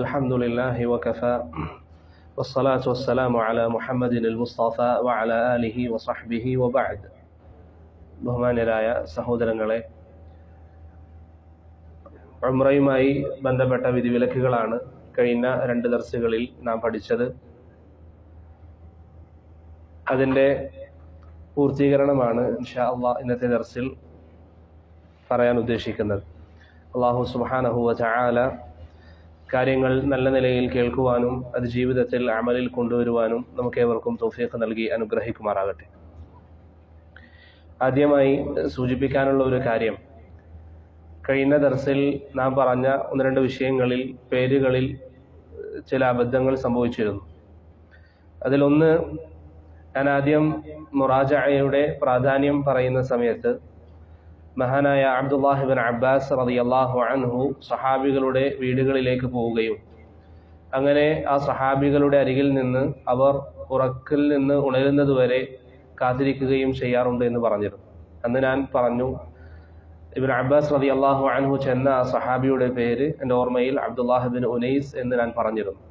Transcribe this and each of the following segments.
الحمد لله وكفى والصلاة والسلام على محمد المصطفى وعلى آله وصحبه وبعد. ബഹുമാന്യരായ സഹോദരങ്ങളെ, ഉംറയുമായി ബന്ധപ്പെട്ട വിധിവിലക്കുകളാണ് കഴിഞ്ഞ 2 ദർസുകളിൽ നാം പഠിച്ചത്. അതിൻ്റെ പൂർത്തീകരണമാണ് ഇൻഷാ അല്ലാഹ് ഇന്നത്തെ ദർസിൽ പറയാൻ ഉദ്ദേശിക്കുന്നത്. അല്ലാഹു സുബ്ഹാനഹു വ തആല കാര്യങ്ങൾ നല്ല നിലയിൽ കേൾക്കുവാനും അത് ജീവിതത്തിൽ അമലിൽ കൊണ്ടുവരുവാനും നമുക്കേവർക്കും തൗഫീഖ് നൽകി അനുഗ്രഹിക്കുമാറാകട്ടെ. ആദ്യമായി സൂചിപ്പിക്കാനുള്ള ഒരു കാര്യം, കഴിഞ്ഞ ദർസിൽ നാം പറഞ്ഞ 1-2 വിഷയങ്ങളിൽ പേരുകളിൽ ചില അബദ്ധങ്ങൾ സംഭവിച്ചിരുന്നു. അതിലൊന്ന്, ഞാൻ ആദ്യം മുറാജഅയുടെ പ്രാധാന്യം പറയുന്ന സമയത്ത് മഹാനായ അബ്ദുല്ലാഹി ഇബ്നു അബ്ബാസ് റളിയല്ലാഹു അൻഹു സഹാബികളുടെ വീടുകളിലേക്ക് പോവുകയും അങ്ങനെ ആ സഹാബികളുടെ അരികിൽ നിന്ന് അവർ ഉറക്കിൽ നിന്ന് ഉണരുന്നതുവരെ കാത്തിരിക്കുകയും ചെയ്യാറുണ്ട് എന്ന് പറഞ്ഞിരുന്നു. അന്ന് ഞാൻ പറഞ്ഞു, ഇബ്നു അബ്ബാസ് റളിയല്ലാഹു അൻഹു ചെന്ന ആ സഹാബിയുടെ പേര് എൻ്റെ ഓർമ്മയിൽ അബ്ദുല്ലാഹി ഇബ്നു ഉനൈസ് എന്ന് ഞാൻ പറഞ്ഞിരുന്നു.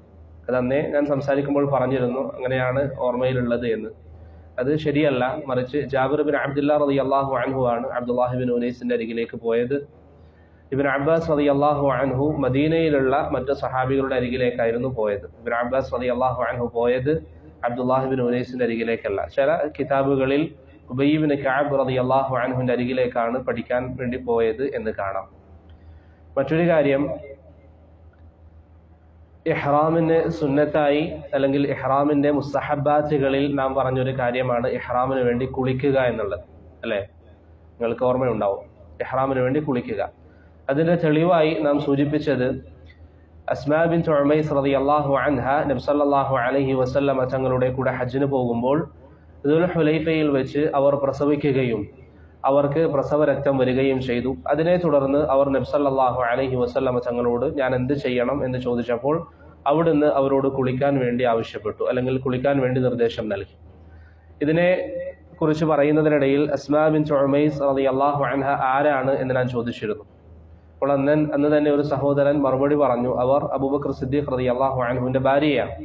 അതന്നേ ഞാൻ സംസാരിക്കുമ്പോൾ പറഞ്ഞിരുന്നു, അങ്ങനെയാണ് ഓർമ്മയിലുള്ളത് എന്ന്. അത് ശരിയല്ല, മറിച്ച് ജാബിർ ബിൻ അബ്ദുല്ലാ റളിയല്ലാഹു അൻഹു ആണ് അബ്ദുല്ലാഹി ഇബ്നു ഉനൈസിന്റെ അരികിലേക്ക് പോയത്. ഇബ്നു അബ്ബാസ് റളിയല്ലാഹു അൻഹു മദീനയിലുള്ള മറ്റു സഹാബികളുടെ അരികിലേക്കായിരുന്നു പോയത്. ഇബ്നു അബ്ബാസ് റളിയല്ലാഹു അൻഹു പോയത് അബ്ദുല്ലാഹി ഇബ്നു ഉനൈസിന്റെ അരികിലേക്കല്ല. ചില കിതാബുകളിൽ ഉബയ്യ് ഇബ്നു കഅബ് റളിയല്ലാഹു അൻഹുവിന്റെ അരികിലേക്കാണ് പഠിക്കാൻ വേണ്ടി പോയത് എന്ന് കാണാം. മറ്റൊരു കാര്യം, ഇഹ്റാമിന് സുന്നത്തായി അല്ലെങ്കിൽ ഇഹ്റാമിന്റെ മുസ്തഹബാത്തുകളിൽ നാം പറഞ്ഞൊരു കാര്യമാണ് ഇഹ്റാമിന് വേണ്ടി കുളിക്കുക എന്നുള്ളത്, അല്ലേ? നിങ്ങൾക്ക് ഓർമ്മയുണ്ടാവും, ഇഹ്റാമിന് വേണ്ടി കുളിക്കുക. അതിന്റെ തെളിവായി നാം സൂചിപ്പിച്ചത് അസ്മാ ബിൻത് ഉമൈസ് റളിയല്ലാഹു അൻഹ നബി സല്ലല്ലാഹു അലൈഹി വസല്ലമ തങ്ങളുടെ കൂടെ ഹജ്ജിന് പോകുമ്പോൾ ദുൽ ഹുലൈഫയിൽ വെച്ച് അവർ പ്രസവിക്കുകയും അവർക്ക് പ്രസവരക്തം വരികയും ചെയ്തു. അതിനെ തുടർന്ന് അവർ നബി സല്ലല്ലാഹു അലൈഹി വസല്ലമ തങ്ങളോട് ഞാൻ എന്ത് ചെയ്യണം എന്ന് ചോദിച്ചപ്പോൾ അവിടുന്ന് അവരോട് കുളിക്കാൻ വേണ്ടി ആവശ്യപ്പെട്ടു, അല്ലെങ്കിൽ കുളിക്കാൻ വേണ്ടി നിർദ്ദേശം നൽകി. ഇതിനെ കുറിച്ച് പറയുന്നതിനിടയിൽ അസ്മാ ബിൻത് ഉമൈസ് റളിയല്ലാഹു അൻഹ ആരാണ് എന്ന് ഞാൻ ചോദിച്ചിരുന്നു. അപ്പോൾ അന്ന് തന്നെ ഒരു സഹോദരൻ മറുപടി പറഞ്ഞു, അവർ അബൂബക്കർ സിദ്ദീഖ് റളിയല്ലാഹു അൻഹുവിന്റെ ഭാര്യയാണ്.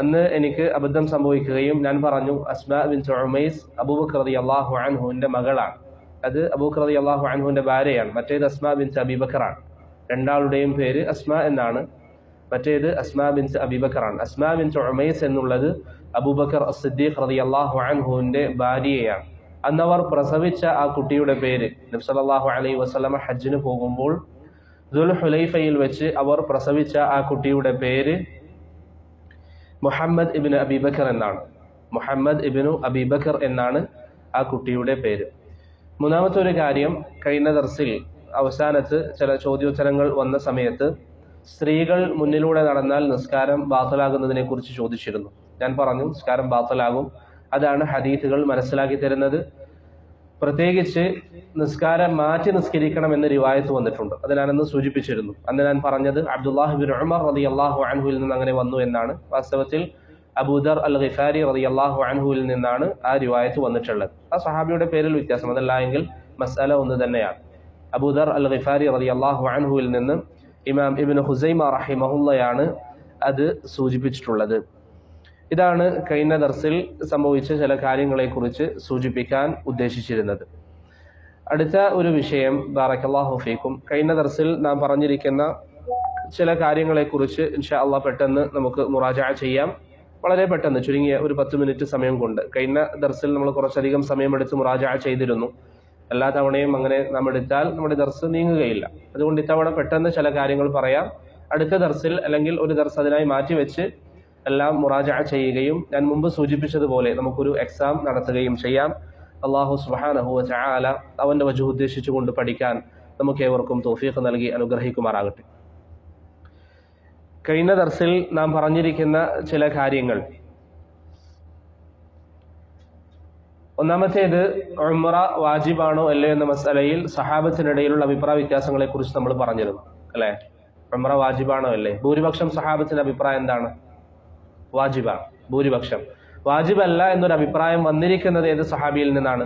അന്ന് എനിക്ക് അബദ്ധം സംഭവിക്കുകയും ഞാൻ പറഞ്ഞു അസ്മാ ബിൻത് ഉമൈസ് അബൂബക്കർ റളിയല്ലാഹു അൻഹുവിന്റെ മകളാണ്. അത് അബൂബക്കർ റളിയല്ലാഹു അൻഹുവിന്റെ ഭാര്യയാണ്. മറ്റേത് അസ്മാ ബിൻത് അബീബക്കറാണ്. രണ്ടാളുടെയും പേര് അസ്മാ എന്നാണ്. മറ്റേത് അസ്മാ ബിൻത് അബീബക്കറാണ്. അസ്മാ ബിൻത് ഉമൈസ് എന്നുള്ളത് അബൂബക്കർ സിദ്ദീഖ് റളിയല്ലാഹു അൻഹുവിന്റെ ഭാര്യയാണ്. അന്നവർ പ്രസവിച്ച ആ കുട്ടിയുടെ പേര് നബി സല്ലല്ലാഹു അലൈഹി വസല്ലമ ഹജ്ജിന് പോകുമ്പോൾ ദുൽ ഹുലൈഫയിൽ വെച്ച് അവർ പ്രസവിച്ച ആ കുട്ടിയുടെ പേര് മുഹമ്മദ് ഇബ്നു അബീബക്കർ എന്നാണ്. മുഹമ്മദ് ഇബ്നു അബീബക്കർ എന്നാണ് ആ കുട്ടിയുടെ പേര്. മൂന്നാമത്തെ ഒരു കാര്യം, കഴിഞ്ഞ ദർസിൽ അവസാനത്ത് ചില ചോദ്യോത്തരങ്ങൾ വന്ന സമയത്ത് സ്ത്രീകൾ മുന്നിലൂടെ നടന്നാൽ നിസ്കാരം ബാത്തലാകുന്നതിനെ കുറിച്ച് ചോദിച്ചിരുന്നു. ഞാൻ പറഞ്ഞു നിസ്കാരം ബാത്തലാകും. അതാണ് ഹദീസുകൾ മനസ്സിലാക്കി തരുന്നത്. പ്രത്യേകിച്ച് നിസ്കാരം മാറ്റി നിസ്കരിക്കണം എന്ന റിവായത്ത് വന്നിട്ടുണ്ട്. അത് ഞാനന്ന് സൂചിപ്പിച്ചിരുന്നു. അന്ന് ഞാൻ പറഞ്ഞത് അബ്ദുല്ലാഹി ഇബ്നു ഉമർ റളിയല്ലാഹു അൻഹുവിൽ നിന്ന് അങ്ങനെ വന്നു എന്നാണ്. വാസ്തവത്തിൽ അബൂദർ അൽ ഗിഫാരി റളിയല്ലാഹു അൻഹുവിൽ നിന്നാണ് ആ റിവായത്ത് വന്നിട്ടുള്ളത്. ആ സഹാബിയുടെ പേരിൽ വ്യത്യാസം, അതല്ല എങ്കിൽ മസ്അല ഒന്ന് തന്നെയാണ്. അബൂദർ അൽ ഗിഫാരി റളിയല്ലാഹു അൻഹുവിൽ നിന്ന് ഇമാം ഇബ്നു ഖുസൈമ റഹിമഹുള്ളയാണ് അത് സൂചിപ്പിച്ചിട്ടുള്ളത്. ഇതാണ് കഴിഞ്ഞ ദർസിൽ സംഭവിച്ച ചില കാര്യങ്ങളെക്കുറിച്ച് സൂചിപ്പിക്കാൻ ഉദ്ദേശിച്ചിരുന്നത്. അടുത്ത ഒരു വിഷയം, ബാറക്കല്ലാഹു ഫീക്കും, കഴിഞ്ഞ ദർസിൽ നാം പറഞ്ഞിരിക്കുന്ന ചില കാര്യങ്ങളെക്കുറിച്ച് ഇൻഷാ അല്ലാഹ് പെട്ടെന്ന് നമുക്ക് മുറാജഅ ചെയ്യാം. വളരെ പെട്ടെന്ന്, ചുരുങ്ങിയ ഒരു 10 മിനിറ്റ് സമയം കൊണ്ട്. കഴിഞ്ഞ ദർസിൽ നമ്മൾ കുറച്ചധികം സമയമെടുത്ത് മുറാജഅ ചെയ്തിരുന്നു. എല്ലാ തവണയും അങ്ങനെ നാം എടുത്താൽ നമ്മുടെ ദർസ് നീങ്ങുകയില്ല. അതുകൊണ്ട് ഇത്തവണ പെട്ടെന്ന് ചില കാര്യങ്ങൾ പറയാം. അടുത്ത ദർസിൽ അല്ലെങ്കിൽ ഒരു ദർസ് അതിനായി മാറ്റിവെച്ച് എല്ലാം മുറാജഅ ചെയ്യുകയും ഞാൻ മുമ്പ് സൂചിപ്പിച്ചതുപോലെ നമുക്കൊരു എക്സാം നടത്തുകയും ചെയ്യാം. അല്ലാഹു സുബ്ഹാനഹു വ തആല അവന്റെ വജ്ഹ് ഉദ്ദേശിച്ചുകൊണ്ട് പഠിക്കാൻ നമുക്കേവർക്കും തൗഫീഖ് നൽകി അനുഗ്രഹിക്കുമാറാകട്ടെ. കഴിഞ്ഞ ദർസിൽ നാം പറഞ്ഞിരിക്കുന്ന ചില കാര്യങ്ങൾ, ഒന്നാമത്തേത് ഉംറ വാജിബാണോ അല്ലേ എന്ന മസലയിൽ സഹാബത്തിനിടയിലുള്ള അഭിപ്രായ വ്യത്യാസങ്ങളെ കുറിച്ച് നമ്മൾ പറഞ്ഞിരുന്നു, അല്ലേ? ഉംറ വാജിബാണോ അല്ലേ? ഭൂരിപക്ഷം സഹാബത്തിന്റെ അഭിപ്രായം എന്താണ്? വാജിബാണ്. ഭൂരിപക്ഷം വാജിബല്ല എന്നൊരു അഭിപ്രായം വന്നിരിക്കുന്നത് ഏത് സഹാബിയിൽ നിന്നാണ്?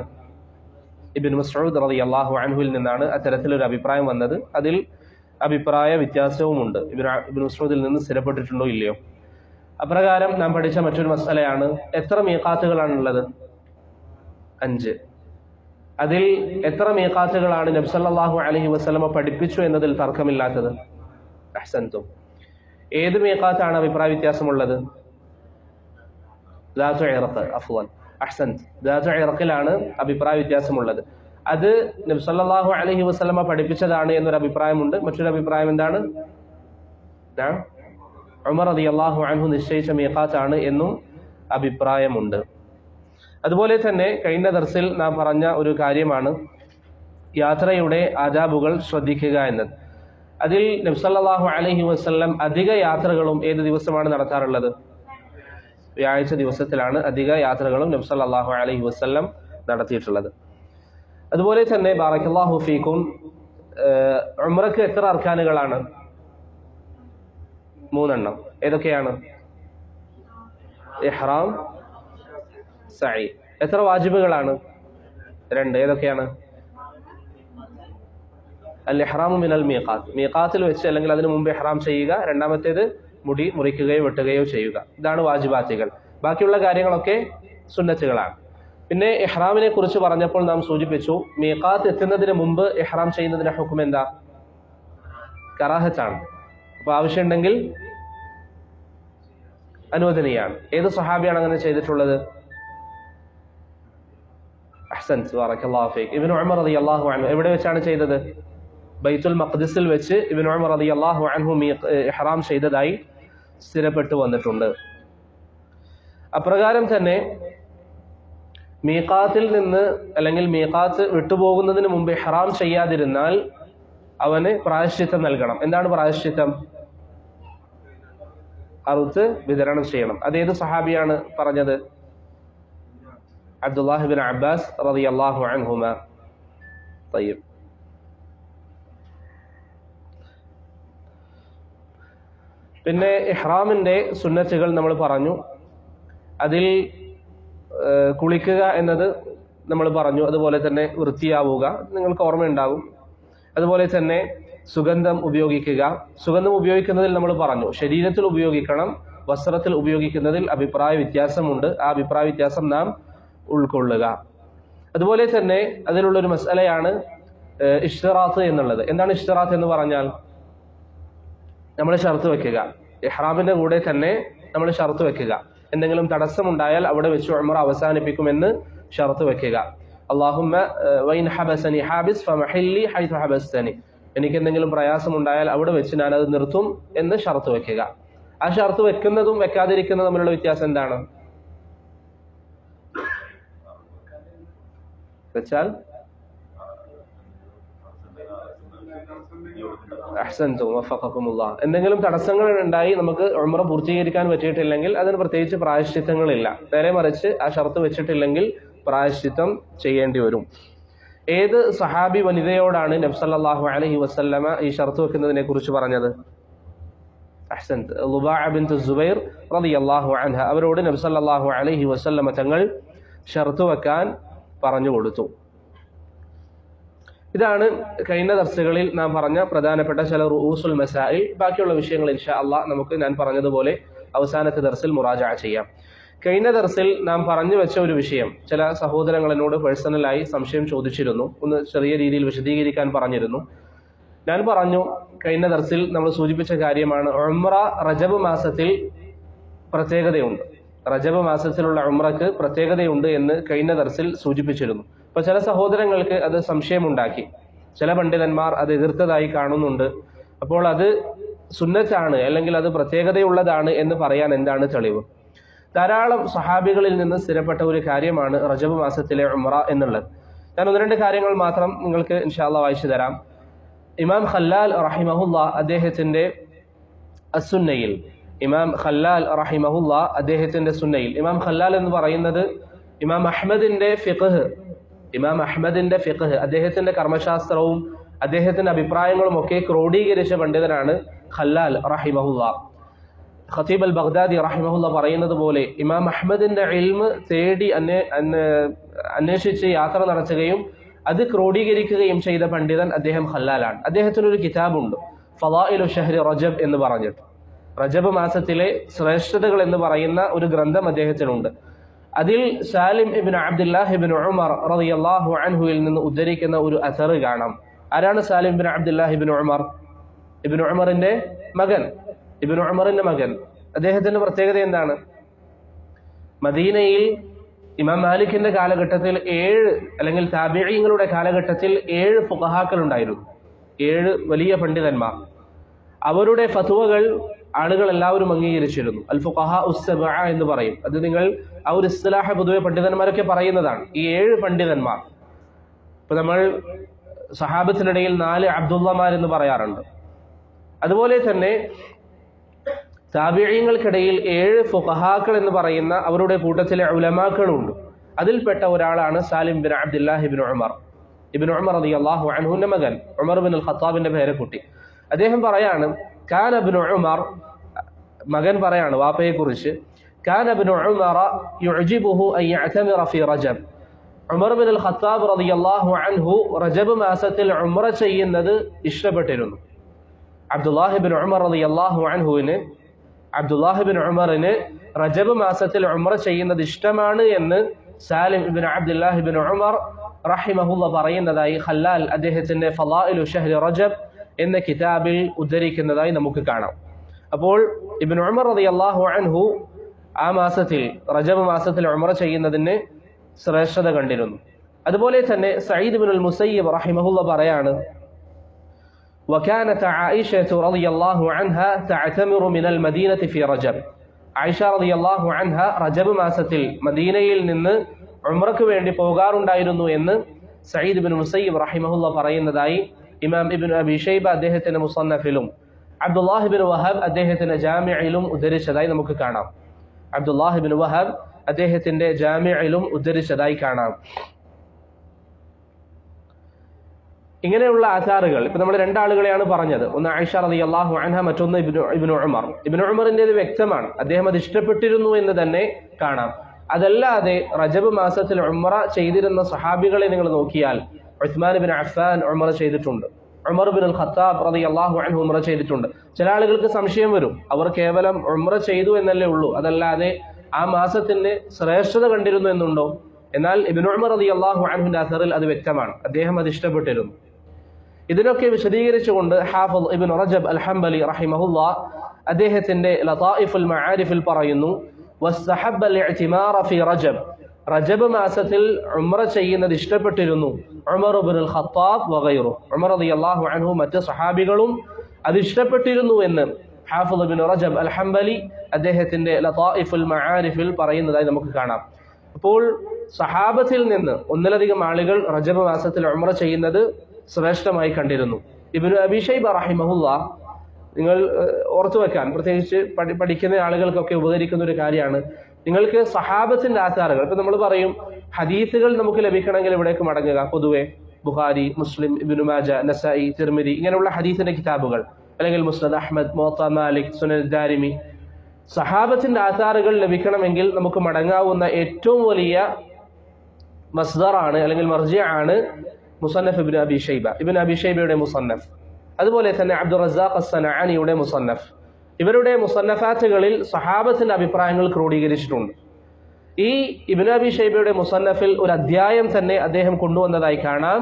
ഇബ്നു മസ്ഊദ് റളിയല്ലാഹു അൻഹുവിൽ നിന്നാണ് അത്തരത്തിലൊരു അഭിപ്രായം വന്നത്. അതിൽ അഭിപ്രായ വ്യത്യാസവുമുണ്ട്. ഇബ്നു മസ്ഊദിൽ നിന്ന് സ്ഥിരപ്പെട്ടിട്ടുണ്ടോ ഇല്ലയോ? അപ്രകാരം നാം പഠിച്ച മറ്റൊരു മസ്അലയാണ്, എത്ര മീഖാത്തുകളാണുള്ളത്? 5. അതിൽ എത്ര മീഖാത്തുകളാണ് നബി സല്ലല്ലാഹു അലൈഹി വസല്ലമ പഠിപ്പിച്ചു എന്നതിൽ തർക്കമില്ലാത്തത്? അഹ്സൻതും. ഏത് മീഖാത്താണ് അഭിപ്രായ വ്യത്യാസമുള്ളത്? ദാതു ഇറഖ്. അഫ്ളൻ, അഹ്സൻത്. ദാതു ഇറഖിലാണ് അഭിപ്രായ വ്യത്യാസമുള്ളത്. അത് നബി സല്ലല്ലാഹു അലൈഹി വസല്ലമ പഠിപ്പിച്ചതാണ് എന്നൊരു അഭിപ്രായമുണ്ട്. മറ്റൊരു അഭിപ്രായം എന്താണ്? ഉമർ റളിയല്ലാഹു അൻഹു നിശ്ചയിച്ച മീഖാത്താണ് എന്നും അഭിപ്രായമുണ്ട്. അതുപോലെ തന്നെ കഴിഞ്ഞ ദർസിൽ നാം പറഞ്ഞ ഒരു കാര്യമാണ് യാത്രയുടെ ആദാബുകൾ ശ്രദ്ധിക്കുക എന്നത്. അതിൽ നബി സല്ലല്ലാഹു അലൈഹി വസല്ലം അധിക യാത്രകളും ഏത് ദിവസമാണ് നടത്താറുള്ളത്? വ്യാഴാഴ്ച ദിവസത്തിലാണ് അധിക യാത്രകളും നബി സല്ലല്ലാഹു അലൈഹി വസല്ലം നടത്തിയിട്ടുള്ളത്. അതുപോലെ തന്നെ ബാറക്കല്ലാഹു ഫീക്കും, ഉംറക്ക് എത്ര അർക്കാനുകളാണ്? 3 ഏതൊക്കെയാണ്? ഇഹ്റാം, സഈ. എത്ര വാജിബുകളാണ്? 2 ഏതൊക്കെയാണ്? അൽ ഇഹ്റാമു മിനൽ മീഖാത്ത്, മീഖാത്തിൽ വെച്ച് അല്ലെങ്കിൽ അതിനു മുമ്പ് ഇഹ്റാം ചെയ്യുക. രണ്ടാമത്തേത് മുടി മുറിക്കുകയോ വെട്ടുകയോ ചെയ്യുക. ഇതാണ് വാജിബാത്തുകൾ. ബാക്കിയുള്ള കാര്യങ്ങളൊക്കെ സുന്നത്തുകളാണ്. പിന്നെ ഇഹ്റാമിനെ കുറിച്ച് പറഞ്ഞപ്പോൾ നാം സൂചിപ്പിച്ചു, മീഖാത്ത് എത്തുന്നതിന് മുമ്പ് ഇഹ്റാം ചെയ്യുന്നതിന്റെ ഹുക്ം എന്താ? കറാഹത്താണ്. അപ്പോൾ ആവശ്യമുണ്ടെങ്കിൽ അനുവദനീയാണ്. ഏത് സ്വഹാബിയാണ് അങ്ങനെ ചെയ്തിട്ടുള്ളത്? അഹ്സൻത്, ബറകല്ലാഹു ഫീക്. ഇബ്നു ഉമർ റളിയല്ലാഹു അൻഹു. എവിടെ വെച്ചാണ് ചെയ്തത്? ബൈത്തുൽ മഖ്ദിസിൽ വെച്ച് ഇബ്നു ഉമർ റളിയല്ലാഹു അൻഹു ഇഹ്റാം ചെയ്തതായി സ്ഥിരപ്പെട്ടു വന്നിട്ടുണ്ട്. അപ്രകാരം തന്നെ മീഖാത്തിൽ നിന്ന് അല്ലെങ്കിൽ മീഖാത്ത് വിട്ടുപോകുന്നതിന് മുമ്പ് ഇഹ്റാം ചെയ്യാതിരുന്നാൽ അവന് പ്രായശ്ചിത്തം നൽകണം. എന്താണ് പ്രായശ്ചിത്തം? അറുത്ത് വിതരണം ചെയ്യണം. അതേത് സഹാബിയാണ് പറഞ്ഞത്? അബ്ദുല്ലാഹി ഇബ്നു അബ്ബാസ് റളിയല്ലാഹു അൻഹുമ. തയ്യിബ്. പിന്നെ ഇഹ്റാമിന്റെ സുന്നത്തുകൾ നമ്മൾ പറഞ്ഞു. അതിൽ കുളിക്കുക എന്നത് നമ്മൾ പറഞ്ഞു. അതുപോലെ തന്നെ വൃത്തിയാവുക, നിങ്ങൾക്ക് ഓർമ്മയുണ്ടാകും. അതുപോലെ തന്നെ സുഗന്ധം ഉപയോഗിക്കുക. സുഗന്ധം ഉപയോഗിക്കുന്നതിൽ നമ്മൾ പറഞ്ഞു ശരീരത്തിൽ ഉപയോഗിക്കണം, വസ്ത്രത്തിൽ ഉപയോഗിക്കുന്നതിൽ അഭിപ്രായ വ്യത്യാസമുണ്ട്. ആ അഭിപ്രായ വ്യത്യാസം നാം ഉൾക്കൊള്ളുക. അതുപോലെ തന്നെ അതിലുള്ളൊരു മസ്അലയാണ് ഇഷ്തിറാത്ത് എന്നുള്ളത്. എന്താണ് ഇഷ്തിറാത്ത് എന്ന് പറഞ്ഞാൽ? നമ്മൾ ഷർത്ത് വെക്കുക. ഇഹ്റാമിന്റെ കൂടെ തന്നെ നമ്മൾ ഷർത്ത് വെക്കുക. എന്തെങ്കിലും തടസ്സമുണ്ടായാൽ അവിടെ വെച്ച് ഉംറ അവസാനിപ്പിക്കുമെന്ന് ഷർത്ത് വെക്കുക. അല്ലാഹുമ്മ വഇൻ ഹബസനി ഹാബിസ് ഫമഹില്ലി ഹൈതു ഹബസ്തനി. എനിക്ക് എന്തെങ്കിലും പ്രയാസമുണ്ടായാൽ അവിടെ വെച്ച് ഞാനത് നിർത്തും എന്ന് ഷർത്ത് വെക്കുക. ആ ഷർത്ത് വെക്കുന്നതും വെക്കാതിരിക്കുന്നതും തമ്മിലുള്ള വ്യത്യാസം എന്താണ് വെച്ചാൽ? അഹ്സൻതും വഫഖകുമുല്ലാഹ്. എന്തെങ്കിലും തടസ്സങ്ങൾ ഉണ്ടായി നമുക്ക് ഉംറ പൂർത്തീകരിക്കാൻ പറ്റിയിട്ടില്ലെങ്കിൽ അതിന് പ്രത്യേകിച്ച് പ്രായശ്ചിത്തങ്ങളില്ല. നേരെ മറിച്ച് ആ ഷർത്ത് വെച്ചിട്ടില്ലെങ്കിൽ പ്രായശ്ചിത്തം ചെയ്യേണ്ടി വരും. ഏത് സഹാബി വനിതയോടാണ് നബി സല്ലല്ലാഹു അലൈഹി വസല്ലമ ഈ ഷർത്ത് വെക്കുന്നതിനെ കുറിച്ച് പറഞ്ഞത്? അഹ്സൻത്, ളുബാഅ ബിൻത് സുബൈർ റളിയല്ലാഹു അൻഹ. അവരോട് നബി സല്ലല്ലാഹു അലൈഹി വസല്ലമ തങ്ങൾ ഷർത്ത് വെക്കാൻ പറഞ്ഞു കൊടുത്തു. ഇതാണ് കഴിഞ്ഞ ദർസുകളിൽ നാം പറഞ്ഞ പ്രധാനപ്പെട്ട ചില റൂസുൽ മസായിൽ. ബാക്കിയുള്ള വിഷയങ്ങൾ ഇൻഷാ അല്ലാഹ് നമുക്ക് ഞാൻ പറഞ്ഞതുപോലെ അവസാനത്തെ ദർസിൽ മുറാജഅ ചെയ്യാം. കഴിഞ്ഞ ദർസിൽ നാം പറഞ്ഞു വെച്ച ഒരു വിഷയം ചില സഹോദരങ്ങൾ എന്നോട് പേഴ്സണലായി സംശയം ചോദിച്ചിരുന്നു. ഒന്ന് ചെറിയ രീതിയിൽ വിശദീകരിക്കാൻ പറഞ്ഞിരുന്നു. ഞാൻ പറഞ്ഞു കഴിഞ്ഞ ദർസിൽ നമ്മൾ സൂചിപ്പിച്ച കാര്യമാണ്, ഉംറ റജബ് മാസത്തിൽ പ്രത്യേകതയുണ്ട്. റജബ് മാസത്തിലുള്ള ഉംറക്ക് പ്രത്യേകതയുണ്ട് എന്ന് കഴിഞ്ഞ ദർസിൽ സൂചിപ്പിച്ചിരുന്നു. അപ്പോൾ ചില സഹോദരങ്ങൾക്ക് അത് സംശയമുണ്ടാക്കി. ചില പണ്ഡിതന്മാർ അത് എതിർത്തതായി കാണുന്നുണ്ട്. അപ്പോൾ അത് സുന്നത്താണ് അല്ലെങ്കിൽ അത് പ്രത്യേകതയുള്ളതാണ് എന്ന് പറയാൻ എന്താണ് തെളിവ്? ധാരാളം സഹാബികളിൽ നിന്ന് സ്ഥിരപ്പെട്ട ഒരു കാര്യമാണ് റജബ് മാസത്തിലെ ഉംറ എന്നുള്ളത്. ഞാൻ 1-2 കാര്യങ്ങൾ മാത്രം നിങ്ങൾക്ക് ഇൻഷാ അല്ലാഹ് വായിച്ചു തരാം. ഇമാം ഖല്ലാൽ റഹിമഹുല്ലാ അദ്ദേഹത്തിന്റെ അസുന്നയിൽ, ഇമാം ഖല്ലാൽ റഹിമഹുല്ലാ അദ്ദേഹത്തിന്റെ സുന്നയിൽ, ഇമാം ഖല്ലാൽ എന്ന് പറയുന്നത് ഇമാം അഹ്മദിന്റെ ഫിഖ്ഹ്, അദ്ദേഹത്തിന്റെ കർമ്മശാസ്ത്രവും അദ്ദേഹത്തിന്റെ അഭിപ്രായങ്ങളും ഒക്കെ ക്രോഡീകരിച്ച പണ്ഡിതനാണ് ഖല്ലാൽ റഹിമഹുല്ലാ. ഖതീബ് അൽ ബഗ്ദാദി റഹിമഹുല്ല പറയുന്നത് പോലെ ഇമാം അഹ്മദിന്റെ ഇൽമ് തേടി അന്വേഷിച്ച് യാത്ര നടത്തുകയും അത് ക്രോഡീകരിക്കുകയും ചെയ്ത പണ്ഡിതൻ അദ്ദേഹം ഖല്ലാലാണ്. അദ്ദേഹത്തിനൊരു കിതാബുണ്ട്, ഫളായിലു ഷഹ്രി റജബ് എന്ന് പറഞ്ഞിട്ട്. റജബ് മാസത്തിലെ ശ്രേഷ്ഠതകൾ എന്ന് പറയുന്ന ഒരു ഗ്രന്ഥം അദ്ദേഹത്തിനുണ്ട്. അതിൽ സാലിം ഇബ്നു അബ്ദുല്ലാഹ് ഇബ്നു ഉമർ റളിയല്ലാഹു അൻഹുവിൽ നിന്ന് ഉദ്ധരിക്കുന്ന ഒരു അസർ കാണാം. ആരാണ് സാലിം ഇബ്നു അബ്ദുല്ലാഹ് ഇബ്നു ഉമർ? ഇബ്നു ഉമറിന്റെ മകൻ. ഇബ്നു ഉമറിന്റെ മകൻ. അദ്ദേഹത്തിന്റെ പ്രത്യേകത എന്താണ്? മദീനയിൽ ഇമാം മാലിക്കിന്റെ കാലഘട്ടത്തിൽ 7 അല്ലെങ്കിൽ താബിഈങ്ങളുടെ കാലഘട്ടത്തിൽ 7 ഫുഖഹാക്കൾ ഉണ്ടായിരുന്നു. 7 വലിയ പണ്ഡിതന്മാർ. അവരുടെ ഫത്വകൾ ആളുകൾ എല്ലാവരും അംഗീകരിച്ചിരുന്നു. അൽ ഫുഖഹാ ഉസ്സബഅ എന്ന് പറയും. അത് നിങ്ങൾ ആ ഒരു ഇസ്തിലാഹ് പൊതുവെ പണ്ഡിതന്മാരൊക്കെ പറയുന്നതാണ്. ഈ 7 പണ്ഡിതന്മാർ, ഇപ്പൊ നമ്മൾ സഹാബത്തിനിടയിൽ 4 അബ്ദുള്ളമാർ എന്ന് പറയാറുണ്ട്. അതുപോലെ തന്നെ താബിഈങ്ങൾക്കിടയിൽ 7 ഫുഖഹാക്കൾ എന്ന് പറയുന്ന അവരുടെ കൂട്ടത്തിലെ ഉലമാക്കളുണ്ട്. അതിൽപ്പെട്ട ഒരാളാണ് സാലിം ബിൻ അബ്ദുല്ലാഹ് ഇബ്നു ഉമർ. ഇബ്നു ഉമർ റളിയല്ലാഹു അൻഹുവിന്റെ മകൻ, ഉമർ ബിൻ അൽ ഖത്താബിന്റെ പേരക്കുട്ടി. അദ്ദേഹം പറയാണ്, കാന ഇബ്നു ഉമർ, മകൻ പറയാണ് വാപ്പയെ കുറിച്ച്, കാന ഇബ്നു ഉമർ യുഅ്ജിബുഹു അൻ യഅ്തമിറ ഫീ റജബ്. ഉമർ ബിൻ അൽ ഖത്താബ് റളിയല്ലാഹു അൻഹു റജബ് മാസത്തിൽ ഉംറ ചെയ്യുന്നത് ഇഷ്ടപ്പെട്ടിരുന്നു. അബ്ദുല്ലാഹി ബിൻ ഉമർ റളിയല്ലാഹു അൻഹുവിന്, അബ്ദുല്ലാഹി ബിൻ ഉമറിന് റജബ് മാസത്തിൽ ഉംറ ചെയ്യുന്നത് ഇഷ്ടമാണ് എന്ന് സാലിം ഇബ്നു അബ്ദുല്ലാഹി ബിൻ ഉമർ റഹിമഹുല്ല പറയുന്നതായി ഖല്ലാൽ അദ്ദേഹത്തിന്റെ ഫളായിലു ഷഹ്രി റജബ് എന്ന കിതാബിൽ ഉദ്ധരിക്കുന്നതായി നമുക്ക് കാണാം. അപ്പോൾ ഇബ്നു ഉമർ റളിയല്ലാഹു അൻഹു ആ മാസത്തിൽ, റജബ് മാസത്തിൽ ഉംറ ചെയ്യുന്നതിന് ശ്രേഷ്ഠത കണ്ടിരുന്നു. അതുപോലെ തന്നെ സഈദ് ഇബ്നുൽ മുസയ്യിബ് റഹിമഹുല്ല പറയാണ്, وكانت عائشة رضي الله عنها تعتمر من المدينة في رجب. ആയിഷ റളിയല്ലാഹു അൻഹ റജബ് മാസത്തിൽ മദീനയിൽ നിന്ന് ഉംറയ്ക്ക് വേണ്ടി പോകാറുണ്ടായിരുന്നു എന്ന് സഈദ് ഇബ്നു മുസയ്യിബ് റഹിമഹുല്ല പറയുന്നതായി ഇമാം ഇബ്നു അബി ഷൈബ അദ്ദേഹത്തിന്റെ മുസന്നഫിലും അബ്ദുല്ലാഹ് ഇബ്നു വഹബ് അദ്ദേഹത്തിന്റെ ജാമിഇലും ഉദ്ധരിച്ചതായി നമുക്ക് കാണാം. അബ്ദുല്ലാഹ് ഇബ്നു വഹബ് അദ്ദേഹത്തിന്റെ ജാമിഇലും ഉദ്ധരിച്ചതായി കാണാം. ഇങ്ങനെയുള്ള ആധാറുകൾ, ഇപ്പൊ നമ്മൾ 2 ആളുകളെയാണ് പറഞ്ഞത്. ഒന്ന് ആയിഷ റളിയല്ലാഹു അൻഹ, മറ്റൊന്ന് ഇബ്നു ഉമർ. ഇബ്നു ഉമറിൻ്റെത് വ്യക്തമാണ്, അദ്ദേഹം അത് ഇഷ്ടപ്പെട്ടിരുന്നു എന്ന് തന്നെ കാണാം. അതല്ലാതെ റജബ് മാസത്തിൽ ഉംറ ചെയ്തിരുന്ന സഹാബികളെ നിങ്ങൾ നോക്കിയാൽ, ഉസ്മാൻ ഇബ്നു അഫ്ഫാൻ ഉംറ ചെയ്തിട്ടുണ്ട്, ഉമർ ബിൻ അൽ ഖത്താബ് റളിയല്ലാഹു അൻഹു ഉംറ ചെയ്തിട്ടുണ്ട്. ചില ആളുകൾക്ക് സംശയം വരും, അവർ കേവലം ഉംറ ചെയ്തു എന്നല്ലേ ഉള്ളൂ, അതല്ലാതെ ആ മാസത്തിന്റെ ശ്രേഷ്ഠത കണ്ടിരുന്നു എന്നുണ്ടോ? എന്നാൽ ഇബ്നു ഉമർ റളിയല്ലാഹു അൻഹുവിന്റെ അസറിൽ അത് വ്യക്തമാണ്, അദ്ദേഹം അത് ഇഷ്ടപ്പെട്ടിരുന്നു. ഇതിനൊക്കെ വിശദീകരിച്ചുകൊണ്ട് ഹാഫിദ് ഇബ്നു റജബ് അൽ ഹംബലി റഹിമഹുല്ലാ അദ്ദേഹത്തിന്റെ ലതായിഫുൽ മആരിഫിൽ പറയുന്നു, വസ്തഹബ്ബ അൽ-ഇഅ്തിമാറ ഫീ റജബ്. റജബ് മാസത്തിൽ ഉംറ ചെയ്യുന്നത് ഇഷ്ടപ്പെട്ടിരുന്നു ഉമർ ഇബ്നുൽ ഖത്താബ് വഗൈറു. ഉമർ റളിയല്ലാഹു അൻഹു മറ്റ് സഹാബികളും അത് ഇഷ്ടപ്പെട്ടിരുന്നു എന്ന് ഹാഫിദ് ഇബ്നു റജബ് അൽ ഹംബലി അദ്ദേഹത്തിന്റെ ലതായിഫുൽ മആരിഫിൽ പറയുന്നതായി നമുക്ക് കാണാം. അപ്പോൾ സഹാബത്തിൽ നിന്ന് ഒന്നിലധികം ആളുകൾ റജബ് മാസത്തിൽ ഉംറ ചെയ്യുന്നത് ശ്രേഷ്ഠമായി കണ്ടിരുന്നു. ഇബ്നു അബി ഷൈബ റഹിമഹുല്ലാ, നിങ്ങൾ ഓർത്തു വെക്കാൻ, പ്രത്യേകിച്ച് പഠിക്കുന്ന ആളുകൾക്കൊക്കെ ഉപകരിക്കുന്ന ഒരു കാര്യമാണ്, നിങ്ങൾക്ക് സഹാബത്തിന്റെ ആധാറുകൾ, ഇപ്പൊ നമ്മൾ പറയും ഹദീസുകൾ നമുക്ക് ലഭിക്കണമെങ്കിൽ ഇവിടേക്ക് മടങ്ങുക. പൊതുവെ ബുഖാരി, മുസ്ലിം, ഇബ്നു മാജ, നസായി, തിർമിദി ഇങ്ങനെയുള്ള ഹദീസിന്റെ കിതാബുകൾ, അല്ലെങ്കിൽ മുസ്നദ് അഹ്മദ്, മുവത്ത മാലിക്, സുനൻ ദാരിമി. സഹാബത്തിന്റെ ആധാറുകൾ ലഭിക്കണമെങ്കിൽ നമുക്ക് മടങ്ങാവുന്ന ഏറ്റവും വലിയ മസ്ദറാണ് അല്ലെങ്കിൽ മർജിഅാണ് മുസന്നഫ് ഇബ്നു അബി ഷൈബ, ഇബ്നു അബി ഷൈബയുടെ മുസന്നഫ്. അതുപോലെ തന്നെ അബ്ദുർ റസാഖ് അസ്-സനആനിയുടെ മുസന്നഫ്. ഇവരുടെ മുസന്നഫാത്തുകളിൽ സഹാബത്തിന്റെ അഭിപ്രായങ്ങൾ ക്രോഡീകരിച്ചിട്ടുണ്ട്. ഈ ഇബ്നു അബി ഷൈബയുടെ മുസന്നഫിൽ ഒരു അധ്യായം തന്നെ അദ്ദേഹം കൊണ്ടുവന്നതായി കാണാം,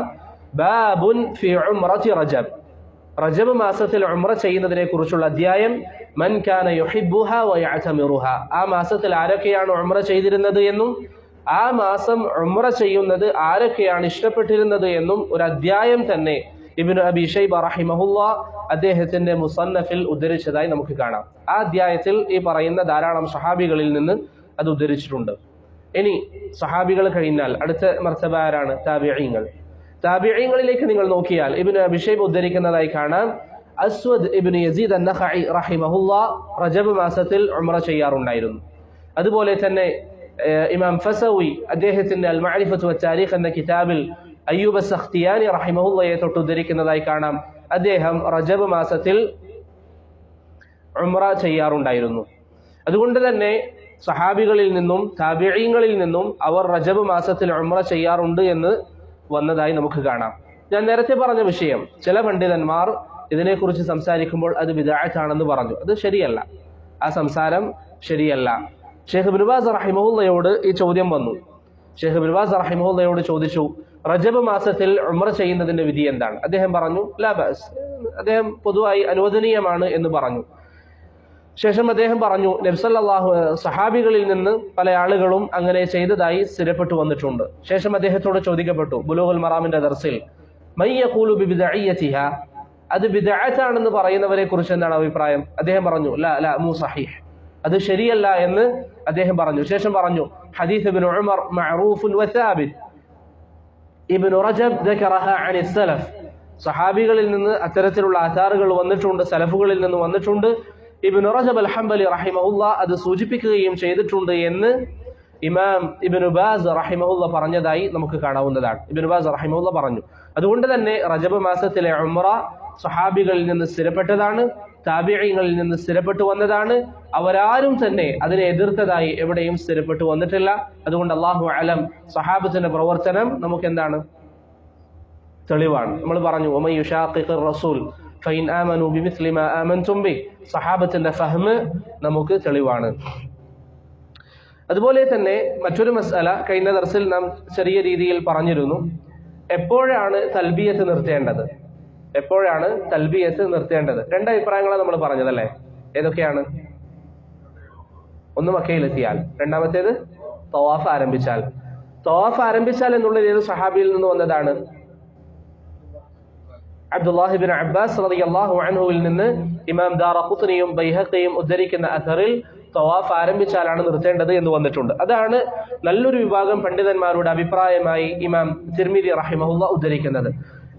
ബാബുൻ ഫി ഉംറത്തി റജബ്. റജബ് മാസത്തിൽ ഉംറ ചെയ്യുന്നതിനെ കുറിച്ചുള്ള അധ്യായം, മൻ കാന യുഹിബ്ബുഹ വ യഅ്തമിറുഹ. ആ മാസത്തിൽ ആരൊക്കെയാണ് ഉംറ ചെയ്തിരുന്നത് എന്നും ആ മാസം ഉംറ ചെയ്യുന്നത് ആരൊക്കെയാണ് ഇഷ്ടപ്പെട്ടിരുന്നത് എന്നും ഒരു അധ്യായം തന്നെ ഇബ്നു അബി ഷൈബ റഹിമഹുല്ലാ അദ്ദേഹത്തിന്റെ മുസന്നഫിൽ ഉദ്ധരിച്ചതായി നമുക്ക് കാണാം. ആ അധ്യായത്തിൽ ഈ പറയുന്ന ധാരാളം സഹാബികളിൽ നിന്ന് അത് ഉദ്ധരിച്ചിട്ടുണ്ട്. ഇനി സഹാബികൾ കഴിഞ്ഞാൽ അടുത്ത മർത്തബ ആരാണ്? താബിഈങ്ങൾ. താബിഈങ്ങളിലേക്ക് നിങ്ങൾ നോക്കിയാൽ ഇബ്നു അബി ഷൈബ ഉദ്ധരിക്കുന്നതായി കാണാം, അസ്വദ് ഇബ്നു യസീദ് അൻ-നഖഈ റഹിമഹുല്ലാ റജബ് മാസത്തിൽ ഉംറ ചെയ്യാറുണ്ടായിരുന്നു. അതുപോലെ തന്നെ ഇമാം ഫസവി അദ്ദേഹത്തിന്റെ അൽ മഅരിഫത്തു വത്താരീഖ് എന്ന കിതാബിൽ അയ്യൂബ് അസ്-സഖ്തിയാനി റഹിമഹുള്ളയെ തൊട്ട് ഉദ്ധരിക്കുന്നതായി കാണാം, അദ്ദേഹം റജബ് മാസത്തിൽ ഉംറ ചെയ്യാറുണ്ടായിരുന്നു. അതുകൊണ്ട് തന്നെ സഹാബികളിൽ നിന്നും താബിഈങ്ങളിൽ നിന്നും അവർ റജബ് മാസത്തിൽ ഉംറ ചെയ്യാറുണ്ട് എന്ന് വന്നതായി നമുക്ക് കാണാം. ഞാൻ നേരത്തെ പറഞ്ഞ വിഷയം, ചില പണ്ഡിതന്മാർ ഇതിനെക്കുറിച്ച് സംസാരിക്കുമ്പോൾ അത് ബിദ്അത്താണെന്ന് പറഞ്ഞു. അത് ശരിയല്ല, ആ സംസാരം ശരിയല്ല. ഷെയ്ഖ് ഇബ്നു ബാസ് റഹിമഹുള്ളയോട് ഈ ചോദ്യം വന്നു. ഷെയ്ഖ് ഇബ്നു ബാസ് റഹിമഹുള്ളയോട് ചോദിച്ചു, റജബ് മാസത്തിൽ ഉംറ ചെയ്യുന്നതിന്റെ വിധി എന്താണ്? അദ്ദേഹം പറഞ്ഞു ലാ ബഅസ്, അദ്ദേഹം പൊതുവായി അനുവദനീയമാണ് എന്ന് പറഞ്ഞു. ശേഷം അദ്ദേഹം പറഞ്ഞു, നബി സല്ലല്ലാഹു സഹാബികളിൽ നിന്ന് പല ആളുകളും അങ്ങനെ ചെയ്തതായി സ്ഥിരപ്പെട്ടു വന്നിട്ടുണ്ട്. ശേഷം അദ്ദേഹത്തോട് ചോദിക്കപ്പെട്ടു ബുലൂഗുൽ മറാമിന്റെ ദർസിൽ, മൻ യഖൂലു ബിബിദ്അയ്യതിഹ, അത് ബിദ്അത്താണെന്ന് പറയുന്നവരെ കുറിച്ച് എന്താണ് അഭിപ്രായം? അദ്ദേഹം പറഞ്ഞു ലാ ലാ മു സഹീഹ്, അത് ശരിയല്ല എന്ന് അദ്ദേഹം പറഞ്ഞു. ശേഷം പറഞ്ഞു, ഹദീസ് ഇബ്നു ഉമർ മഅറൂഫുൻ വസാബിത്, ഇബ്നു റജബ് ദക്കറഹ അനി സലഫ്, സഹാബികളിൽ നിന്ന് അത്തരത്തിലുള്ള ആധാറുകൾ വന്നിട്ടുണ്ട്, സലഫുകളിൽ നിന്ന് വന്നിട്ടുണ്ട്. ഇബ്നു റജബ് അൽ ഹംബലി റഹിമഹുല്ലാ അത് സൂചിപ്പിക്കുകയും ചെയ്തിട്ടുണ്ട് എന്ന് ഇമാം ഇബ്നു ബാസ് റഹിമഹുല്ലാ പറഞ്ഞതായി നമുക്ക് കാണാവുന്നതാണ്. ഇബ്നു ബാസ് റഹിമഹുല്ലാ പറഞ്ഞു. അതുകൊണ്ട് തന്നെ റജബ് മാസത്തിലെ ഉംറ സഹാബികളിൽ നിന്ന് സ്ഥിരപ്പെട്ടതാണ്, താബിഈങ്ങളിൽ നിന്ന് സ്ഥിരപ്പെട്ടു വന്നതാണ്. അവരാരും തന്നെ അതിനെ എതിർത്തതായി എവിടെയും സ്ഥിരപ്പെട്ടു വന്നിട്ടില്ല. അതുകൊണ്ട് അല്ലാഹു അലം സഹാബത്തിന്റെ പ്രവർത്തനം നമുക്ക് എന്താണ്? തെളിവാണ്. നമ്മൾ പറഞ്ഞു വമൻ യുശാഖിഖിർ റസൂൽ ഫഇൻ ആമനൂ ബിമിസ്ലി മാ ആമൻതും ബി, സഹാബത്തിന്റെ ഫഹ്മ് നമുക്ക് തെളിവാണ്. അതുപോലെ തന്നെ മറ്റൊരു മസ്അല കഴിഞ്ഞ ദർസിൽ നാം ചെറിയ രീതിയിൽ പറഞ്ഞിരുന്നു, എപ്പോഴാണ് തൽബിയത്ത് നിർത്തേണ്ടത്? എപ്പോഴാണ് തൽബിയത്ത് നിർത്തേണ്ടത്? രണ്ട് അഭിപ്രായങ്ങളാണ് നമ്മൾ പറഞ്ഞതല്ലേ. ഏതൊക്കെയാണ്? ഒന്ന് മക്കയിലെത്തിയാൽ, രണ്ടാമത്തേത് തവാഫ് ആരംഭിച്ചാൽ. തവാഫ് ആരംഭിച്ചാൽ എന്നുള്ളത് ഏത് സഹാബിയിൽ നിന്ന് വന്നതാണ്? അബ്ദുല്ലാഹി ബിൻ അബ്ബാസ് റളിയല്ലാഹു അൻഹുവിൽ നിന്ന് ഇമാം ദാറഖുത്നിയും ബൈഹഖിയും ഉദ്ധരിക്കുന്ന അഥറിൽ തവാഫ് ആരംഭിച്ചാലാണ് നിർത്തേണ്ടത് എന്ന് വന്നിട്ടുണ്ട്. അതാണ് നല്ലൊരു വിഭാഗം പണ്ഡിതന്മാരുടെ അഭിപ്രായമായി ഇമാം തിർമിദി റഹിമഹുല്ലാ ഉദ്ധരിക്കുന്നത്.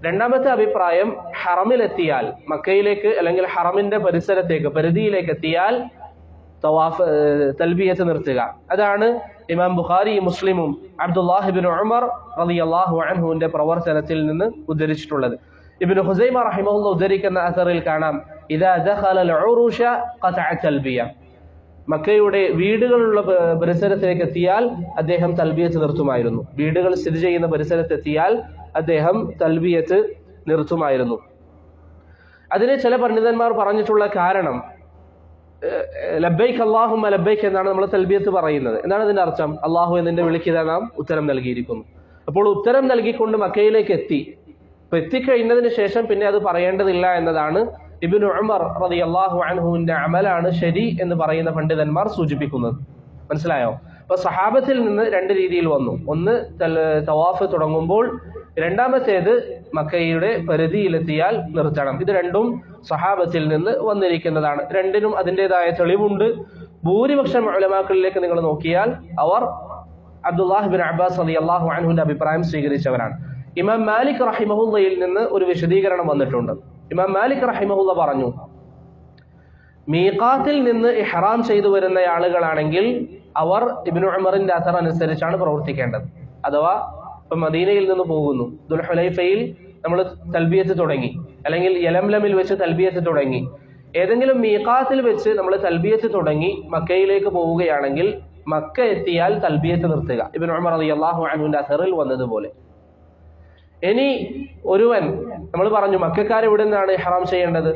രണ്ടാമത്തെ അഭിപ്രായം, ഹറമിലെത്തിയാൽ, മക്കയിലേക്ക് അല്ലെങ്കിൽ ഹറമിന്റെ പരിസരത്തേക്ക് പരിധിയിലേക്ക് എത്തിയാൽ തൽബിയത്ത് നിർത്തുക. അതാണ് ഇമാം ബുഖാരിയും മുസ്ലിമും അബ്ദുല്ലാഹി ബിൻ ഉമർ റളിയല്ലാഹു അൻഹുവിന്റെ പ്രവർത്തനത്തിൽ നിന്ന് ഉദ്ധരിച്ചിട്ടുള്ളത്. ഇബ്നു ഖുസൈമ റഹിമഹുല്ലാ ഉദ്ധരിക്കുന്ന അസറിൽ കാണാം, ഇദാ ദഖലൽ ഉറൂഷ ഖതഅ തൽബിയ, മക്കയുടെ വീടുകളുള്ള പരിസരത്തേക്ക് എത്തിയാൽ അദ്ദേഹം തൽബിയത്ത് നിർത്തുമായിരുന്നു. വീടുകൾ സ്ഥിതി ചെയ്യുന്ന പരിസരത്തെത്തിയാൽ അദ്ദേഹം തൽബിയത്ത് നിർത്തുമായിരുന്നു. അതിന് ചില പണ്ഡിതന്മാർ പറഞ്ഞിട്ടുള്ള കാരണം, ലബ്ബൈക് അല്ലാഹുമ്മ ലബ്ബൈക് എന്നാണ് നമ്മൾ തൽബിയത്ത് പറയുന്നത്. എന്താണ് അതിന്റെ അർത്ഥം? അല്ലാഹു എന്നിന്റെ വിളിക്കുക നാം ഉത്തരം നൽകിയിരിക്കുന്നു. അപ്പോൾ ഉത്തരം നൽകിക്കൊണ്ട് മക്കയിലേക്ക് എത്തി. അപ്പൊ എത്തിക്കഴിഞ്ഞതിന് ശേഷം പിന്നെ അത് പറയേണ്ടതില്ല എന്നതാണ് ഇബ്നു ഉമർ റളിയല്ലാഹു അൻഹുവിന്റെ അമലാണ് ശരി എന്ന് പറയുന്ന പണ്ഡിതന്മാർ സൂചിപ്പിക്കുന്നത്. മനസ്സിലായോ? അപ്പൊ സഹാബത്തിൽ നിന്ന് രണ്ട് രീതിയിൽ വന്നു. ഒന്ന് തവാഫ് തുടങ്ങുമ്പോൾ, രണ്ടാമത്തേത് മക്കയുടെ പരിധിയിലെത്തിയാൽ നിർത്തണം. ഇത് രണ്ടും സഹാബത്തിൽ നിന്ന് വന്നിരിക്കുന്നതാണ്. രണ്ടിനും അതിൻ്റെതായ തെളിവുണ്ട്. ഭൂരിപക്ഷം ഉലമാക്കളിലേക്ക് നിങ്ങൾ നോക്കിയാൽ അവർ അബ്ദുല്ലാഹി ബിൻ അബ്ബാസ് റളിയല്ലാഹു അൻഹുവിന്റെ അഭിപ്രായം സ്വീകരിച്ചവരാണ്. ഇമാം മാലിക് റഹിമഹുല്ലയിൽ നിന്ന് ഒരു വിശദീകരണം വന്നിട്ടുണ്ട്. ഇമാം മാലിക് റഹിമഹുല്ല പറഞ്ഞു, മീഖാത്തിൽ നിന്ന് ഇഹ്റാം ചെയ്തു വരുന്ന ആളുകളാണെങ്കിൽ അവർ ഇബ്നു ഉമറിന്റെ അസർ അനുസരിച്ചാണ് പ്രവർത്തിക്കേണ്ടത്. അഥവാ ഇപ്പൊ മദീനയിൽ നിന്ന് പോകുന്നു, ദുൽഹുലൈഫയിൽ നമ്മൾ തൽബിയത്ത് തുടങ്ങി, അല്ലെങ്കിൽ യലംലമിൽ വെച്ച് തൽബിയത്ത് തുടങ്ങി, ഏതെങ്കിലും മീഖാത്തിൽ വെച്ച് നമ്മൾ തൽബിയത്ത് തുടങ്ങി മക്കയിലേക്ക് പോവുകയാണെങ്കിൽ മക്ക എത്തിയാൽ തൽബിയത്ത് നിർത്തുക. ഇബ്നു ഉമർ റളിയല്ലാഹു അൻഹുവിന്റെ അസറിൽ വന്നതുപോലെ. ഇനി ഒരുവൻ, നമ്മൾ പറഞ്ഞു മക്കക്കാർ എവിടെ നിന്നാണ് ഇഹ്റാം ചെയ്യേണ്ടത്?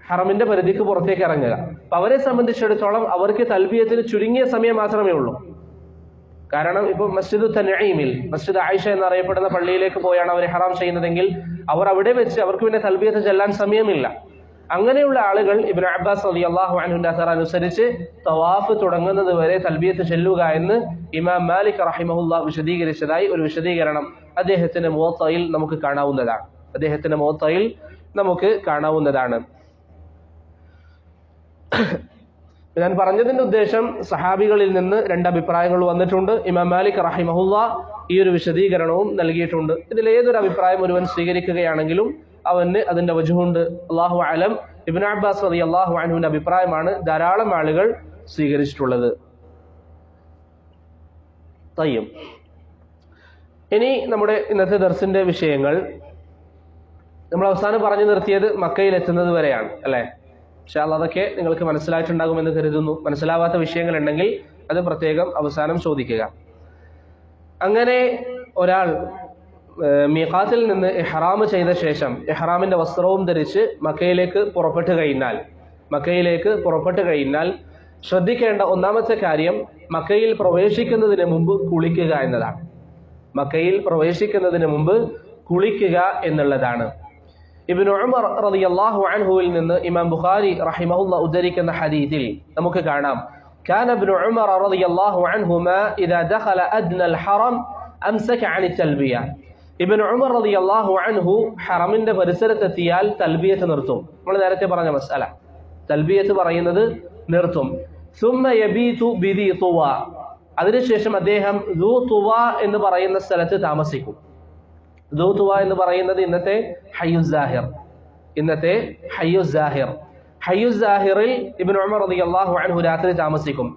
ഹറമിന്റെ പരിധിക്ക് പുറത്തേക്ക് ഇറങ്ങുക. അപ്പൊ അവരെ സംബന്ധിച്ചിടത്തോളം അവർക്ക് തൽബിയത്തിന് ചുരുങ്ങിയ സമയം മാത്രമേ ഉള്ളൂ. കാരണം ഇപ്പൊ മസ്ജിദ് തൻഈമിൽ, മസ്ജിദ് ആയിഷ എന്നറിയപ്പെടുന്ന പള്ളിയിലേക്ക് പോയാണ് അവർ ഇഹ്റാം ചെയ്യുന്നതെങ്കിൽ അവർ അവിടെ വെച്ച് അവർക്ക് പിന്നെ തൽബിയത്ത് ചെല്ലാൻ സമയമില്ല. അങ്ങനെയുള്ള ആളുകൾ ഇബ്നു അബ്ബാസ് റളിയല്ലാഹു അൻഹുവിന്റെ അസർ അനുസരിച്ച് തവാഫ് തുടങ്ങുന്നത് വരെ തൽബിയത്ത് ചെല്ലുക എന്ന് ഇമാം മാലിക് റഹിമഹുല്ലാ വിശദീകരിച്ചതായി ഒരു വിശദീകരണം അദ്ദേഹത്തിന്റെ മുവത്തയിൽ നമുക്ക് കാണാവുന്നതാണ്. ഞാൻ പറഞ്ഞതിന്റെ ഉദ്ദേശം, സഹാബികളിൽ നിന്ന് രണ്ട് അഭിപ്രായങ്ങൾ വന്നിട്ടുണ്ട്. ഇമാം മാലിക് റഹിമഹുല്ലാ ഈ ഒരു വിശദീകരണവും നൽകിയിട്ടുണ്ട്. ഇതിലേതൊരു അഭിപ്രായം ഒരുവൻ സ്വീകരിക്കുകയാണെങ്കിലും അവന് അതിന്റെ വജുഹുണ്ട്. അല്ലാഹു അലം. ഇബ്നു അബ്ബാസ് റളിയല്ലാഹു അൻഹുവിന്റെ അഭിപ്രായമാണ് ധാരാളം ആളുകൾ സ്വീകരിച്ചിട്ടുള്ളത്. തയ്യം. ഇനി നമ്മുടെ ഇന്നത്തെ ദർസിന്റെ വിഷയങ്ങൾ നമ്മൾ അവസാനം പറഞ്ഞു നിർത്തിയത് മക്കയിൽ എത്തുന്നത് വരെയാണ് അല്ലെ. പക്ഷെ അതൊക്കെ നിങ്ങൾക്ക് മനസ്സിലായിട്ടുണ്ടാകുമെന്ന് കരുതുന്നു. മനസ്സിലാവാത്ത വിഷയങ്ങൾ ഉണ്ടെങ്കിൽ അത് പ്രത്യേകം അവസാനം ചോദിക്കുക. അങ്ങനെ ഒരാൾ മീഖാത്തിൽ നിന്ന് ഇഹ്റാം ചെയ്ത ശേഷം ഇഹ്റാമിൻ്റെ വസ്ത്രവും ധരിച്ച് മക്കയിലേക്ക് പുറപ്പെട്ടു കഴിഞ്ഞാൽ ശ്രദ്ധിക്കേണ്ട ഒന്നാമത്തെ കാര്യം മക്കയിൽ പ്രവേശിക്കുന്നതിന് മുമ്പ് കുളിക്കുക എന്നതാണ്. മക്കയിൽ പ്രവേശിക്കുന്നതിന് മുമ്പ് കുളിക്കുക എന്നുള്ളതാണ്. ഇബ്നു ഉമർ റളിയല്ലാഹു അൻഹുവിൽ നിന്ന് ഇമാം ബുഖാരി റഹിമഹുല്ലാ ഉദ്ധരിക്കുന്ന ഹദീസിൽ നമുക്ക് കാണാം, കാന ഇബ്നു ഉമർ റളിയല്ലാഹു അൻഹുമാ ഇദാ ദഖല അദ്നൽ ഹറം അംസക അനി തൽബിയ. ഇബ്നു ഉമർ റളിയല്ലാഹു അൻഹു ഹറമിന്റെ പരിസരത്തെത്തിയാൽ തൽബിയത്ത് നിർത്തും. നമ്മൾ നേരത്തെ പറഞ്ഞ മസ്അല, തൽബിയത്ത് പറയുന്നത് നിർത്തും. സുമ്മ യബീതു ബിദി തുവ, അതിനുശേഷം അദ്ദേഹം ദൂ തുവ എന്ന് പറയുന്ന സ്ഥലത്ത് താമസിക്കും. ദൂ തുവ എന്ന് പറയുന്നത് ഇന്നത്തെ ഹയ്യു സാഹിറിൽ ഇബ്നു ഉമർ റളിയല്ലാഹു അൻഹു രാത്രി താമസിക്കും.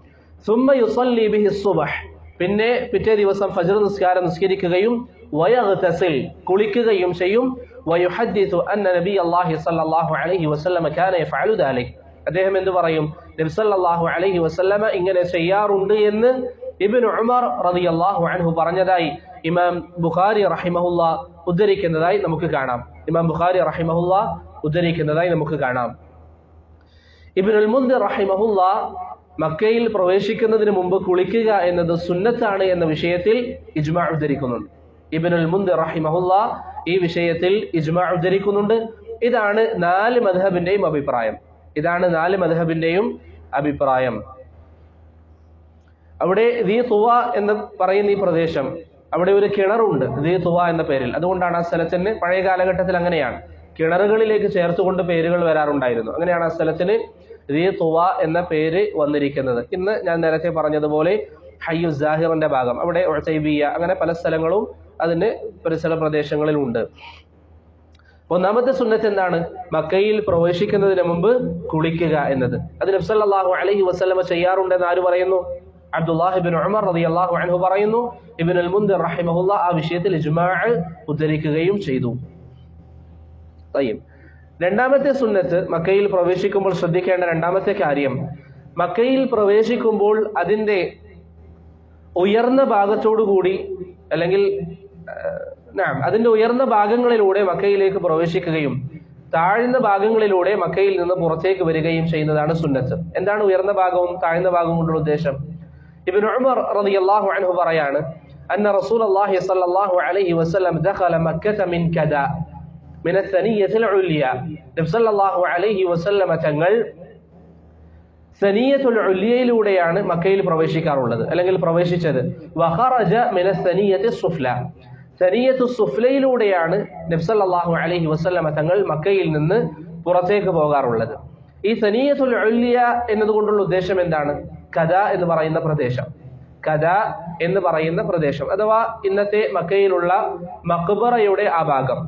സുമ്മ യുസല്ലി ബിഹി സുബ്ഹ്, പിന്നെ പിറ്റേ ദിവസം ഫജ്ർ നിസ്കാരം നിസ്കരിക്കുകയും വയഗ്തസിൽ കുളിക്കുകയും ചെയ്യും. വയുഹദ്ദിസു അന്ന നബിയല്ലാഹി സ്വല്ലല്ലാഹു അലൈഹി വസല്ലമ കാന യഫഅലു ദാലിക്, അദ്ദേഹം എന്തു പറയും, നബി സല്ലല്ലാഹു അലൈഹി വസല്ലമ ഇങ്ങനെ ചെയ്യാറുണ്ട് എന്ന് ഇബ്നു ഉമർ റളിയല്ലാഹു അൻഹു പറഞ്ഞതായി ഇമാം ബുഖാരി റഹിമഹുല്ലാ ഉദ്ധരിക്കുന്നതായി നമുക്ക് കാണാം. ഇബ്നുൽ മുൻദിർ റഹിമഹുല്ലാ മക്കയിൽ പ്രവേശിക്കുന്നതിന് മുമ്പ് കുളിക്കുക എന്നത് സുന്നത്താണ് എന്ന വിഷയത്തിൽ ഇജ്മാ ഉദ്ധരിക്കുന്നുണ്ട്. ഇബ്നുൽ മുൻദിർ റഹിമഹുല്ലാ ഈ വിഷയത്തിൽ ഇജ്മാ ഉദ്ധരിക്കുന്നുണ്ട്. ഇതാണ് നാല് മദ്ഹബിന്റെയും അഭിപ്രായം. അവിടെ ദീ തുവ എന്ന് പറയുന്ന ഈ പ്രദേശം, അവിടെ ഒരു കിണറുണ്ട് ദീ തുവ എന്ന പേരിൽ. അതുകൊണ്ടാണ് ആ സ്ഥലത്തിന് പഴയ കാലഘട്ടത്തിൽ അങ്ങനെയാണ്, കിണറുകളിലേക്ക് ചേർത്തുകൊണ്ട് പേരുകൾ വരാറുണ്ടായിരുന്നു. അങ്ങനെയാണ് ആ സ്ഥലത്തിന് ദീ തുവ എന്ന പേര് വന്നിരിക്കുന്നത്. ഇന്ന് ഞാൻ നേരത്തെ പറഞ്ഞതുപോലെ ഹയ്യു സാഹിറിന്റെ ഭാഗം, അവിടെ ഉതൈബിയ, അങ്ങനെ പല സ്ഥലങ്ങളും അതിന് പരിസര പ്രദേശങ്ങളിൽ ഉണ്ട്. ഒന്നാമത്തെ സുന്നത്ത് എന്താണ്? മക്കയിൽ പ്രവേശിക്കുന്നതിന് മുമ്പ് കുളിക്കുക എന്നത്. അത് നബി സല്ലല്ലാഹു അലൈഹി വസല്ലമ ചെയ്യാറുണ്ടെന്ന് ആര് പറയുന്നു? അബ്ദുല്ലാഹി ഇബ്നു ഉമർ റളിയല്ലാഹു അൻഹു പറയുന്നു. ഇബ്നുൽ മുൻദിർ റഹിമഹുല്ലാ ആ വിഷയത്തിൽ ഇജ്മാ ഉദ്ധരിക്കുകയും ചെയ്തു. രണ്ടാമത്തെ സുന്നത്ത്, മക്കയിൽ പ്രവേശിക്കുമ്പോൾ ശ്രദ്ധിക്കേണ്ട രണ്ടാമത്തെ കാര്യം, മക്കയിൽ പ്രവേശിക്കുമ്പോൾ അതിൻ്റെ ഉയർന്ന ഭാഗത്തോടുകൂടി അല്ലെങ്കിൽ അതിൻ്റെ ഉയർന്ന ഭാഗങ്ങളിലൂടെ മക്കയിലേക്ക് പ്രവേശിക്കുകയും താഴ്ന്ന ഭാഗങ്ങളിലൂടെ മക്കയിൽ നിന്ന് പുറത്തേക്ക് വരികയും ചെയ്യുന്നതാണ് സുന്നത്ത്. എന്താണ് ഉയർന്ന ഭാഗവും താഴ്ന്ന ഭാഗവും കൊണ്ടുള്ള ഉദ്ദേശം? ഇബ്നു ഉമർ റളിയല്ലാഹു അൻഹു പറയാണ്, അന്ന റസൂലുള്ളാഹി സ്വല്ലല്ലാഹു അലൈഹി വസല്ലം ദഖല മക്കത മിൻ കദാ മിന സനിയത്തിൽ ഉലിയ. നബി സല്ലല്ലാഹു അലൈഹി വസല്ലമ തങ്ങൾ സനിയത്തുൽ ഉലിയയിലൂടെയാണ് മക്കയിൽ പ്രവേശിക്കാറുള്ളത്, അല്ലെങ്കിൽ പ്രവേശിച്ചത്. വഖറജ മിന സനിയത്തി സുഫ്ല, സനിയത്തു സുഫ്ലയിലൂടെയാണ് നബി സല്ലല്ലാഹു അലൈഹി വസല്ലമ തങ്ങൾ മക്കയിൽ നിന്ന് പുറത്തേക്ക് പോകാറുള്ളത്. ഈ സനിയത്തുൽ ഉലിയ എന്നതുകൊണ്ടുള്ള ഉദ്ദേശം എന്താണ്? കദാ എന്ന് പറയുന്ന പ്രദേശം, അഥവാ ഇന്നത്തെ മക്കയിലുള്ള മഖ്ബറയുടെ ആ ഭാഗം,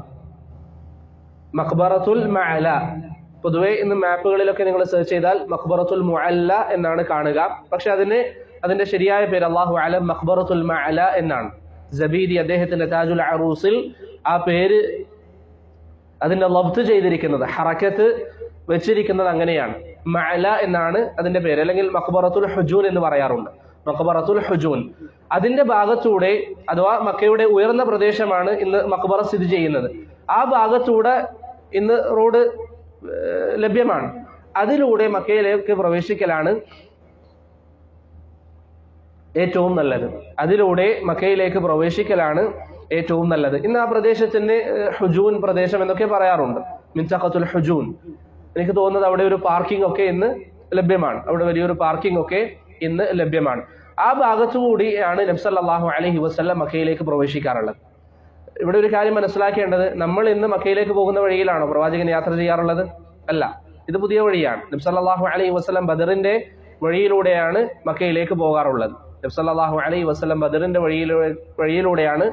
മഖ്ബറത്തുൽ മഅല. പൊതുവെ ഇന്ന് മാപ്പുകളിലൊക്കെ നിങ്ങൾ സെർച്ച് ചെയ്താൽ മഖ്ബറത്തുൽ മുഅല്ല എന്നാണ് കാണുക. പക്ഷെ അതിന്റെ ശരിയായ പേര് അല്ലാഹു അലം മഖ്ബറത്തുൽ മഅല എന്നാണ്. സബീദി അദ്ദേഹത്തിന്റെ താജുൽ അറൂസിൽ ആ പേര് അതിന്റെ ലബ്ത് ചെയ്തിരിക്കുന്നത്, ഹറക്കത്ത് വെച്ചിരിക്കുന്നത് അങ്ങനെയാണ്. മഅല എന്നാണ് അതിന്റെ പേര്, അല്ലെങ്കിൽ മഖ്ബറത്തുൽ ഹുജൂൻ എന്ന് പറയാറുണ്ട്. മഖ്ബറത്തുൽ ഹുജൂൻ, അതിന്റെ ഭാഗത്തൂടെ, അഥവാ മക്കയുടെ ഉയർന്ന പ്രദേശമാണ് ഇന്ന് മഖ്ബറ സ്ഥിതി ചെയ്യുന്നത്. ആ ഭാഗത്തൂടെ ഇന്ന് റോഡ് ലഭ്യമാണ്. അതിലൂടെ മക്കയിലേക്ക് പ്രവേശിക്കലാണ് ഏറ്റവും നല്ലത്. ഇന്ന് ആ പ്രദേശത്തിന് ഹുജൂൻ പ്രദേശം എന്നൊക്കെ പറയാറുണ്ട്, മിൻതഖത്തുൽ ഹുജൂൻ. എനിക്ക് തോന്നുന്നത് അവിടെ ഒരു പാർക്കിംഗ് ഒക്കെ ഇന്ന് ലഭ്യമാണ്, അവിടെ വലിയൊരു പാർക്കിംഗ് ഒക്കെ ഇന്ന് ലഭ്യമാണ്. ആ ഭാഗത്തുകൂടിയാണ് നബി സല്ലല്ലാഹു അലൈഹി വസല്ലം മക്കയിലേക്ക് പ്രവേശിക്കാറുള്ളത്. ഇവിടെ ഒരു കാര്യം മനസ്സിലാക്കേണ്ടത്, നമ്മൾ ഇന്ന് മക്കയിലേക്ക് പോകുന്ന വഴിയിലാണോ പ്രവാചകൻ യാത്ര ചെയ്യാറുള്ളത്? അല്ല, ഇത് പുതിയ വഴിയാണ്. നബി സല്ലല്ലാഹു അലൈഹി വസല്ലം ബദറിന്റെ വഴിയിലൂടെയാണ് മക്കയിലേക്ക് പോകാറുള്ളത്. നബി സല്ലല്ലാഹു അലൈഹി വസല്ലം ബദറിന്റെ വഴിയിലൂടെയാണ്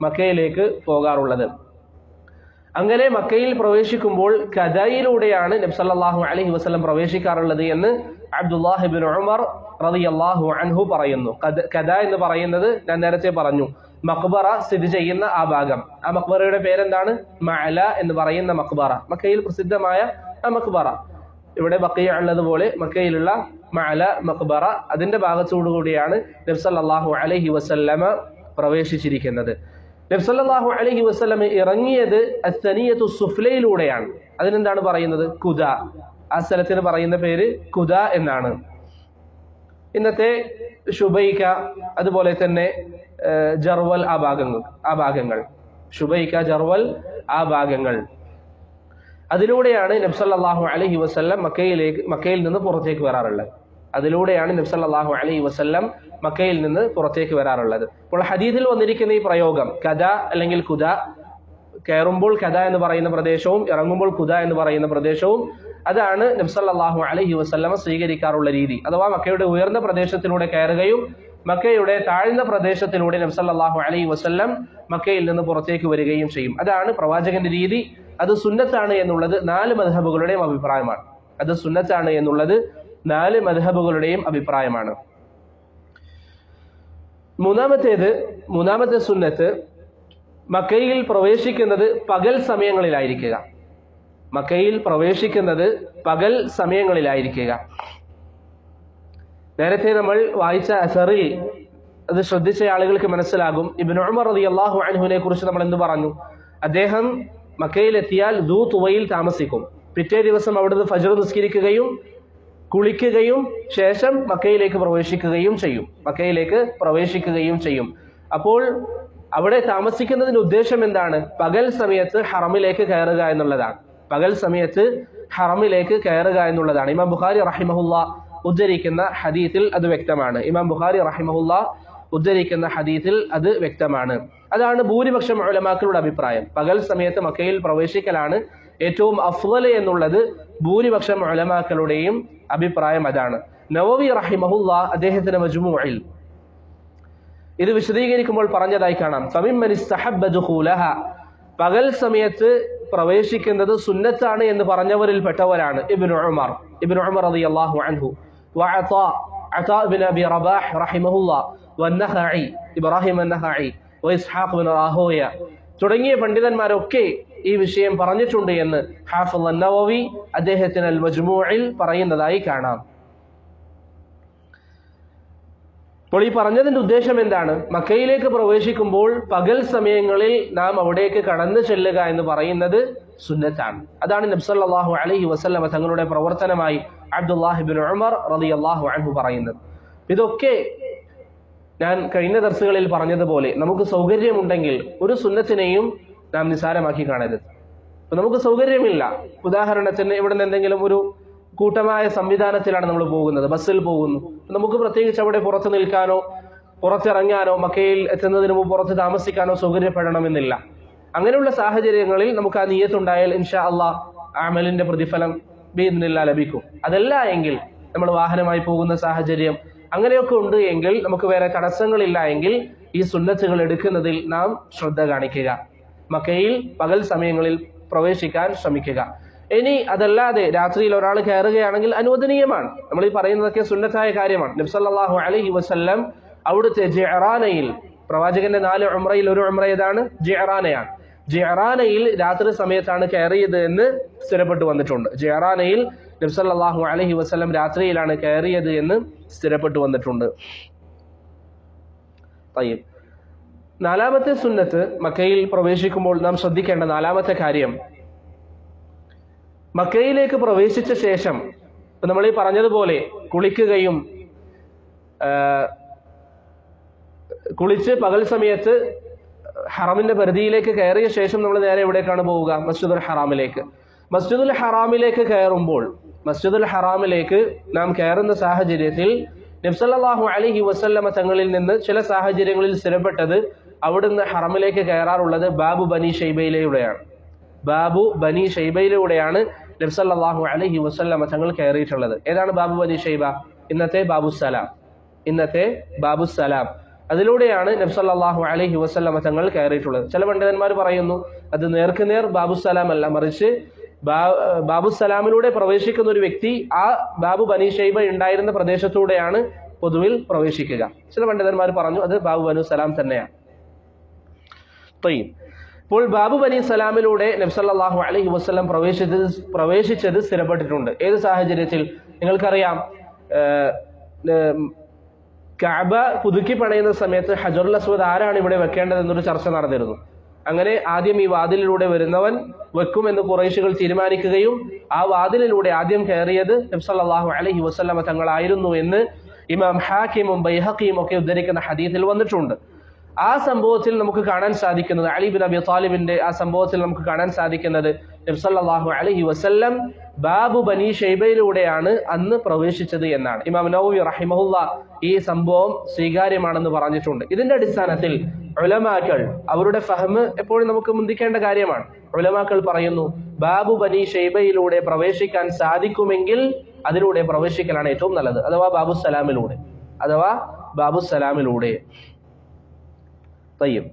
മക്കയിലേക്ക് പോകാറുള്ളത്. അങ്ങനെ മക്കയിൽ പ്രവേശിക്കുമ്പോൾ കദയിലൂടെയാണ് നബി സല്ലല്ലാഹു അലൈഹി വസല്ലം പ്രവേശിക്കാറുള്ളത് എന്ന് അബ്ദുല്ലാഹി ഇബ്നു ഉമർ റളിയല്ലാഹു അൻഹു പറയുന്നു. കദ എന്ന് പറയുന്നത് ഞാൻ നേരത്തെ പറഞ്ഞു, മഖ്ബറ സ്ഥിതി ചെയ്യുന്ന ആ ഭാഗം. ആ മഖ്ബറയുടെ പേരെന്താണ്? മഅല എന്ന് പറയുന്ന മഖ്ബറ, മക്കയിൽ പ്രസിദ്ധമായ ആ മഖ്ബറ. ഇവിടെ ബഖിയ ഉള്ളതുപോലെ മക്കയിലുള്ള മഅല മഖ്ബറ, അതിന്റെ ഭാഗത്തോടു കൂടിയാണ് നബി സല്ലല്ലാഹു അലൈഹി വസല്ലമ പ്രവേശിച്ചിരിക്കുന്നത്. നബി സല്ലല്ലാഹു അലൈഹി വസല്ലം ഇറങ്ങിയത് അസ്സനിയത്തു സുഫ്ലയിലൂടെയാണ്. അതിനെന്താണ് പറയുന്നത്? കുദ. ആ സ്ഥലത്തിന് പറയുന്ന പേര് കുദ എന്നാണ്. ഇന്നത്തെ ശുബൈക, അതുപോലെ തന്നെ ജർവൽ, ആ ഭാഗങ്ങൾ ശുബൈക, ജർവൽ, ആ ഭാഗങ്ങൾ, അതിലൂടെയാണ് നബി സല്ലല്ലാഹു അലൈഹി വസല്ലം മക്കയിൽ നിന്ന് പുറത്തേക്ക് വരാറുള്ളത്. അതിലൂടെയാണ് നബി സല്ലല്ലാഹു അലൈഹി വസല്ലം മക്കയിൽ നിന്ന് പുറത്തേക്ക് വരാറുള്ളത്. അപ്പോൾ ഹദീസിൽ വന്നിരിക്കുന്ന ഈ പ്രയോഗം കദ അല്ലെങ്കിൽ കുദ, കയറുമ്പോൾ കദ എന്ന് പറയുന്ന പ്രദേശവും ഇറങ്ങുമ്പോൾ കുദ എന്ന് പറയുന്ന പ്രദേശവും, അതാണ് നബി സല്ലല്ലാഹു അലൈഹി വസല്ലം സ്വീകരിക്കാറുള്ള രീതി. അഥവാ മക്കയുടെ ഉയർന്ന പ്രദേശത്തിലൂടെ കയറുകയും മക്കയുടെ താഴ്ന്ന പ്രദേശത്തിലൂടെ നബി സല്ലല്ലാഹു അലൈഹി വസല്ലം മക്കയിൽ നിന്ന് പുറത്തേക്ക് വരികയും ചെയ്യും. അതാണ് പ്രവാചകന്റെ രീതി. അത് സുന്നത്താണ് എന്നുള്ളത് 4 മദ്ഹബുകളുടെയും അഭിപ്രായമാണ്. അത് സുന്നത്താണ് എന്നുള്ളത് 4 മദ്ഹബുകളുടെയും അഭിപ്രായമാണ്. മൂന്നാമത്തെ സുന്നത്ത് മക്കയിൽ പ്രവേശിക്കുന്നത് പകൽ സമയങ്ങളിലായിരിക്കുക. മക്കയിൽ പ്രവേശിക്കുന്നത് പകൽ സമയങ്ങളിലായിരിക്കുക. നേരത്തെ നമ്മൾ വായിച്ച അസറിൽ അത് ശ്രദ്ധിച്ച ആളുകൾക്ക് മനസ്സിലാകും. ഇബ്നു ഉമർ റളിയല്ലാഹു അൻഹുവിനെ കുറിച്ച് നമ്മൾ എന്ത് പറഞ്ഞു? അദ്ദേഹം മക്കയിലെത്തിയാൽ ദൂ തുവയിൽ താമസിക്കും. പിറ്റേ ദിവസം അവിടുന്ന് ഫജ്ർ നിസ്കരിക്കുകയും കുളിക്കുകയും ശേഷം മക്കയിലേക്ക് പ്രവേശിക്കുകയും ചെയ്യും. അപ്പോൾ അവിടെ താമസിക്കുന്നതിന്റെ ഉദ്ദേശം എന്താണ്? പകൽ സമയത്ത് ഹറമിലേക്ക് കയറുക എന്നുള്ളതാണ്. ഇമാം ബുഖാരി റഹിമഹുല്ലാ ഉദ്ധരിക്കുന്ന ഹദീസിൽ അത് വ്യക്തമാണ്. അതാണ് ഭൂരിപക്ഷം ഉലമാക്കളുടെ അഭിപ്രായം. പകൽ സമയത്ത് മക്കയിൽ പ്രവേശിക്കലാണ് ഏറ്റവും അഫ്ളൽ എന്നുള്ളത് ഭൂരിപക്ഷം ഉലമാക്കളുടെയും അഭിപ്രായം അതാണ്. നവവി റഹിമഹുല്ലാ അദ്ദേഹത്തിന്റെ മജ്മൂഇൽ ഇത് വിശദീകരിക്കുമ്പോൾ പറഞ്ഞതായി കാണാം. ഫമിമ്മൻ ഇസ്തഹബ്ബ ദുഖൂലഹ, പകൽ സമയത്ത് പ്രവേശിക്കുന്നത് സുന്നത്താണ് എന്ന് പറഞ്ഞവരിൽ പെട്ടവരാണ് ഇബ്നു ഉമർ റളിയല്ലാഹു അൻഹു, വഅതാ ഇബ്നു അബി റബാഹ് റഹിമഹുല്ലാ, വന്നഖഈ ഇബ്രാഹിം അന്നഖഈ, വഇസ്ഹാഖ് ഇബ്നു റാഹോയ തുടങ്ങിയ പണ്ഡിതന്മാരൊക്കെ ഈ വിഷയം പറഞ്ഞിട്ടുണ്ട് എന്ന് ഹാഫിള് അൻ-നവവി അദ്ദേഹത്തിന് അൽ മജ്മൂഇൽ പറയുന്നതായി കാണാം. അപ്പോൾ ഈ പറഞ്ഞതിന്റെ ഉദ്ദേശം എന്താണ്? മക്കയിലേക്ക് പ്രവേശിക്കുമ്പോൾ പകൽ സമയങ്ങളിൽ നാം അവിടേക്ക് കടന്നു ചെല്ലുക എന്ന് പറയുന്നത് സുന്നത്താണ്. അതാണ് നബി സല്ലല്ലാഹു അലൈഹി വസല്ലം തങ്ങളുടെ പ്രവർത്തനമായി അബ്ദുല്ലാഹി ഇബ്നു ഉമർ റളിയല്ലാഹു അൻഹു പറയുന്നത്. ഇതൊക്കെ ഞാൻ കഴിഞ്ഞ ദർസുകളിൽ പറഞ്ഞതുപോലെ നമുക്ക് സൗകര്യമുണ്ടെങ്കിൽ ഒരു സുന്നത്തിനെയും നാം നിസാരമാക്കി കാണരുത്. നമുക്ക് സൗകര്യമില്ല, ഉദാഹരണത്തിന് ഇവിടെ നിന്ന് എന്തെങ്കിലും ഒരു കൂട്ടമായ സംവിധാനത്തിലാണ് നമ്മൾ പോകുന്നത്, ബസ്സിൽ പോകുന്നു, നമുക്ക് പ്രത്യേകിച്ച് അവിടെ പുറത്ത് നിൽക്കാനോ പുറത്തിറങ്ങാനോ മക്കയിൽ എത്തുന്നതിന് മുമ്പ് പുറത്ത് താമസിക്കാനോ സൗകര്യപ്പെടണമെന്നില്ല. അങ്ങനെയുള്ള സാഹചര്യങ്ങളിൽ നമുക്ക് ആ നിയ്യത്തുണ്ടായാൽ ഇൻഷാ അള്ളാഹ് അമലിന്റെ പ്രതിഫലം ബിഇദ്നില്ലാഹ് ലഭിക്കും. അതല്ല എങ്കിൽ നമ്മൾ വാഹനമായി പോകുന്ന സാഹചര്യം അങ്ങനെയൊക്കെ ഉണ്ട് എങ്കിൽ, നമുക്ക് വേറെ തടസ്സങ്ങളില്ല എങ്കിൽ ഈ സുന്നത്തുകൾ എടുക്കുന്നതിൽ നാം ശ്രദ്ധ കാണിക്കുക. മക്കയിൽ പകൽ സമയങ്ങളിൽ പ്രവേശിക്കാൻ ശ്രമിക്കുക. ഇനി അതല്ലാതെ രാത്രിയിൽ ഒരാൾ കയറുകയാണെങ്കിൽ അനുവദനീയമാണ്. നമ്മൾ ഈ പറയുന്നതൊക്കെ സുന്നത്തായ കാര്യമാണ്. നബി സല്ലല്ലാഹു അലൈഹി വസല്ലം അവിടുത്തെ ജിഅറാനയിൽ, പ്രവാചകന്റെ 4 ഉംറയിൽ ഒരു ഉംറ ഏതാണ്? ജിഅറാനയാണ്. ജിഅറാനയിൽ രാത്രി സമയത്താണ് കയറിയത് എന്ന് സ്ഥിരപ്പെട്ടു വന്നിട്ടുണ്ട്. ജിഅറാനയിൽ നബി സല്ലല്ലാഹു അലൈഹി വസല്ലം രാത്രിയിലാണ് കയറിയത് എന്ന് സ്ഥിരപ്പെട്ടു വന്നിട്ടുണ്ട്. തയ്യിബ്, 4ാമത്തെ സുന്നത്ത് മക്കയിൽ പ്രവേശിക്കുമ്പോൾ നാം ശ്രദ്ധിക്കേണ്ട 4ാമത്തെ കാര്യം, മക്കയിലേക്ക് പ്രവേശിച്ച ശേഷം നമ്മൾ ഈ പറഞ്ഞതുപോലെ കുളിച്ച് പകൽ സമയത്ത് ഹറമിന്റെ പരിധിയിലേക്ക് കയറിയ ശേഷം നമ്മൾ നേരെ എവിടേക്കാണ് പോവുക? മസ്ജിദുൽ ഹറാമിലേക്ക് കയറുമ്പോൾ, മസ്ജിദുൽ ഹറാമിലേക്ക് നാം കയറുന്ന സാഹചര്യത്തിൽ നബി സല്ലല്ലാഹു അലൈഹി വസല്ലമ തങ്ങളിൽ നിന്ന് ചില സാഹചര്യങ്ങളിൽ സ്ഥിരപ്പെട്ടത് അവിടുന്ന് ഹറമിലേക്ക് കയറാറുള്ളത് ബാബു ബനി ഷൈബയിലൂടെയാണ് നബി സല്ലല്ലാഹു അലൈഹി വസല്ലമ തങ്ങൾ കയറിയിട്ടുള്ളത്. ഏതാണ് ബാബു ബനി ഷൈബ? ഇന്നത്തെ ബാബുസലാം. അതിലൂടെയാണ് നബി സല്ലല്ലാഹു അലൈഹി വസല്ലമ തങ്ങൾ കയറിയിട്ടുള്ളത്. ചില പണ്ഡിതന്മാർ പറയുന്നു അത് നേർക്കുനേർ ബാബുസലാം അല്ല, മറിച്ച് ബാബുസലാമിലൂടെ പ്രവേശിക്കുന്ന ഒരു വ്യക്തി ആ ബാബു ബനി ഷൈബ ഉണ്ടായിരുന്ന പ്രദേശത്തൂടെയാണ് പൊതുവിൽ പ്രവേശിക്കുക. ചില പണ്ഡിതന്മാർ പറഞ്ഞു അത് ബാബു ബനു സലാം തന്നെയാണ്. ഇപ്പോൾ ബാബു ബനി സലാമിലൂടെ നബി സല്ലല്ലാഹു അലൈഹി വസല്ലം പ്രവേശിച്ചത് സ്ഥിരപ്പെട്ടിട്ടുണ്ട്. ഏത് സാഹചര്യത്തിൽ? നിങ്ങൾക്കറിയാം, കഅബ പുതുക്കി പണിയുന്ന സമയത്ത് ഹജറുൽ അസ്വദ് ആരാണ് ഇവിടെ വെക്കേണ്ടതെന്നൊരു ചർച്ച നടന്നിരുന്നു. അങ്ങനെ ആദ്യം ഈ വാതിലിലൂടെ വരുന്നവൻ വെക്കുമെന്ന് ഖുറൈശികൾ തീരുമാനിക്കുകയും ആ വാതിലിലൂടെ ആദ്യം കയറിയത് നബി സല്ലല്ലാഹു അലൈഹി വസല്ലമ തങ്ങളായിരുന്നു എന്ന് ഇമാം ഹാക്കിമും ബൈഹഖിയും ഒക്കെ ഉദ്ധരിക്കുന്ന ഹദീസിൽ വന്നിട്ടുണ്ട്. ആ സംഭവത്തിൽ നമുക്ക് കാണാൻ സാധിക്കുന്നത്, അലി ബിൻ അബി താലിബിന്റെ ആ സംഭവത്തിൽ നമുക്ക് കാണാൻ സാധിക്കുന്നത്, നബി സല്ലല്ലാഹു അലൈഹി വസല്ലം ബാബു ബനി ഷൈബയിലൂടെയാണ് അന്ന് പ്രവേശിച്ചത് എന്നാണ്. ഇമാം നവവി റഹിമഹുല്ലാ ഈ സംഭവം സ്വീകാര്യമാണെന്ന് പറഞ്ഞിട്ടുണ്ട്. ഇതിന്റെ അടിസ്ഥാനത്തിൽ ഉലമാക്കൾ അവരുടെ ഫഹ്മ് എപ്പോഴും നമുക്ക് മുന്തിക്കേണ്ട കാര്യമാണ്. ഉലമാക്കൾ പറയുന്നു ബാബു ബനി ഷൈബയിലൂടെ പ്രവേശിക്കാൻ സാധിക്കുമെങ്കിൽ അതിലൂടെ പ്രവേശിക്കലാണ് ഏറ്റവും നല്ലത്, അഥവാ ബാബുസലാമിലൂടെ. തയ്യം.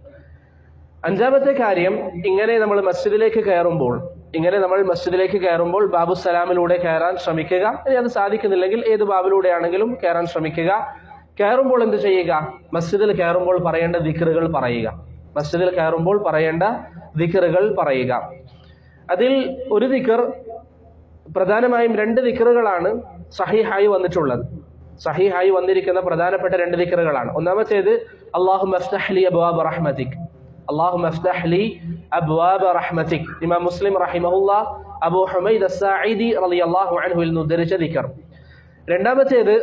അഞ്ചാമത്തെ കാര്യം, ഇങ്ങനെ നമ്മൾ മസ്ജിദിലേക്ക് കയറുമ്പോൾ ബാബുസലാമിലൂടെ കയറാൻ ശ്രമിക്കുക. ഇനി അത് സാധിക്കുന്നില്ലെങ്കിൽ ഏത് ബാബിലൂടെ ആണെങ്കിലും കയറാൻ ശ്രമിക്കുക. കയറുമ്പോൾ എന്ത് ചെയ്യുക? മസ്ജിദിൽ കയറുമ്പോൾ പറയേണ്ട ദിക്റുകൾ പറയുക. അതിൽ ഒരു ദിക്ർ, പ്രധാനമായും 2 ദിക്റുകളാണ് സഹീഹായി വന്നിരിക്കുന്ന പ്രധാനപ്പെട്ട 2 ദിക്റുകളാണ്. ഒന്നാമത്തേത് അല്ലാഹുമ്മ അഫ്തഹ് ലി അബ്വാബ റഹ്മതിക്. ഇമാം മുസ്ലിം റഹിമഹുല്ലാ അബൂ ഹുമൈദ് അസ്സാഇദി റളിയല്ലാഹു അൻഹുവിൽ നിന്ന് ഉദ്ധരിച്ച ദിക്ർ. രണ്ടാമത്തേത്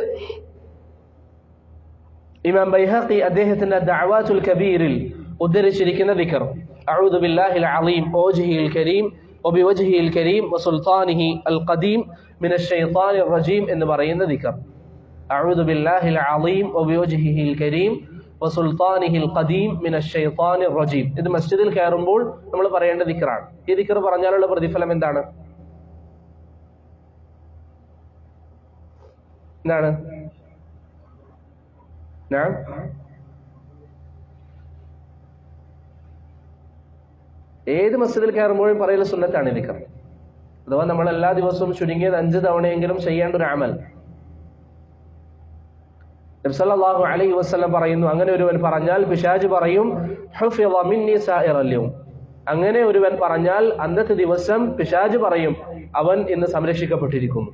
ഇമാം ബൈഹഖി അദ്ദേഹത്തിന്റെ ദഅവാത്തുൽ കബീറിൽ ഉദ്ധരിച്ചിരിക്കുന്ന ദിക്ർ, അഊദു ബില്ലാഹിൽ അളീം വവജ്ഹിഹിൽ കരീം വബിവജ്ഹിഹിൽ കരീം വസുൽത്താനിഹി അൽ ഖദീം മിനശ് ശൈത്താനിർ റജീം എന്ന് പറയുന്ന ദിക്ർ. അഊദു ബില്ലാഹിൽ അളീം വബിവജ്ഹിഹിൽ കരീം വസുൽത്താനിഹിൽ ഖദീം മിനശ് ശൈത്താനിർ റജീം. ഇത് മസ്ജിദിൽ കയറുമ്പോൾ നമ്മൾ പറയേണ്ട ദിക്റാണ്. ഈ ദിക്ർ പറഞ്ഞാലുള്ള പ്രതിഫലം എന്താണ്? ഏത് മസ്ജിദിൽ കയറുമ്പോഴും പറയൽ സുന്നത്താണ് ഈ ദിക്ർ. അഥവാ നമ്മൾ എല്ലാ ദിവസവും ചുരുങ്ങിയത് 5 തവണയെങ്കിലും ചെയ്യേണ്ട ഒരു അമൽ. നബി സല്ലല്ലാഹു അലൈഹി വസല്ലം പറയുന്നു, അങ്ങനെ ഒരുവൻ പറഞ്ഞാൽ പിശാച് പറയും ഹുഫിള മിന്നി സായിറൽ യൗം. അങ്ങനെ ഒരുവൻ പറഞ്ഞാൽ അന്നത്തെ ദിവസം പിശാച് പറയും അവൻ ഇന്ന് സംരക്ഷിക്കപ്പെട്ടിരിക്കുന്നു.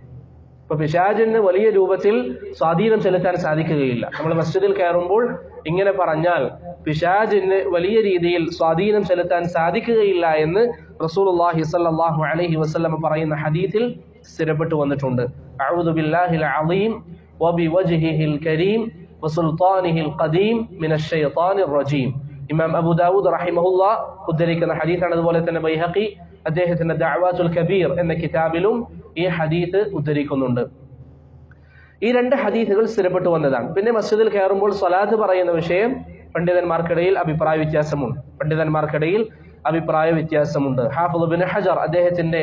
അപ്പൊ പിശാചിന് വലിയ രൂപത്തിൽ സ്വാധീനം ചെലുത്താൻ സാധിക്കുകയില്ല. നമ്മൾ മസ്ജിദിൽ കയറുമ്പോൾ ഇങ്ങനെ പറഞ്ഞാൽ പിശാചിന് വലിയ രീതിയിൽ സ്വാധീനം ചെലുത്താൻ സാധിക്കുകയില്ല എന്ന് റസൂലുള്ളാഹി സ്വല്ലല്ലാഹു അലൈഹി വസല്ലം പറയുന്ന ഹദീസിൽ സ്ഥിരപ്പെട്ടു വന്നിട്ടുണ്ട്. അഊദു ബില്ലാഹിൽ അളീം വബിവജ്ഹിഹിൽ കരീം വസുൽത്താനിഹിൽ ഖദീം മിനശ് ശൈത്താനിർ റജീം. ഇമാം അബൂ ദാവൂദ് റഹിമഹുല്ലാ ഉദ്ധരിക്കുന്ന ഹദീസാണ്. അതുപോലെ തന്നെ ബൈഹഖി അദ്ദേഹത്തിന്റെ ദഅവാത്തുൽ കബീർ എന്ന കിതാബിലും ഈ ഹദീസ് ഉദ്ധരിക്കുന്നുണ്ട്. ഈ 2 ഹദീസുകൾ സ്ഥിരപ്പെട്ടു വന്നതാണ്. പിന്നെ മസ്ജിദിൽ കയറുമ്പോൾ സ്വലാത്ത് പറയുന്ന വിഷയം പണ്ഡിതന്മാർക്കിടയിൽ അഭിപ്രായ വ്യത്യാസമുണ്ട്. ഹാഫിദ് ഇബ്നു ഹജർ അദ്ദേഹത്തിന്റെ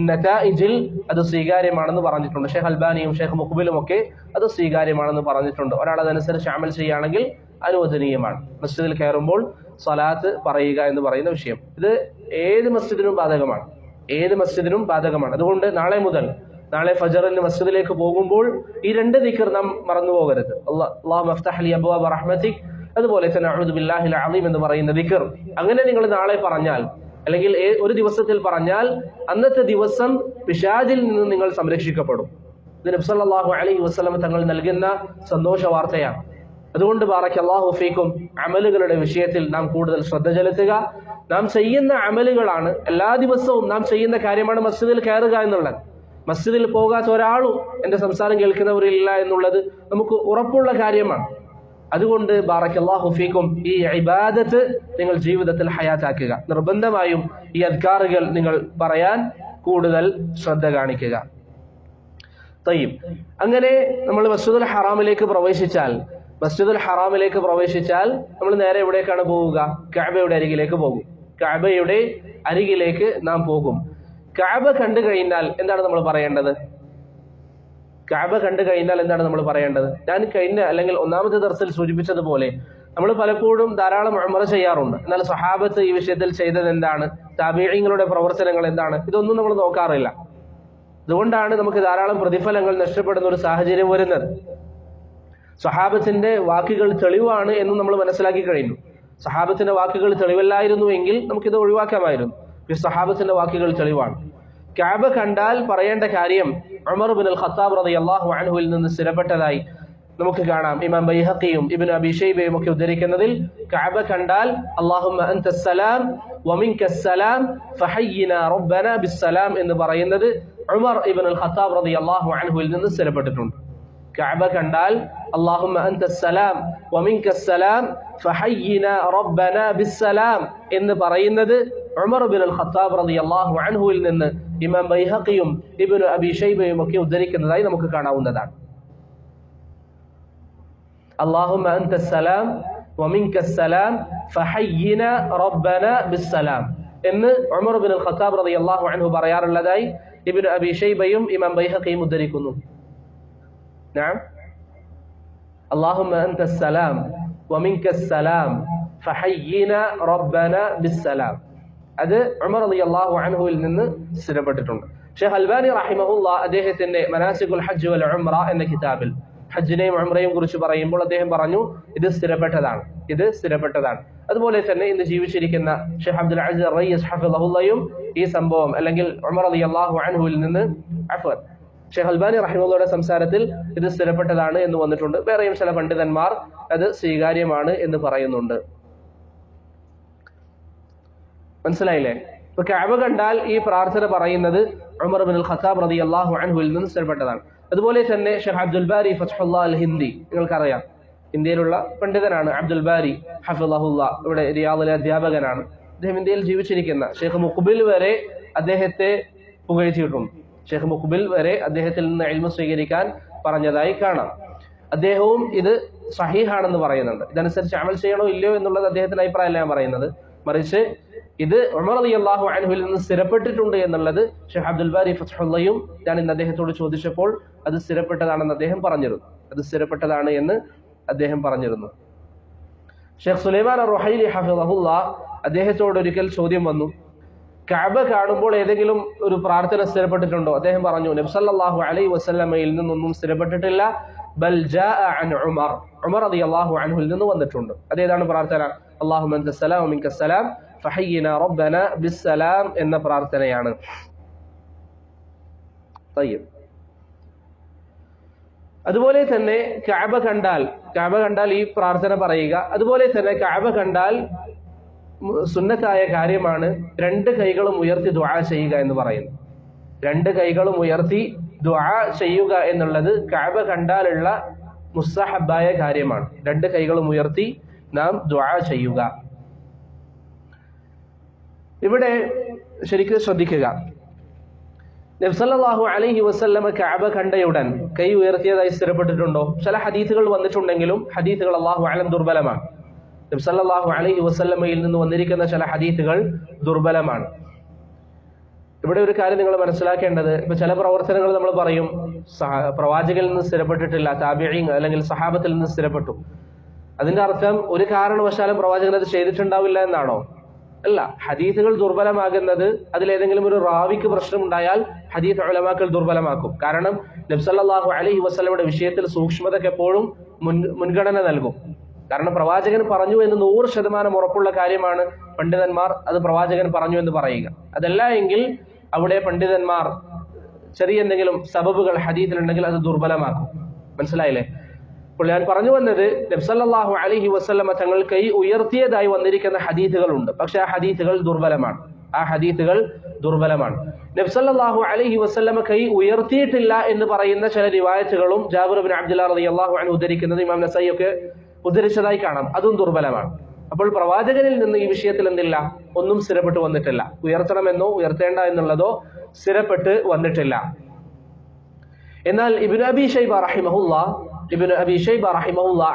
നതായിജിൽ അത് സ്വീകാര്യമാണെന്ന് പറഞ്ഞിട്ടുണ്ട്. ഷെയ്ഖ് അൽബാനിയും ഷെയ്ഖ് മുഖ്ബിലും ഒക്കെ അത് സ്വീകാര്യമാണെന്ന് പറഞ്ഞിട്ടുണ്ട്. ഒരാൾ അതനുസരിച്ച് അമൽ ചെയ്യുകയാണെങ്കിൽ അനുവദനീയമാണ്. മസ്ജിദിൽ കയറുമ്പോൾ സ്വലാത്ത് പറയുക എന്ന് പറയുന്ന വിഷയം ഇത് ഏത് മസ്ജിദിനും ബാധകമാണ്. അതുകൊണ്ട് നാളെ ഫജറിന് മസ്ജിദിലേക്ക് പോകുമ്പോൾ ഈ 2 ദിക്ർ നാം മറന്നു പോകരുത്. അല്ലാഹുമ്മ അഫ്തഹ് ലി അബ്വാബ റഹ്മതിക്, അതുപോലെ തന്നെ അഊദു ബില്ലാഹിൽ അളീം എന്ന് പറയുന്ന ദിക്ർ. അങ്ങനെ നിങ്ങൾ നാളെ പറഞ്ഞാൽ, അല്ലെങ്കിൽ ഒരു ദിവസത്തിൽ പറഞ്ഞാൽ, അന്നത്തെ ദിവസം പിശാചിൽ നിന്ന് നിങ്ങൾ സംരക്ഷിക്കപ്പെടും. ഇത് നബി സല്ലല്ലാഹു അലൈഹി വസല്ലം തങ്ങൾ നൽകുന്ന സന്തോഷ വാർത്തയാണ്. അതുകൊണ്ട് ബാറക്കല്ലാഹു ഫീക്കും, അമലുകളുടെ വിഷയത്തിൽ നാം കൂടുതൽ ശ്രദ്ധ ചെലുത്തുക. നാം ചെയ്യുന്ന അമലുകളാണ്, എല്ലാ ദിവസവും നാം ചെയ്യുന്ന കാര്യമാണ് മസ്ജിദിൽ കയറുക എന്നുള്ളത്. മസ്ജിദിൽ പോകാത്ത ഒരാളും എൻ്റെ സംസാരം കേൾക്കുന്നവരില്ല എന്നുള്ളത് നമുക്ക് ഉറപ്പുള്ള കാര്യമാണ്. അതുകൊണ്ട് ബാറക്കല്ലാഹു ഫീക്കും, ഈ ഇബാദത്ത് നിങ്ങൾ ജീവിതത്തിൽ ഹയാത്താക്കുക. നിർബന്ധമായും ഈ അദ്കാറുകൾ നിങ്ങൾ പറയാൻ കൂടുതൽ ശ്രദ്ധ കാണിക്കുക. തയ്യിബ്. അങ്ങനെ നമ്മൾ മസ്ജിദുൽ ഹറാമിലേക്ക് പ്രവേശിച്ചാൽ നമ്മൾ നേരെ എവിടേക്കാണ് പോവുക? കഅബയുടെ അരികിലേക്ക് നാം പോകും. കഅബ കണ്ടു കഴിഞ്ഞാൽ എന്താണ് നമ്മൾ പറയേണ്ടത്? ഞാൻ അല്ലെങ്കിൽ ഒന്നാമത്തെ ദർസിൽ സൂചിപ്പിച്ചതുപോലെ നമ്മൾ പലപ്പോഴും ധാരാളം ഉംറ ചെയ്യാറുണ്ട്. എന്നാൽ സ്വഹാബത്ത് ഈ വിഷയത്തിൽ ചെയ്തത് എന്താണ്? താബിഈങ്ങളുടെ പ്രവർത്തനങ്ങൾ എന്താണ്? ഇതൊന്നും നമ്മൾ നോക്കാറില്ല. അതുകൊണ്ടാണ് നമുക്ക് ധാരാളം പ്രതിഫലങ്ങൾ നഷ്ടപ്പെടുന്ന ഒരു സാഹചര്യം വരുന്നത്. സ്വഹാബത്തിന്റെ വാക്കുകൾ തെളിവാണ് എന്ന് നമ്മൾ മനസ്സിലാക്കി കഴിഞ്ഞു. സ്വഹാബത്തിന്റെ വാക്കുകൾ തെളിവല്ലായിരുന്നുവെങ്കിൽ നമുക്കിത് ഒഴിവാക്കാമായിരുന്നു. സ്വഹാബത്തിന്റെ വാക്കുകൾ തെളിവാണ്. കഅബ കണ്ടാൽ പറയേണ്ട കാര്യം ഉമർ ഇബ്നുൽ ഖത്താബ് റളിയല്ലാഹു അൻഹുവിൽ നിന്ന് സ്ഥിരപ്പെട്ടതായി നമുക്ക് കാണാം ഇമാം ബൈഹഖിയും ഇബ്നു അബീ ശൈബയും ഒക്കെ ഉദ്ധരിക്കുന്നതിൽ കഅബ കണ്ടാൽ അല്ലാഹുമ്മ അൻതസ്സലാം വമിൻകസ്സലാം ഫഹയ്യിനാ റബ്ബനാ ബിസ്സലാം എന്ന് പറയുന്നത് ഉമർ ഇബ്നുൽ ഖത്താബ് റളിയല്ലാഹു അൻഹുവിൽ നിന്ന് സ്ഥിരപ്പെട്ടിട്ടുണ്ട്. കഅബ കണ്ടാൽ അല്ലാഹുമ്മ അൻതസ്സലാം വമിൻകസ്സലാം ഫഹയ്യിനാ റബ്ബനാ ബിസ്സലാം എന്ന് പറയുന്നത് ഉമർ ഇബ്നുൽ ഖത്താബ് റളിയല്ലാഹു അൻഹുവിൽ നിന്ന് ഇമാം ബൈഹഖിയും ഇബ്നു അബീ ശൈബയും ഒക്കെ ഉദ്ധരിക്കുന്നതായി നമുക്ക് കാണാവുന്നതാണ്. അല്ലാഹുമ്മ അൻതസ്സലാം വമിൻകസ്സലാം ഫഹയ്യിനാ റബ്ബനാ ബിസ്സലാം എന്ന് ഉമർ ഇബ്നുൽ ഖത്താബ് റളിയല്ലാഹു അൻഹു പറയാറുള്ളതായി ഇബ്നു അബീ ശൈബയും ഇമാം ബൈഹഖിയും ഉദ്ധരിക്കുന്നു. നഅം അല്ലാഹുമ്മ അൻതസ്സലാം വമിൻകസ്സലാം ഫഹയ്യിനാ റബ്ബനാ ബിസ്സലാം അത് ഉമർ റളിയല്ലാഹു അൻഹുവിൽ നിന്ന് സ്ഥിരപ്പെട്ടിട്ടുണ്ട്. ഷെയ്ഖ് അൽബാനി റഹിമഹുല്ലാഹ് അദ്ദേഹത്തിന്റെ മനാസികുൽ ഹജ്ജ് വൽ ഉംറ എന്ന കിതാബിൽ ഹജ്ജിനെയും ഉംറയും കുറിച്ച് പറയുമ്പോൾ അദ്ദേഹം പറഞ്ഞു ഇത് സ്ഥിരപ്പെട്ടതാണ്. അതുപോലെ തന്നെ ഇന്ന് ജീവിച്ചിരിക്കുന്ന ഷെയ്ഖ് അബ്ദുൽ അസീസ് റയീസ് ഹഫിളഹുല്ലയും ഈ സംഭവം അല്ലെങ്കിൽ ഉമർ റളിയല്ലാഹു അൻഹുവിൽ നിന്ന് ഷെയ്ഖ് അൽബാനി റഹിമഹുള്ളയുടെ സംസാരത്തിൽ ഇത് സ്ഥിരപ്പെട്ടതാണ് എന്ന് വന്നിട്ടുണ്ട്. വേറെയും ചില പണ്ഡിതന്മാർ അത് സ്വീകാര്യമാണ് എന്ന് പറയുന്നുണ്ട്. മനസ്സിലായില്ലേ? ഇപ്പൊ കഅബ കണ്ടാൽ ഈ പ്രാർത്ഥന പറയുന്നത് ഉമർ ഇബ്നുൽ ഖത്താബ് റളിയല്ലാഹു അൻഹുവിൽ നിന്ന് സ്ഥിരപ്പെട്ടതാണ്. അതുപോലെ തന്നെ ഷെയ്ഖ് അബ്ദുൽ ബാരി ഫത്ഹുല്ലാ അൽ ഹിന്ദി, നിങ്ങൾക്കറിയാം ഇന്ത്യയിലുള്ള പണ്ഡിതനാണ് അബ്ദുൽ ബാരി ഹഫിളഹുല്ലാ, ഇവിടെ റിയാദിലെ അധ്യാപകനാണ്. അദ്ദേഹം ഇന്ത്യയിൽ ജീവിച്ചിരിക്കുന്ന ഷെയ്ഖ് മുഖ്ബിൽ വരെ അദ്ദേഹത്തെ പുകഴ്ത്തിയിട്ടുണ്ട്. ഷെയ്ഖ് മുഖ്ബിൽ വരെ അദ്ദേഹത്തിൽ നിന്ന് ഇൽമു സ്വീകരിക്കാൻ പറഞ്ഞതായി കാണാം. അദ്ദേഹവും ഇത് സഹീഹാണെന്ന് പറയുന്നുണ്ട്. ഇതനുസരിച്ച് അമൽ ചെയ്യണോ ഇല്ലയോ എന്നുള്ളത് അദ്ദേഹത്തിന്റെ അഭിപ്രായമല്ല ഞാൻ പറയുന്നത്, മറിച്ച് ഇത് ഉമർ റളിയല്ലാഹു അൻഹുവിൽ നിന്ന് സ്ഥിരപ്പെട്ടിട്ടുണ്ട് എന്നുള്ളത് ഷെയ്ഖ് അബ്ദുൽ ബാരി ഫത്ഹുല്ലയും ഞാൻ ഇന്ന് അദ്ദേഹത്തോട് ചോദിച്ചപ്പോൾ അത് സ്ഥിരപ്പെട്ടതാണെന്ന് അദ്ദേഹം പറഞ്ഞിരുന്നു. ഷെയ്ഖ് സുലൈമാൻ അർ-റുഹൈലി ഹഫിളഹുല്ലാ അദ്ദേഹത്തോട് ഒരിക്കൽ ചോദ്യം വന്നു, കഅബ കാണുമ്പോൾ ഏതെങ്കിലും ഒരു പ്രാർത്ഥന സ്ഥിരപ്പെട്ടിട്ടുണ്ടോ? അദ്ദേഹം പറഞ്ഞു നബി സല്ലല്ലാഹു അലൈഹി വസല്ലമയിൽ നിന്നൊന്നും സ്ഥിരപ്പെട്ടിട്ടില്ല, ബൽ ജാഅ അൻ ഉമർ റളിയല്ലാഹു അൻഹുവിൽ നിന്ന് വന്നിട്ടുണ്ട്. അതേതാണ് പ്രാർത്ഥന? അല്ലാഹുമ്മ അൻതസ്സലാം വമിൻകസ്സലാം ഫഹയ്യിനാ റബ്ബനാ ബിസ്സലാം എന്ന പ്രാർത്ഥനയാണ്. അതുപോലെ തന്നെ കഅബ കണ്ടാൽ ഈ പ്രാർത്ഥന പറയുക. അതുപോലെ തന്നെ കഅബ കണ്ടാൽ സുന്നത്തായ കാര്യമാണ് രണ്ട് കൈകളും ഉയർത്തി ദുആ ചെയ്യുക എന്ന് പറയുന്നു. രണ്ട് കൈകളും ഉയർത്തി ദുആ ചെയ്യുക എന്നുള്ളത് കഅബ കണ്ടാലുള്ള മുസ്തഹബായ കാര്യമാണ്. രണ്ട് കൈകളും ഉയർത്തി നാം ദുആ ചെയ്യുക. ഇവിടെ ശരിക്കും ശ്രദ്ധിക്കുക, നബി സല്ലല്ലാഹു അലൈഹി വസല്ലമ കഅബ കണ്ടയുടൻ കൈ ഉയർത്തിയതായി സ്ഥിരപ്പെട്ടിട്ടുണ്ടോ? ചില ഹദീസുകൾ വന്നിട്ടുണ്ടെങ്കിലും ഹദീസുകൾ അല്ലാഹു അലം ദുർബലമാണ്. നബി സല്ലല്ലാഹു അലൈഹി വസല്ലമയിൽ നിന്ന് വന്നിരിക്കുന്ന ചില ഹദീസുകൾ ദുർബലമാണ്. ഇവിടെ ഒരു കാര്യം നിങ്ങൾ മനസ്സിലാക്കേണ്ടത്, ഇപ്പൊ ചില പ്രവർത്തനങ്ങൾ നമ്മൾ പറയും പ്രവാചകനിൽ നിന്ന് സ്ഥിരപ്പെട്ടിട്ടില്ല, താബിഈൻ അല്ലെങ്കിൽ സഹാബത്തിൽ നിന്ന് സ്ഥിരപ്പെട്ടു. അതിന്റെ അർത്ഥം ഒരു കാരണവശാലും പ്രവാചകൻ അത് ചെയ്തിട്ടുണ്ടാവില്ല എന്നാണോ? അല്ല. ഹദീസുകൾ ദുർബലമാകുന്നത് അതിലേതെങ്കിലും ഒരു റാവിക്ക് പ്രശ്നമുണ്ടായാൽ ഹദീസ് ഉലമാക്കൾ ദുർബലമാക്കും. കാരണം നബി സല്ലല്ലാഹു അലൈഹി വസല്ലമയുടെ വിഷയത്തിൽ സൂക്ഷ്മതയ്ക്ക് എപ്പോഴും മുൻഗണന നൽകും. കാരണം പ്രവാചകൻ പറഞ്ഞു എന്ന് 100% ഉറപ്പുള്ള കാര്യമാണ് പണ്ഡിതന്മാർ അത് പ്രവാചകൻ പറഞ്ഞു എന്ന് പറയുക. അതല്ല എങ്കിൽ അവിടെ പണ്ഡിതന്മാർ ചെറിയ എന്തെങ്കിലും സബബുകൾ ഹദീസിലുണ്ടെങ്കിൽ അത് ദുർബലമാക്കും. മനസ്സിലായില്ലേ? അപ്പോൾ ഞാൻ പറഞ്ഞു വന്നത്, നബി സല്ലല്ലാഹു അലൈഹി വസല്ലമ തങ്ങൾ കൈ ഉയർത്തിയതായി വന്നിരിക്കുന്ന ഹദീസുകളുണ്ട്, പക്ഷെ ആ ഹദീസുകൾ ദുർബലമാണ്. നബി സല്ലല്ലാഹു അലൈഹി വസല്ലമ കൈ ഉയർത്തിയിട്ടില്ല എന്ന് പറയുന്ന ചില റിവായത്തുകളും ജാബിർ ഇബ്നു അബ്ദുല്ലാഹ് റളിയല്ലാഹു അൻഹു ഉദ്ധരിക്കുന്നത് ഇമാം നസഈ ഒക്കെ ഉദ്ധരിച്ചതായി കാണാം. അതും ദുർബലമാണ്. അപ്പോൾ പ്രവാചകനിൽ നിന്ന് ഈ വിഷയത്തിൽ എന്തില്ല? ഒന്നും സ്ഥിരപ്പെട്ട് വന്നിട്ടില്ല. ഉയർത്തണമെന്നോ ഉയർത്തേണ്ട എന്നുള്ളതോ സ്ഥിരപ്പെട്ട് വന്നിട്ടില്ല. എന്നാൽ ഇബ്നു അബീ ശൈബ റഹിമഹുല്ലാഹ്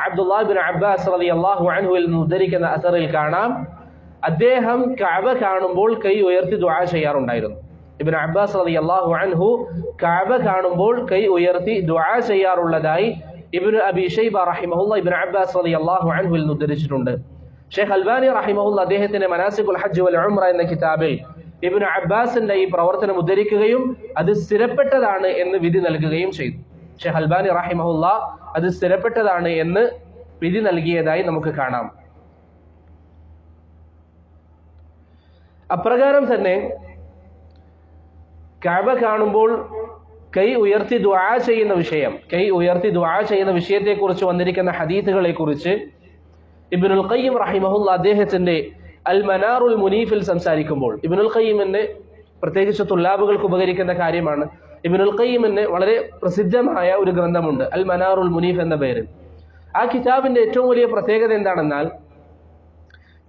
അബ്ദുല്ലാഹ് ഇബ്നു അബ്ബാസ് റളിയല്ലാഹു അൻഹുവിൽ നിന്ന് ഉദ്ധരിക്കുന്ന അസറിൽ കാണാം, അദ്ദേഹം കഅബ കാണുമ്പോൾ കൈ ഉയർത്തി ദുആ ചെയ്യാറുണ്ടായിരുന്നു. ഇബ്നു അബ്ബാസ് റളിയല്ലാഹു അൻഹു കഅബ കാണുമ്പോൾ കൈ ഉയർത്തി ദുആ ചെയ്യാറുള്ളതായി ഇബ്നു അബീ ശൈബ റഹിമഹുല്ലാഹ് ഇബ്നു അബ്ബാസ് റളിയല്ലാഹു അൻഹുവിൽ നിന്ന് ഉദ്ധരിച്ചിട്ടുണ്ട്. ഷെയ്ഖ് അൽബാനി റഹിമഹുല്ലാഹ് അദ്ദേഹത്തിന്റെ മനാസികുൽ ഹജ്ജ് വൽ ഉംറ എന്ന കിതാബിൽ ഇബ്നു അബ്ബാസിന്റെ ഈ പ്രവർത്തനം ഉദ്ധരിക്കുകയും അത് സ്ഥിരപ്പെട്ടതാണ് എന്ന് വിധി നൽകുകയും ചെയ്തു. ഷെയ്ഖ് അൽബാനി റഹിമഹുല്ലാഹ് അത് സ്ഥിരപ്പെട്ടതാണ് എന്ന് വിധി നൽകിയതായി നമുക്ക് കാണാം. അപ്രകാരം തന്നെ കഅബ കാണുമ്പോൾ കൈ ഉയർത്തി ദുആ ചെയ്യുന്ന വിഷയത്തെക്കുറിച്ച് വന്നിരിക്കുന്ന ഹദീസുകളെക്കുറിച്ച് ഇബ്നുൽ ഖയ്യിം റഹിമഹുല്ല അദ്ദേഹത്തിന്റെ അൽ മനാറുൽ മുനീഫിൽ സംസാരിക്കുമ്പോൾ, ഇബ്നുൽ ഖയ്യിമിന് പ്രത്യേകിച്ച് തുല്ലാബുകൾക്ക് ഉപകരിക്കുന്ന കാര്യമാണ്. ഇബ്നുൽ ഖയ്യിമിന് വളരെ പ്രസിദ്ധമായ ഒരു ഗ്രന്ഥമുണ്ട്, അൽ മനാറുൽ മുനീഫ് എന്ന പേരിൽ. ആ കിതാബിന്റെ ഏറ്റവും വലിയ പ്രത്യേകത എന്താണെന്നാൽ,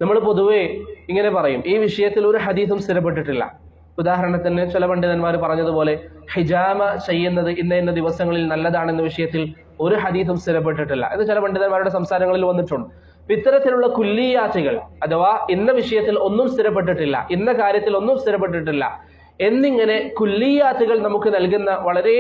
നമ്മൾ പൊതുവെ ഇങ്ങനെ പറയും, ഈ വിഷയത്തിൽ ഒരു ഹദീസും സ്ഥിരപ്പെട്ടിട്ടില്ല. ഉദാഹരണത്തിന് ചില പണ്ഡിതന്മാർ പറഞ്ഞതുപോലെ ഹിജാമ ചെയ്യുന്നത് ഇന്ന ദിവസങ്ങളിൽ നല്ലതാണെന്ന വിഷയത്തിൽ ഒരു ഹദീസും സ്ഥിരപ്പെട്ടിട്ടില്ല എന്ന് ചില പണ്ഡിതന്മാരുടെ സംസാരങ്ങളിൽ വന്നിട്ടുണ്ട്. ഇത്തരത്തിലുള്ള കുല്ലിയാത്തുകൾ അഥവാ ഇന്ന വിഷയത്തിൽ ഒന്നും സ്ഥിരപ്പെട്ടിട്ടില്ല, ഇന്ന കാര്യത്തിൽ ഒന്നും സ്ഥിരപ്പെട്ടിട്ടില്ല എന്നിങ്ങനെ കുല്ലിയാത്തുകൾ നമുക്ക് നൽകുന്ന വളരെ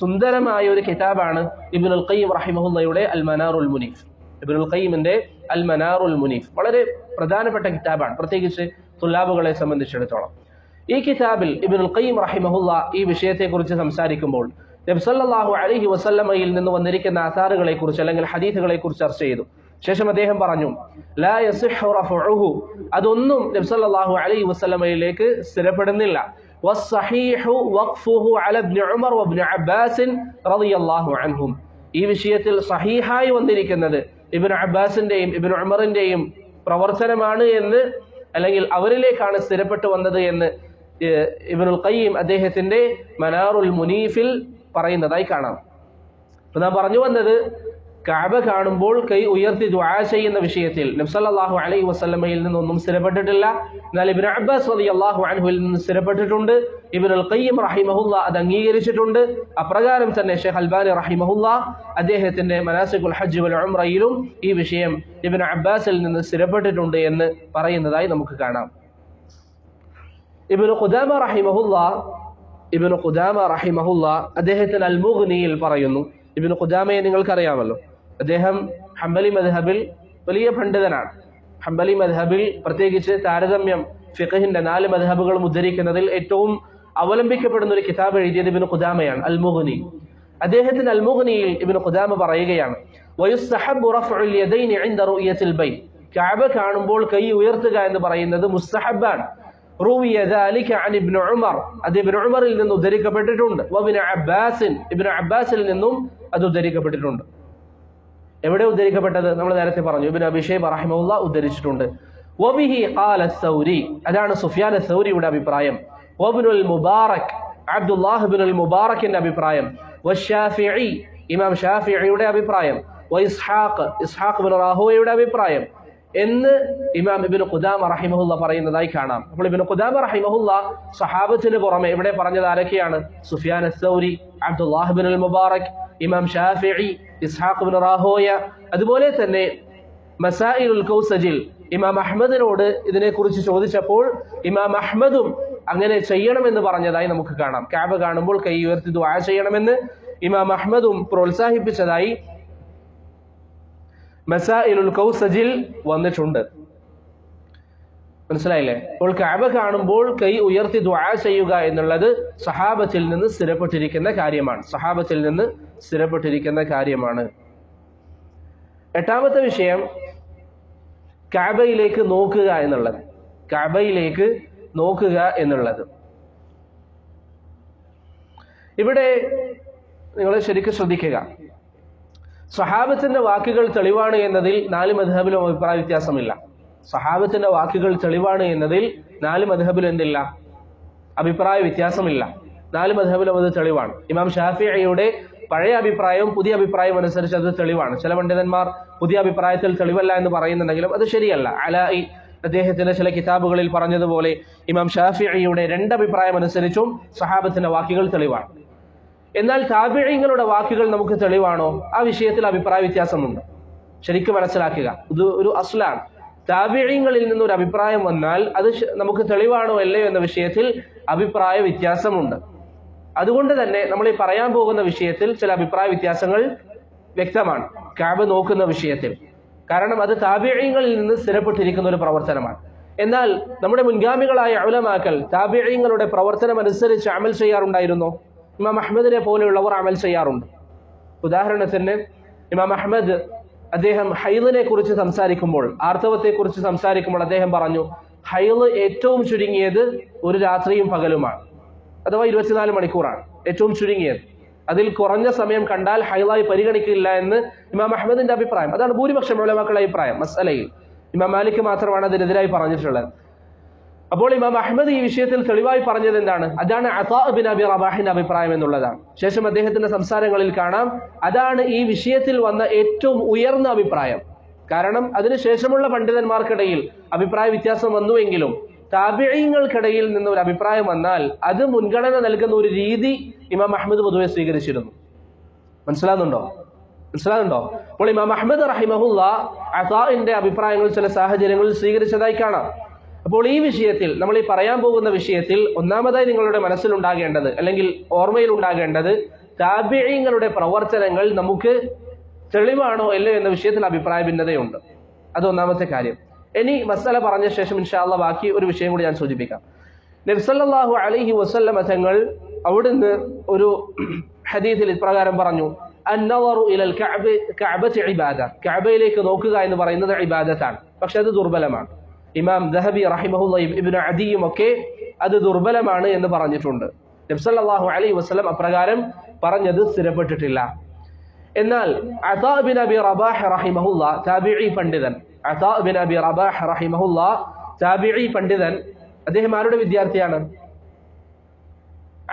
സുന്ദരമായ ഒരു കിതാബാണ് ഇബ്നുൽ ഖയ്യിം റഹിമഹുല്ലയുടെ അൽ മനാറുൽ മുനീഫ്. ഇബ്നുൽ ഖയ്യിമിന്റെ അൽ മനാറുൽ മുനീഫ് വളരെ പ്രധാനപ്പെട്ട കിതാബാണ്, പ്രത്യേകിച്ച് തുല്ലാബുകളെ സംബന്ധിച്ചിടത്തോളം. ഈ കിതാബിൽ ഇബ്നുൽ ഖയ്യിം റഹിമഹുല്ല ഈ വിഷയത്തെക്കുറിച്ച് സംസാരിക്കുമ്പോൾ നബി സല്ലല്ലാഹു അലൈഹി വസല്ലമയിൽ നിന്ന് വന്നിരിക്കുന്ന ആസാറുകളെ കുറിച്ച് അല്ലെങ്കിൽ ഹദീസുകളെ കുറിച്ച് ചർച്ച ചെയ്തു. ശേഷം അദ്ദേഹം പറഞ്ഞു, ലാ യസിഹു റഫഉഹു, അതൊന്നും നബി സല്ലല്ലാഹു അലൈഹി വസല്ലമയിലേക്ക് സ്ഥിരപ്പെടുന്നില്ല. വസ്സഹീഹു വഖ്ഫുഹു അല ഇബ്നു ഉമർ വഇബ്നു അബ്ബാസ് റളിയല്ലാഹു അൻഹും, ഈ വിഷയത്തിൽ സഹീഹായി വന്നിരിക്കുന്നത് ഇബ്നു അബ്ബാസിന്റെയും ഇബ്നു ഉമറിന്റെയും പ്രവർത്തനമാണ് എന്ന്, അല്ലെങ്കിൽ അവരിലേക്കാണ് സ്ഥിരപ്പെട്ടു വന്നത് എന്ന് ഇബ്നുൽ ഖയ്യിം അദ്ദേഹത്തിന്റെ മനാറുൽ മുനീഫിൽ പറയുന്നതായി കാണാം. അപ്പോൾ നാം പറഞ്ഞു വന്നത്, കഅബ കാണുമ്പോൾ കൈ ഉയർത്തി ദുആ ചെയ്യുന്ന വിഷയത്തിൽ നബി സല്ലല്ലാഹു അലൈഹി വസല്ലമയിൽ നിന്നൊന്നും സ്ഥിരപ്പെട്ടിട്ടില്ല. എന്നാൽ ഇബ്നു അബ്ബാസ് റളിയല്ലാഹു അൻഹുവിൽ നിന്ന് സ്ഥിരപ്പെട്ടിട്ടുണ്ട്. ഇബ്നുൽ ഖയ്യിം റഹിമഹുല്ല അത് അംഗീകരിച്ചിട്ടുണ്ട്. അപ്രകാരം തന്നെ ഷെയ്ഖ് അൽബാനി റഹിമഹുല്ല അദ്ദേഹത്തിന്റെ മനാസികുൽ ഹജ്ജ് വൽ ഉംറയിലും ഈ വിഷയം ഇബ്നു അബ്ബാസിൽ നിന്ന് സ്ഥിരപ്പെട്ടിട്ടുണ്ട് എന്ന് പറയുന്നതായി നമുക്ക് കാണാം. ഇബ്നു ഖുദാമ റഹിമഹുല്ല അദ്ദേഹത്തിന് അൽ മുഗ്നിയിൽ പറയുന്നു. ഇബ്നു ഖുദാമയെ നിങ്ങൾക്കറിയാമല്ലോ, അദ്ദേഹം ഹംബലി മദ്ഹബിൽ വലിയ പണ്ഡിതനാണ്. ഹംബലി മദ്ഹബിൽ പ്രത്യേകിച്ച് താരതമ്യം ഫിഖഹിന്റെ 4 മദ്ഹബുകളും ഉദ്ധരിക്കുന്നതിൽ ഏറ്റവും അവലംബിക്കപ്പെടുന്ന ഒരു കിതാബ് എഴുതിയത് ഇബ്നു ഖുദാമയാണ്, അൽ മുഗ്നി. അദ്ദേഹത്തിന് അൽ മുഗ്നിയിൽ ഇബ്നു ഖുദാമ പറയുകയാണ്, വയുസ്തഹബ്ബു റഫ്ഉൽ യദൈനി ഇൻദ റുയത്തിൽ ബൈത്ത്, കഅബ കാണുമ്പോൾ കൈ ഉയർത്തുക എന്ന് പറയുന്നത് മുസ്തഹബ്ബാണ്. റൂവിയ ദാലിക അൻ ഇബ്നു ഉമർ, അത് ഇബ്നു ഉമറിൽ നിന്ന് ഉദ്ധരിക്കപ്പെട്ടിട്ടുണ്ട്. വഇബ്നു അബ്ബാസിൻ, ഇബ്നു അബ്ബാസിൽ നിന്നും അത് ഉദ്ധരിക്കപ്പെട്ടിട്ടുണ്ട്. എവിടെ ഉദ്ധരിക്കപ്പെട്ടത്? നമ്മൾ നേരത്തെ പറഞ്ഞു, ഇബ്നു അബീ ശൈബ റഹിമഹുല്ലാ ഉദ്ധരിച്ചിട്ടുണ്ട്. വബിഹി ഖാല അസ്സൗരി, അതാണ് സുഫിയാൻ അസ്സൗരിയുടെ അഭിപ്രായം. വഇബ്നുൽ മുബാറക്, അബ്ദുല്ലാഹ് ഇബ്നുൽ മുബാറക്കിന്റെ അഭിപ്രായം. വശാഫിഈ, ഇമാം ഷാഫിഈയുടെ അഭിപ്രായം. വഇസ്ഹാഖ്, ഇസ്ഹാഖ് ഇബ്നു റാഹോവയുടെ അഭിപ്രായം എന്ന് ഇമാം ഇബ്നു ഖുദാമ റഹിമഹുല്ല പറയുന്നതായി കാണാം. അപ്പോൾ ഇബ്നു ഖുദാമ റഹിമഹുല്ല സഹാബത്തിന് പുറമെ ഇവിടെ പറഞ്ഞത് ആരൊക്കെയാണ്? സുഫിയാൻ അസ്സൗരി, അബ്ദുല്ലാഹ് ഇബ്നുൽ മുബാറക്, ഇമാം ഷാഫിഈ, ഇസ്ഹാഖ് ഇബ്നു റാഹോയ. അതുപോലെ തന്നെ മസായിലുൽ കൗസജിൽ ഇമാം അഹ്മദിനോട് ഇതിനെക്കുറിച്ച് ചോദിച്ചപ്പോൾ ഇമാം അഹ്മദും അങ്ങനെ ചെയ്യണമെന്ന് പറഞ്ഞതായി നമുക്ക് കാണാം. കഅബ കാണുമ്പോൾ കൈ ഉയർത്തി ദുആ ചെയ്യണമെന്ന് ഇമാം അഹ്മദും പ്രോത്സാഹിപ്പിച്ചതായി മസായിലുൽ കൗസജിൽ വന്നിട്ടുണ്ട്. മനസ്സിലായില്ലേ? അപ്പോൾ കഅബ കാണുമ്പോൾ കൈ ഉയർത്തി ദുആ ചെയ്യുക എന്നുള്ളത് സഹാബത്തിൽ നിന്ന് സ്ഥിരപ്പെട്ടിരിക്കുന്ന കാര്യമാണ്. 8ാമത്തെ വിഷയം കഅബയിലേക്ക് നോക്കുക എന്നുള്ളത്. ഇവിടെ നിങ്ങൾ ശരിക്കും ശ്രദ്ധിക്കുക, സഹാബത്തിന്റെ വാക്കുകൾ തെളിവാണ് എന്നതിൽ 4 മദ്ഹബിലും അഭിപ്രായ വ്യത്യാസമില്ല. സഹാബത്തിന്റെ വാക്കുകൾ തെളിവാണ് എന്നതിൽ 4 മദ്ഹബിലും എന്തില്ല? അഭിപ്രായ വ്യത്യാസമില്ല. 4 മദ്ഹബിലും അത് തെളിവാണ്. ഇമാം ഷാഫിഈയുടെ പഴയ അഭിപ്രായവും പുതിയ അഭിപ്രായവും അനുസരിച്ച് അത് തെളിവാണ്. ചില പണ്ഡിതന്മാർ പുതിയ അഭിപ്രായത്തിൽ തെളിവല്ല എന്ന് പറയുന്നുണ്ടെങ്കിലും അത് ശരിയല്ല. അലായി അദ്ദേഹത്തിന്റെ ചില കിതാബുകളിൽ പറഞ്ഞതുപോലെ ഇമാം ഷാഫിഈയുടെ 2 അഭിപ്രായം അനുസരിച്ചും സഹാബത്തിന്റെ വാക്കുകൾ തെളിവാണ്. എന്നാൽ താബിഈങ്ങളുടെ വാക്കുകൾ നമുക്ക് തെളിവാണോ? ആ വിഷയത്തിൽ അഭിപ്രായ വ്യത്യാസമുണ്ട്. ശരിക്കും മനസ്സിലാക്കുക, ഇത് ഒരു അസ്ലാണ്. താബിഈങ്ങളിൽ നിന്നൊരു അഭിപ്രായം വന്നാൽ അത് നമുക്ക് തെളിവാണോ അല്ലയോ എന്ന വിഷയത്തിൽ അഭിപ്രായ വ്യത്യാസമുണ്ട്. അതുകൊണ്ട് തന്നെ നമ്മൾ ഈ പറയാൻ പോകുന്ന വിഷയത്തിൽ ചില അഭിപ്രായ വ്യത്യാസങ്ങൾ വ്യക്തമാണ് കഅബ നോക്കുന്ന വിഷയത്തിൽ. കാരണം അത് താബിഈങ്ങളിൽ നിന്ന് സ്ഥിരപ്പെട്ടിരിക്കുന്ന ഒരു പ്രവർത്തനമാണ്. എന്നാൽ നമ്മുടെ മുൻഗാമികളായ ഉലമാക്കൾ താബിഈങ്ങളുടെ പ്രവർത്തനം അനുസരിച്ച് അമൽ ചെയ്യാറുണ്ടായിരുന്നോ? ഇമാം അഹ്മദിനെ പോലെയുള്ളവർ അമൽ ചെയ്യാറുണ്ട്. ഉദാഹരണത്തിന് ഇമാം അഹ്മദ് അദ്ദേഹം ഹൈളിനെ കുറിച്ച് സംസാരിക്കുമ്പോൾ, ആർത്തവത്തെക്കുറിച്ച് സംസാരിക്കുമ്പോൾ അദ്ദേഹം പറഞ്ഞു, ഹൈള് ഏറ്റവും ചുരുങ്ങിയത് ഒരു രാത്രിയും പകലുമാണ്, അഥവാ 24 മണിക്കൂറാണ്. ഏറ്റവും ചുരുങ്ങിയത്. അതിൽ കുറഞ്ഞ സമയം കണ്ടാൽ ഹൈലായി പരിഗണിക്കില്ല എന്ന് ഇമാം അഹ്മദിന്റെ അഭിപ്രായം. അതാണ് ഭൂരിപക്ഷം ഉലമാക്കളുടെ അഭിപ്രായം മസ്അലയിൽ. ഇമാം മാലിക് മാത്രമാണ് അതിനെതിരായി പറഞ്ഞിട്ടുള്ളത്. അപ്പോൾ ഇമാം അഹ്മദ് ഈ വിഷയത്തിൽ തെളിവായി പറഞ്ഞത് എന്താണ്? അതാണ് അതാ ബിൻ അബി റബാഹിന്റെ അഭിപ്രായം എന്നുള്ളതാണ്. ശേഷം അദ്ദേഹത്തിന്റെ സംസാരങ്ങളിൽ കാണാം അതാണ് ഈ വിഷയത്തിൽ വന്ന ഏറ്റവും ഉയർന്ന അഭിപ്രായം. കാരണം അതിനുശേഷമുള്ള പണ്ഡിതന്മാർക്കിടയിൽ അഭിപ്രായ വ്യത്യാസം വന്നുവെങ്കിലും താബിഈങ്ങൾക്കിടയിൽ നിന്ന് ഒരു അഭിപ്രായം വന്നാൽ അത് മുൻഗണന നൽകുന്ന ഒരു രീതി ഇമാം അഹ്മദ് പൊതുവെ സ്വീകരിച്ചിരുന്നു. മനസ്സിലാകുന്നുണ്ടോ? അപ്പോൾ ഇമാം അഹ്മദ് റഹിമഹുല്ലാ അതാഇന്റെ അഭിപ്രായങ്ങൾ ചില സാഹചര്യങ്ങളിൽ സ്വീകരിച്ചതായി കാണാം. അപ്പോൾ ഈ വിഷയത്തിൽ, നമ്മൾ ഈ പറയാൻ പോകുന്ന വിഷയത്തിൽ ഒന്നാമതായി നിങ്ങളുടെ മനസ്സിലുണ്ടാകേണ്ടത് അല്ലെങ്കിൽ ഓർമ്മയിൽ ഉണ്ടാകേണ്ടത് താബിഈങ്ങളുടെ പ്രവർത്തനങ്ങൾ നമുക്ക് തെളിവാണോ അല്ലയോ എന്ന വിഷയത്തിൽ അഭിപ്രായ ഭിന്നതയുണ്ട്. അത് ഒന്നാമത്തെ കാര്യം. ഇനി മസല പറഞ്ഞ ശേഷം ഇൻഷാ അല്ലാഹ് ബാക്കി ഒരു വിഷയം കൂടി ഞാൻ സൂചിപ്പിക്കാം. നബി സല്ലല്ലാഹു അലൈഹി വസല്ലമ തങ്ങൾ അവിടുന്ന് ഒരു ഹദീസിൽ ഇപ്രകാരം പറഞ്ഞു, അന്നവറു ഇലൽ കഅബത്തി ഇബാദ, കഅബയിലേക്ക് നോക്കുക എന്ന് പറയുന്നത് ഇബാദത്താണ്. പക്ഷെ അത് ദുർബലമാണ്. ഇമാം ദഹബി റഹിമഹുല്ലാഹി ഇബ്നു അദിയും ഒക്കെ അത് ദുർബലമാണ് എന്ന് പറഞ്ഞിട്ടുണ്ട്. നബി സല്ലല്ലാഹു അലൈഹി വസല്ലം അപ്രകാരം പറഞ്ഞത് സ്ഥിരപ്പെട്ടിട്ടില്ല. എന്നാൽ അതാ ബിൻ അബി റബാഹ് റഹിമഹുല്ലാ താബിഈ പണ്ഡിതൻ, അതാ ബിൻ അബി റബാഹ് റഹിമഹുല്ലാ താബിഈ പണ്ഡിതൻ, അദ്ദേഹം ആരുടെ വിദ്യാർത്ഥിയാണ്?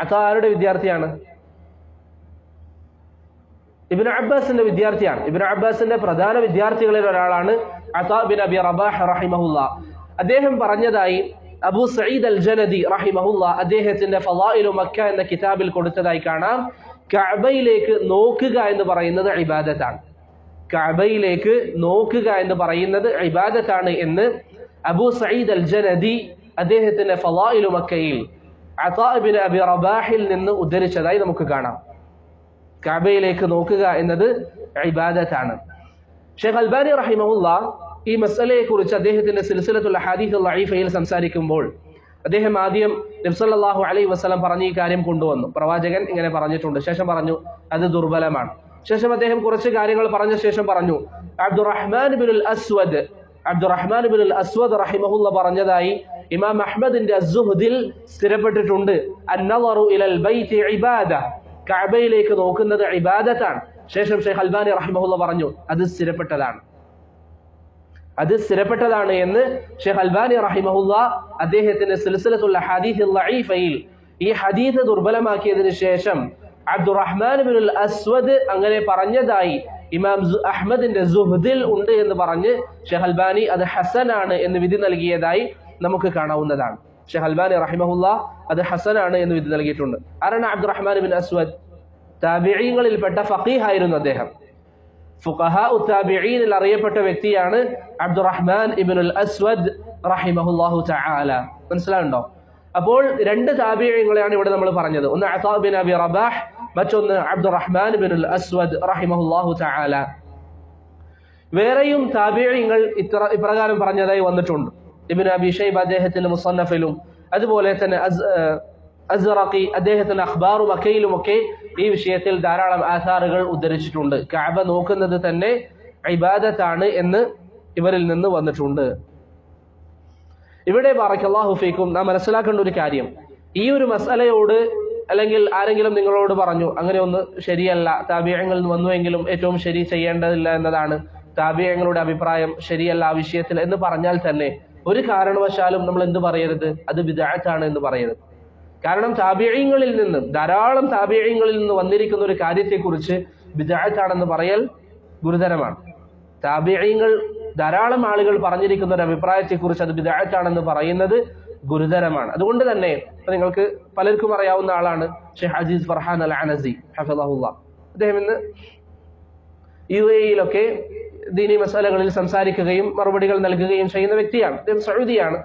അതാ ആരുടെ വിദ്യാർത്ഥിയാണ്? ഇബ്നു അബ്ബാസിന്റെ വിദ്യാർത്ഥിയാണ്. ഇബ്നു അബ്ബാസിന്റെ പ്രധാന വിദ്യാർത്ഥികളിൽ ഒരാളാണ് അതാ ബിൻ അബി റബാഹ് റഹിമഹുല്ലാ. അദ്ദേഹം പറഞ്ഞതായി അബൂ സഈദ് അൽ ജനദി റഹിമഹുല്ലാ അദ്ദേഹത്തിന്റെ ഫളായിലു മക്ക എന്ന കിതാബിൽ കൊടുത്തതായി കാണാം, കഅബയിലേക്ക് നോക്കുക എന്ന് പറയുന്നത് ഇബാദത്താണ്. കഅബയിലേക്ക് നോക്കുക എന്ന് പറയുന്നത് ഇബാദത്താണ് എന്ന് അബൂ സഈദ് അൽ ജനദി അദ്ദേഹത്തിന്റെ ഫളായിലു മക്കയിൽ അതാ ബിൻ അബി റബാഹിൽ നിന്ന് ഉദ്ധരിച്ചതായി നമുക്ക് കാണാം. കഅബയിലേക്ക് നോക്കുക എന്നത് ഇബാദത്താണ്. ഷെയ്ഖ് അൽബാനി റഹിമഹുല്ലാ ഈ മസലയെ കുറിച്ച് അദ്ദേഹത്തിന്റെ സിൽസിലത്തുൽ അഹാദീസ് ദഈഫയിൽ സംസാരിക്കുമ്പോൾ അദ്ദേഹം ആദ്യം നബി സല്ലല്ലാഹു അലൈഹി വസല്ലം പറഞ്ഞ ഈ കാര്യം കൊണ്ടുവന്നു. പ്രവാചകൻ ഇങ്ങനെ പറഞ്ഞിട്ടുണ്ട്. ശേഷം പറഞ്ഞു അത് ദുർബലമാണ്. ശേഷം അദ്ദേഹം കുറച്ച് കാര്യങ്ങൾ പറഞ്ഞ ശേഷം പറഞ്ഞു അബ്ദുറഹ്മാൻ ബിനുൽ അസ്വദ് റഹിമഹുല്ലാ പറഞ്ഞതായി ഇമാം അഹ്മദിന്റെ അസ്സുഹദിൽ സ്ഥിരപ്പെട്ടിട്ടുണ്ട്, അന്നളറു ഇലൽ ബൈത്തി ഇബാദ, കഅബയിലേക്ക് നോക്കുന്നത് ഇബാദത്താണ്. ശേഷം ഷെയ്ഖ് അൽബാനി റഹിമഹുല്ലാ പറഞ്ഞു അത് സ്ഥിരപ്പെട്ടതാണ് എന്ന് ഷെയ്ഖ് അൽബാനി റഹിമഹുല്ലാ അദ്ദേഹത്തിന്റെ സിൽസിലത്തുൽ അഹാദീസ് ദഈഫയിൽ ഈ ഹദീസ് ദുർബലമാക്കിയതിനു ശേഷം അബ്ദുറഹ്മാൻ ബിനുൽ അസ്വദ് അങ്ങനെ പറഞ്ഞതായി ഇമാം അഹ്മദിന്റെ സുഹദിൽ ഉണ്ട് എന്ന് പറഞ്ഞ് ഷെയ്ഖ് അൽബാനി അത് ഹസനാണ് എന്ന് വിധി നൽകിയതായി നമുക്ക് കാണാവുന്നതാണ്. ഷെയ്ഖ് അൽബാനി റഹിമഹുല്ലാ അത് ഹസനാണ് എന്ന് വിധി നൽകിയിട്ടുണ്ട്. ആരാണ് അബ്ദുറഹ്മാൻ ബിൻ അസ്വദ്? താബിഈങ്ങളിൽപ്പെട്ട ഫഖീഹ് ആയിരുന്നു അദ്ദേഹം. ഫുഖഹാ താബിഈനിൽ അറിയപ്പെട്ട വ്യക്തിയാണ് അബ്ദുറഹ്മാൻ ഇബ്നുൽ അസ്വദ് റഹിമഹുല്ലാഹു തആല. മനസ്സിലാവുണ്ടോ? അപ്പോൾ രണ്ട് താബിഈങ്ങളെയാണ് ഇവിടെ നമ്മൾ പറഞ്ഞത്. ഒന്ന് അതാ ബിൻ അബി റബാഹ്, മറ്റൊന്ന് അബ്ദുറഹ്മാൻ ഇബ്നുൽ അസ്വദ് റഹിമഹുല്ലാഹു തആല. വേറെയും താബിഈങ്ങൾ ഇപ്രകാരം പറഞ്ഞതായി വന്നിട്ടുണ്ട്. ഇബ്നു അബി ശൈബ അദ്ദേഹത്തിന്റെ മുസന്നഫിലും അതുപോലെ തന്നെ അസ്റഖി അദ്ദേഹത്തിന്റെ അഖ്ബാറു മക്കയിലുമൊക്കെ ഈ വിഷയത്തിൽ ധാരാളം ആധാറുകൾ ഉദ്ധരിച്ചിട്ടുണ്ട്. കഅബ നോക്കുന്നത് തന്നെ ഇബാദത്താണ് എന്ന് ഇവരിൽ നിന്ന് വന്നിട്ടുണ്ട്. ഇവിടെ ബറക്കല്ലാഹു ഫീക്കും നാം മനസ്സിലാക്കേണ്ട ഒരു കാര്യം, ഈ ഒരു മസലയോട് അല്ലെങ്കിൽ ആരെങ്കിലും നിങ്ങളോട് പറഞ്ഞു അങ്ങനെ ഒന്ന് ശരിയല്ല, താബിഈങ്ങളിൽ നിന്ന് വന്നുവെങ്കിലും ഏറ്റവും ശരി ചെയ്യേണ്ടതില്ല എന്നതാണ്, താബിഈങ്ങളുടെ അഭിപ്രായം ശരിയല്ല ആ വിഷയത്തിൽ എന്ന് പറഞ്ഞാൽ തന്നെ ഒരു കാരണവശാലും നമ്മൾ എന്ത് പറയരുത്? അത് ബിദ്അത്താണ് എന്ന് പറയരുത്. കാരണം താബിഈങ്ങളിൽ നിന്ന്, ധാരാളം താബിഈങ്ങളിൽ നിന്ന് വന്നിരിക്കുന്ന ഒരു കാര്യത്തെക്കുറിച്ച് ബിദ്അത്താണെന്ന് പറയൽ ഗുരുതരമാണ്. താബിഈങ്ങൾ ധാരാളം ആളുകൾ പറഞ്ഞിരിക്കുന്ന ഒരു അഭിപ്രായത്തെക്കുറിച്ച് അത് ബിദ്അത്താണെന്ന് പറയുന്നത് ഗുരുതരമാണ്. അതുകൊണ്ട് തന്നെ നിങ്ങൾക്ക് പലർക്കും അറിയാവുന്ന ആളാണ് ഷെയ്ഖ് അസീസ് ഫർഹാൻ അൽ അനസി ഹഫിളഹുല്ലാ. അദ്ദേഹം ഇന്ന് UAE-യിലൊക്കെ ദീനി മസലകളിൽ സംസാരിക്കുകയും മറുപടികൾ നൽകുകയും ചെയ്യുന്ന വ്യക്തിയാണ്. അദ്ദേഹം സൗദിയാണ്.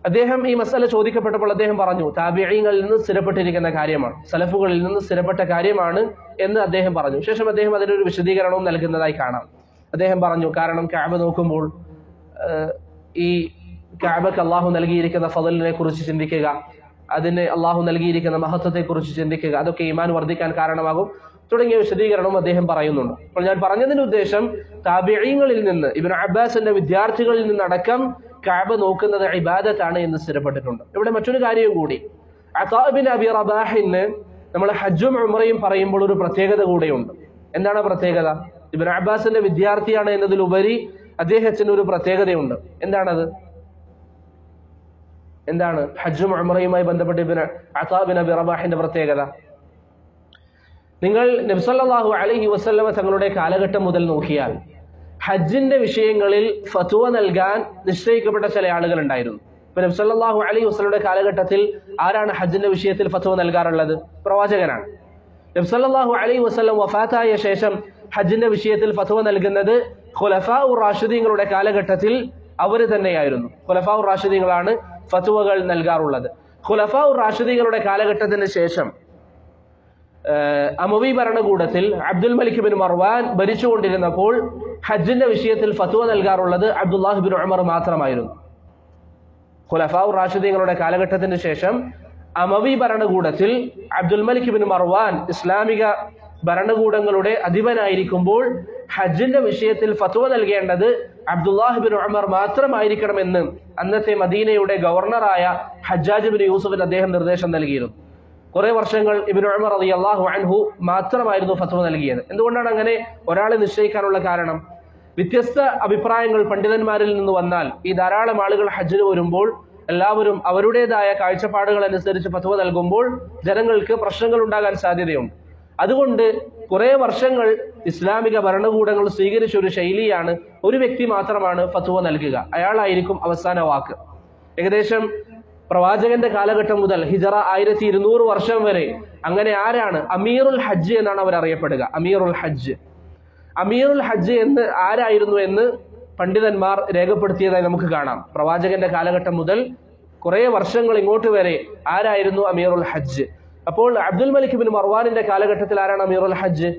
അദ്ദേഹം ഈ മസല ചോദിക്കപ്പെട്ടപ്പോൾ അദ്ദേഹം പറഞ്ഞു താബിഈങ്ങളിൽ നിന്ന് സ്ഥിരപ്പെട്ടിരിക്കുന്ന കാര്യമാണ്, സലഫുകളിൽ നിന്ന് സ്ഥിരപ്പെട്ട കാര്യമാണ് എന്ന് അദ്ദേഹം പറഞ്ഞു. ശേഷം അദ്ദേഹം അതിനൊരു വിശദീകരണവും നൽകുന്നതായി കാണാം. അദ്ദേഹം പറഞ്ഞു കാരണം കഅബ നോക്കുമ്പോൾ ഈ കഅബക്ക് അള്ളാഹു നൽകിയിരിക്കുന്ന ഫളലിനെ കുറിച്ച് ചിന്തിക്കുക, അതിന് അള്ളാഹു നൽകിയിരിക്കുന്ന മഹത്വത്തെക്കുറിച്ച് ചിന്തിക്കുക, അതൊക്കെ ഈമാൻ വർദ്ധിക്കാൻ കാരണമാകും തുടങ്ങിയ വിശദീകരണവും അദ്ദേഹം പറയുന്നുണ്ട്. അപ്പോൾ ഞാൻ പറഞ്ഞതിന്റെ ഉദ്ദേശം താബിഈങ്ങളിൽ നിന്ന്, ഇബ്നു അബ്ബാസിന്റെ വിദ്യാർത്ഥികളിൽ നിന്നടക്കം കഅബ നോക്കുന്നത് ഇബാദത്താണ് എന്ന് സ്ഥിരപ്പെട്ടിട്ടുണ്ട്. ഇവിടെ മറ്റൊരു കാര്യവും കൂടി, അതാ ബിൻ അബി റബാഹിന് നമ്മൾ ഹജ്ജും ഉംറയും പറയുമ്പോൾ ഒരു പ്രത്യേകത കൂടെയുണ്ട്. എന്താണ് പ്രത്യേകത? ഇബ്നു അബ്ബാസിന്റെ വിദ്യാർത്ഥിയാണ് എന്നതിലുപരി അദ്ദേഹത്തിന് ഒരു പ്രത്യേകതയുണ്ട്. എന്താണത്? എന്താണ് ഹജ്ജും ഉംറയുമായി ബന്ധപ്പെട്ട് അതാ ബിൻ അബി റബാഹിന്റെ പ്രത്യേകത? നിങ്ങൾ നബി സല്ലല്ലാഹു അലൈഹി വസല്ലമ തങ്ങളുടെ കാലഘട്ടം മുതൽ നോക്കിയാൽ ഹജ്ജിന്റെ വിഷയങ്ങളിൽ ഫത്വ നൽകാൻ നിശ്ചയിക്കപ്പെട്ട ചില ആളുകൾ ഉണ്ടായിരുന്നു. ഇപ്പൊ നബി സല്ലല്ലാഹു അലൈഹി വസല്ലമയുടെ കാലഘട്ടത്തിൽ ആരാണ് ഹജ്ജിന്റെ വിഷയത്തിൽ ഫത്വ നൽകാറുള്ളത്? പ്രവാചകനാണ്. നബി സല്ലല്ലാഹു അലൈഹി വസല്ലം വഫാത്തായ ശേഷം ഹജ്ജിന്റെ വിഷയത്തിൽ ഫത്വ നൽകുന്നത് ഖുലഫാഉർ റാഷിദീങ്ങളുടെ കാലഘട്ടത്തിൽ അവർ തന്നെയായിരുന്നു. ഖുലഫാഉർ റാഷിദീങ്ങളാണ് ഫത്വകൾ നൽകാറുള്ളത്. ഖുലഫാഉർ റാഷിദീങ്ങളുടെ കാലഘട്ടത്തിന് ശേഷം അമവി ഭരണകൂടത്തിൽ അബ്ദുൽ മലിക് ബിൻ മർവാൻ ഭരിച്ചുകൊണ്ടിരുന്നപ്പോൾ ഹജ്ജിന്റെ വിഷയത്തിൽ ഫത്വ നൽകാറുള്ളത് അബ്ദുല്ലാഹ് ബിൻ ഉമർ മാത്രമായിരുന്നു. ഖുലഫാഉർ റാഷിദീങ്ങളുടെ കാലഘട്ടത്തിന് ശേഷം അമവി ഭരണകൂടത്തിൽ അബ്ദുൽ മലിക് ബിൻ മർവാൻ ഇസ്ലാമിക ഭരണകൂടങ്ങളുടെ അധിപനായിരിക്കുമ്പോൾ ഹജ്ജിന്റെ വിഷയത്തിൽ ഫത്വ നൽകേണ്ടത് അബ്ദുല്ലാഹ് ബിൻ ഉമർ മാത്രമായിരിക്കണമെന്ന് അന്നത്തെ മദീനയുടെ ഗവർണറായ ഹജ്ജാജ് ബിൻ യൂസുഫിന് അദ്ദേഹം നിർദ്ദേശം നൽകിയിരുന്നു. കുറെ വർഷങ്ങൾ ഇബ്നു ഉമർ റളിയല്ലാഹു അൻഹു മാത്രമായിരുന്നു ഫത്വ നൽകിയത്. എന്തുകൊണ്ടാണ് അങ്ങനെ ഒരാളെ നിശ്ചയിക്കാനുള്ള കാരണം? വ്യത്യസ്ത അഭിപ്രായങ്ങൾ പണ്ഡിതന്മാരിൽ നിന്ന് വന്നാൽ ഈ ധാരാളം ആളുകൾ ഹജ്ജിന് വരുമ്പോൾ എല്ലാവരും അവരുടേതായ കാഴ്ചപ്പാടുകൾ അനുസരിച്ച് ഫത്വ നൽകുമ്പോൾ ജനങ്ങൾക്ക് പ്രശ്നങ്ങൾ ഉണ്ടാകാൻ സാധ്യതയുണ്ട്. അതുകൊണ്ട് കുറെ വർഷങ്ങൾ ഇസ്ലാമിക ഭരണകൂടങ്ങൾ സ്വീകരിച്ച ഒരു ശൈലിയാണ് ഒരു വ്യക്തി മാത്രമാണ് ഫത്വ നൽകുക, അയാളായിരിക്കും അവസാന വാക്ക്. ഏകദേശം പ്രവാചകന്റെ കാലഘട്ടം മുതൽ ഹിജറ 1200 വർഷം വരെ അങ്ങനെ ആരാണ് അമീറുൽ ഹജ്ജ് എന്നാണ് അവർ അറിയപ്പെടുക. അമീറുൽ ഹജ്ജ് എന്ന് ആരായിരുന്നു എന്ന് പണ്ഡിതന്മാർ രേഖപ്പെടുത്തിയതായി നമുക്ക് കാണാം. പ്രവാചകന്റെ കാലഘട്ടം മുതൽ കുറെ വർഷങ്ങൾ ഇങ്ങോട്ട് വരെ ആരായിരുന്നു അമീറുൽ ഹജ്ജ്? അപ്പോൾ അബ്ദുൽ മലിക് ബിൻ മർവാനിന്റെ കാലഘട്ടത്തിൽ ആരാണ് അമീറുൽ ഹജ്ജ്?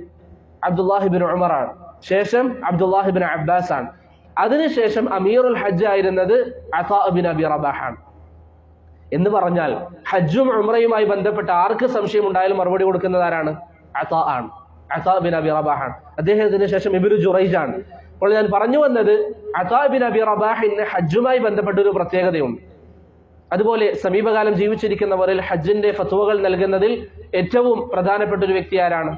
അബ്ദുല്ലാഹി ബിൻ ഉമർ ആണ്. ശേഷം അബ്ദുല്ലാഹി ബിൻ അബ്ബാസ് ആണ്. അതിനുശേഷം അമീറുൽ ഹജ്ജ് ആയിരുന്നത് അതാ ബിൻ അബി റബാഹ് ആണ്. എന്ന് പറഞ്ഞാൽ ഹജ്ജും ഉംറയുമായി ബന്ധപ്പെട്ട് ആർക്ക് സംശയം ഉണ്ടായാലും മറുപടി കൊടുക്കുന്നത് ആരാണ്? അതാ ആണ്. അതാ ബിൻ അബി റബാഹ് ആണ്. അദ്ദേഹത്തിന് ശേഷം ഇബ്നു ജുറൈജ് ആണ്. അപ്പോൾ ഞാൻ പറഞ്ഞു വന്നത് അതാ ബിൻ അബി റബാഹിന് ഹജ്ജുമായി ബന്ധപ്പെട്ട ഒരു പ്രത്യേകതയുണ്ട്. അതുപോലെ സമീപകാലം ജീവിച്ചിരിക്കുന്നവരിൽ ഹജ്ജിന്റെ ഫത്വകൾ നൽകുന്നതിൽ ഏറ്റവും പ്രധാനപ്പെട്ട ഒരു വ്യക്തി ആരാണ്?